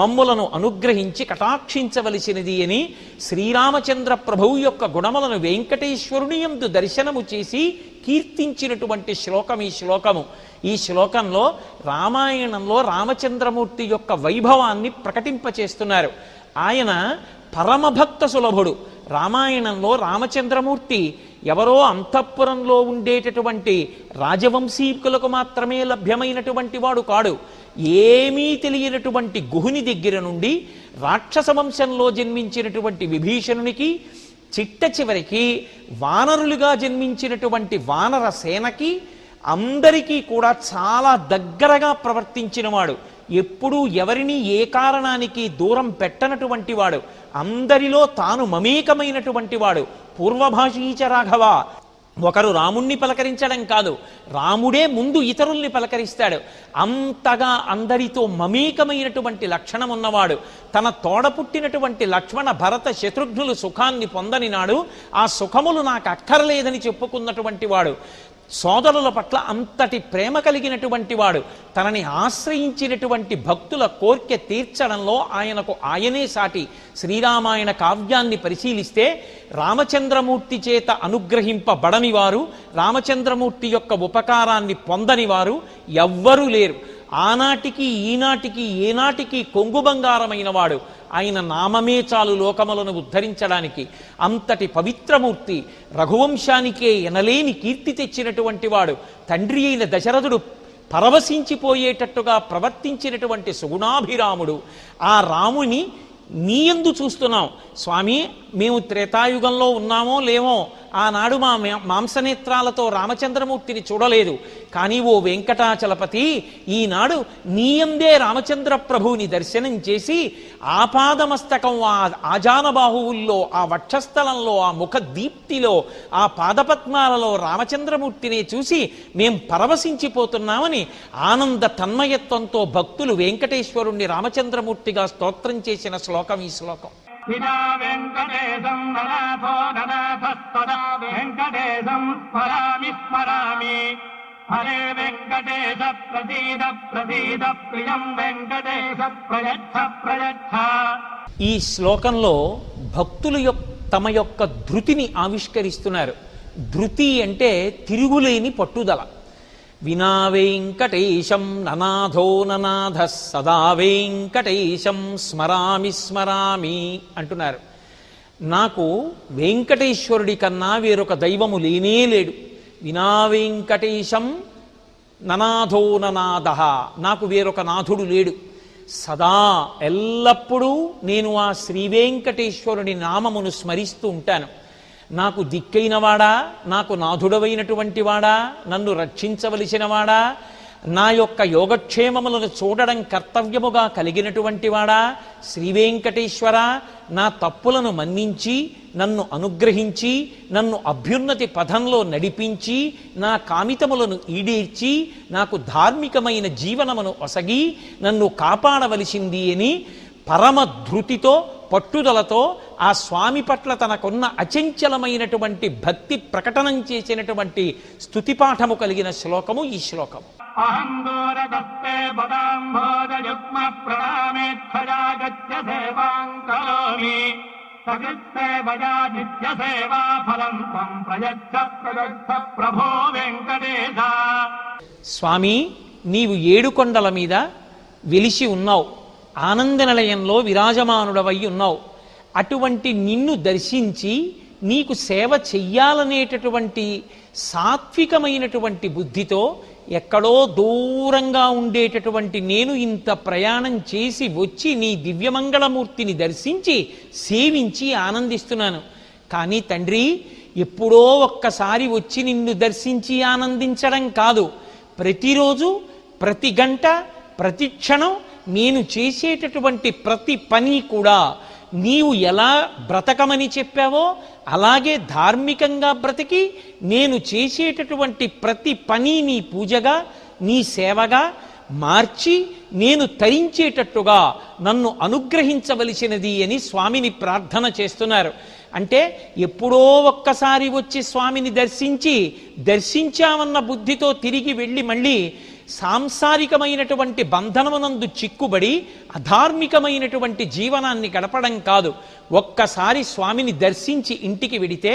మమ్ములను అనుగ్రహించి కటాక్షించవలసినది అని శ్రీరామచంద్ర ప్రభువు యొక్క గుణములను వెంకటేశ్వరుని యందు దర్శనము చేసి కీర్తించినటువంటి శ్లోకం ఈ శ్లోకము. ఈ శ్లోకంలో రామాయణంలో రామచంద్రమూర్తి యొక్క వైభవాన్ని ప్రకటింపచేస్తున్నారు. ఆయన పరమభక్త సులభుడు. రామాయణంలో రామచంద్రమూర్తి ఎవరో అంతఃపురంలో ఉండేటటువంటి రాజవంశీకులకు మాత్రమే లభ్యమైనటువంటి వాడు కాడు. ఏమీ తెలియనటువంటి గుహుని దగ్గర నుండి రాక్షస వంశంలో జన్మించినటువంటి విభీషణునికి, చిట్ట చివరికి వానరులుగా జన్మించినటువంటి వానర సేనకి అందరికీ కూడా చాలా దగ్గరగా ప్రవర్తించినవాడు. ఎప్పుడూ ఎవరిని ఏ కారణానికి దూరం పెట్టనటువంటి వాడు. అందరిలో తాను మమేకమైనటువంటి వాడు. పూర్వభాషీచ రాఘవ, ఒకరు రాముణ్ణి పలకరించడం కాదు, రాముడే ముందు ఇతరుల్ని పలకరిస్తాడు. అంతగా అందరితో మమేకమైనటువంటి లక్షణం ఉన్నవాడు. తన తోడపుట్టినటువంటి లక్ష్మణ భరత శత్రుఘ్నులు సుఖాన్ని పొందని నాడు ఆ సుఖములు నాకు అక్కర్లేదని చెప్పుకున్నటువంటి వాడు. సోదరుల పట్ల అంతటి ప్రేమ కలిగినటువంటి వాడు. తనని ఆశ్రయించినటువంటి భక్తుల కోర్కె తీర్చడంలో ఆయనకు ఆయనే సాటి. శ్రీరామాయణ కావ్యాన్ని పరిశీలిస్తే రామచంద్రమూర్తి చేత అనుగ్రహింపబడని వారు, రామచంద్రమూర్తి యొక్క ఉపకారాన్ని పొందని వారు ఎవ్వరూ లేరు. ఆనాటికి ఈనాటికి ఏనాటికి కొంగు బంగారమైన వాడు. ఆయన నామమే చాలు లోకములను ఉద్ధరించడానికి. అంతటి పవిత్రమూర్తి, రఘువంశానికే ఎనలేని కీర్తి తెచ్చినటువంటి వాడు. తండ్రి అయిన దశరథుడు పరవశించిపోయేటట్టుగా ప్రవర్తించినటువంటి సుగుణాభిరాముడు. ఆ రాముని నీయందు చూస్తున్నాం. స్వామి, మేము త్రేతాయుగంలో ఉన్నామో లేమో, ఆనాడు మా మాంసనేత్రాలతో రామచంద్రమూర్తిని చూడలేదు. కానీ ఓ వెంకటాచలపతి, ఈనాడు నీయందే రామచంద్ర ప్రభువుని దర్శనం చేసి ఆపాదమస్తకం, ఆ ఆజానబాహువుల్లో, ఆ వక్షస్థలంలో, ఆ ముఖ దీప్తిలో, ఆ పాదపద్మాలలో రామచంద్రమూర్తిని చూసి మేం పరవశించిపోతున్నామని ఆనంద తన్మయత్వంతో భక్తులు వెంకటేశ్వరుణ్ణి రామచంద్రమూర్తిగా స్తోత్రం చేసిన శ్లోకం ఈ శ్లోకం. పితా వెంకటేశం ననాథో ననాథస్తదా వెంకటేశ వెంకటేశం స్మరామి స్మరామి. హరే వెంకటేశ ప్రసీద ప్రసీద ప్రియం వెంకటేశ ప్రయచ్ఛ ప్రయచ్ఛ. ఈ శ్లోకంలో భక్తులు తమ యొక్క ధృతిని ఆవిష్కరిస్తున్నారు. ధృతి అంటే తిరుగులేని పట్టుదల. వినా వెంకటేశం ననాథో ననాథ సదా వెంకటేశం స్మరామి స్మరామి అంటున్నారు. నాకు వెంకటేశ్వరుడి కన్నా వేరొక దైవము లేనే లేడు. వినా వెంకటేశం ననాథో ననాథ, నాకు వేరొక నాథుడు లేడు. సదా ఎల్లప్పుడూ నేను ఆ శ్రీ వెంకటేశ్వరుని నామమును స్మరిస్తూ ఉంటాను. నాకు దిక్కైన వాడా, నాకు నాథుడవైనటువంటి వాడా, నన్ను రక్షించవలసిన వాడా, నా యొక్క యోగక్షేమములను చూడడం కర్తవ్యముగా కలిగినటువంటి వాడా, శ్రీ వెంకటేశ్వర నా తప్పులను మన్నించి నన్ను అనుగ్రహించి నన్ను అభ్యున్నతి పథంలో నడిపించి నా కామితములను ఈడేర్చి నాకు ధార్మికమైన జీవనమును ఒసగి నన్ను కాపాడవలసింది అని పరమధృతితో పట్టుదలతో ఆ స్వామి పట్ల తనకున్న అచంచలమైనటువంటి భక్తి ప్రకటనం చేసినటువంటి స్తుతిపాఠము కలిగిన శ్లోకము ఈ శ్లోకము. అహం దూరదత్తే పదాంభోజయుగ్మ ప్రణామేచ్ఛయాగత్య సేవాం కరోమి. సకృత్సేవయా నిత్య సేవా ఫలం త్వం ప్రయచ్ఛ ప్రయచ్ఛ ప్రభో వెంకటేశ. స్వామి, నీవు 7 కొండల మీద వెలిసి ఉన్నావు, ఆనంద నిలయంలో విరాజమానుడవై ఉన్నావు. అటువంటి నిన్ను దర్శించి నీకు సేవ చెయ్యాలనేటటువంటి సాత్వికమైనటువంటి బుద్ధితో ఎక్కడో దూరంగా ఉండేటటువంటి నేను ఇంత ప్రయాణం చేసి వచ్చి నీ దివ్యమంగళమూర్తిని దర్శించి సేవించి ఆనందిస్తున్నాను. కానీ తండ్రి, ఎప్పుడో ఒక్కసారి వచ్చి నిన్ను దర్శించి ఆనందించడం కాదు, ప్రతిరోజు ప్రతి గంట ప్రతి క్షణం నేను చేసేటటువంటి ప్రతి పని కూడా నీవు ఎలా బ్రతకమని చెప్పావో అలాగే ధార్మికంగా బ్రతికి నేను చేసేటటువంటి ప్రతి పని నీ పూజగా నీ సేవగా మార్చి నేను తరించేటట్టుగా నన్ను అనుగ్రహించవలసినది అని స్వామిని ప్రార్థన చేస్తున్నారు. అంటే ఎప్పుడో ఒక్కసారి వచ్చి స్వామిని దర్శించామన్న బుద్ధితో తిరిగి వెళ్ళి మళ్ళీ సాంసారికమైనటువంటి బంధనమునందు చిక్కుబడి అధార్మికమైనటువంటి జీవనాన్ని గడపడం కాదు. ఒక్కసారి స్వామిని దర్శించి ఇంటికి వెడితే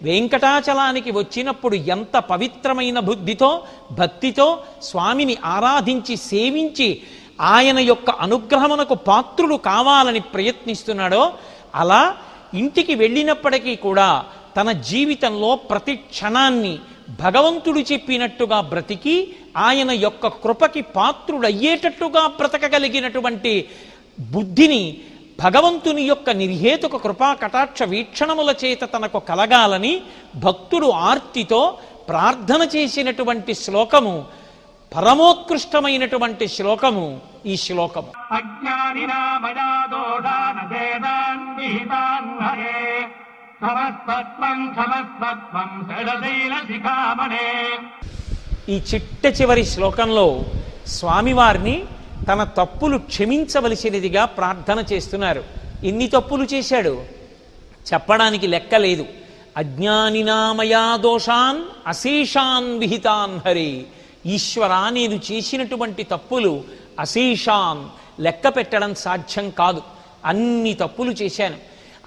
వెంకటాచలానికి వచ్చినప్పుడు ఎంత పవిత్రమైన బుద్ధితో భక్తితో స్వామిని ఆరాధించి సేవించి ఆయన యొక్క అనుగ్రహమునకు పాత్రుడు కావాలని ప్రయత్నిస్తున్నాడో అలా ఇంటికి వెళ్ళినప్పటికీ కూడా తన జీవితంలో ప్రతి క్షణాన్ని భగవంతుడు చెప్పినట్టుగా బ్రతికి ఆయన యొక్క కృపకి పాత్రుడయ్యేటట్టుగా బ్రతకగలిగినటువంటి బుద్ధిని భగవంతుని యొక్క నిర్హేతుక కృపా కటాక్ష వీక్షణముల చేత తనకు కలగాలని భక్తుడు ఆర్తితో ప్రార్థన చేసినటువంటి శ్లోకము పరమోత్కృష్టమైనటువంటి శ్లోకము ఈ శ్లోకము. అజ్ఞానినా మయా దోషాన్ వేదాన్ విహితాన్ హరే సమస్తత్వం సమస్తత్వం శైలశైల శిఖామణే. ఈ చిట్ట చివరి శ్లోకంలో స్వామివారిని తన తప్పులు క్షమించవలసినదిగా ప్రార్థన చేస్తున్నారు. ఎన్ని తప్పులు చేశాడు చెప్పడానికి లెక్కలేదు. అజ్ఞానినామయా దోషాన్ అశేషాన్ విహితాన్ హరి. ఈశ్వర, నేను చేసినటువంటి తప్పులు అశేషాన్, లెక్క పెట్టడం సాధ్యం కాదు. అన్ని తప్పులు చేశాను.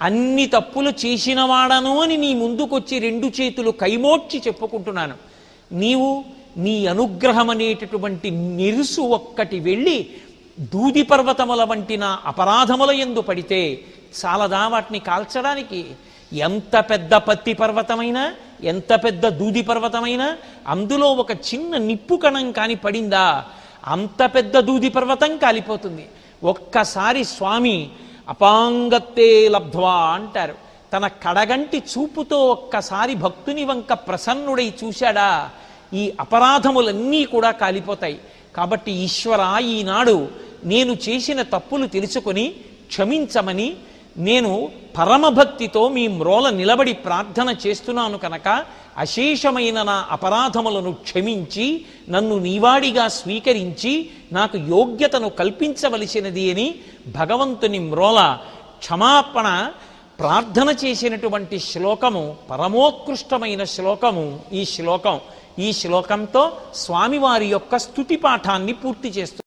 అన్ని తప్పులు చేసిన వాడను అని నీ ముందుకొచ్చి 2 చేతులు కైమోడ్చి చెప్పుకుంటున్నాను. నీవు నీ అనుగ్రహం అనేటటువంటి నిరుసు ఒక్కటి వెళ్ళి దూది పర్వతముల వంటి నా అపరాధముల యందు పడితే చాలదా వాటిని కాల్చడానికి? ఎంత పెద్ద పత్తి పర్వతమైనా ఎంత పెద్ద దూది పర్వతమైనా అందులో ఒక చిన్న నిప్పు కణం కాని పడిందా అంత పెద్ద దూది పర్వతం కాలిపోతుంది. ఒక్కసారి స్వామి అపాంగత్తే లబ్ధ్వా అంటారు. తన కడగంటి చూపుతో ఒక్కసారి భక్తుని వంక ప్రసన్నుడై చూశాడా ఈ అపరాధములన్నీ కూడా కాలిపోతాయి. కాబట్టి ఈశ్వర, ఈనాడు నేను చేసిన తప్పులు తెలుసుకొని క్షమించమని నేను పరమభక్తితో మీ మ్రోల నిలబడి ప్రార్థన చేస్తున్నాను కనుక అశేషమైన నా అపరాధములను క్షమించి నన్ను నీవాడిగా స్వీకరించి నాకు యోగ్యతను కల్పించవలసినది అని భగవంతుని మ్రోల క్షమాపణ ప్రార్థన చేసినటువంటి శ్లోకము పరమోత్కృష్టమైన శ్లోకము ఈ శ్లోకంతో స్వామివారి యొక్క స్తుతి పాఠాన్ని పూర్తి చేస్తుంది.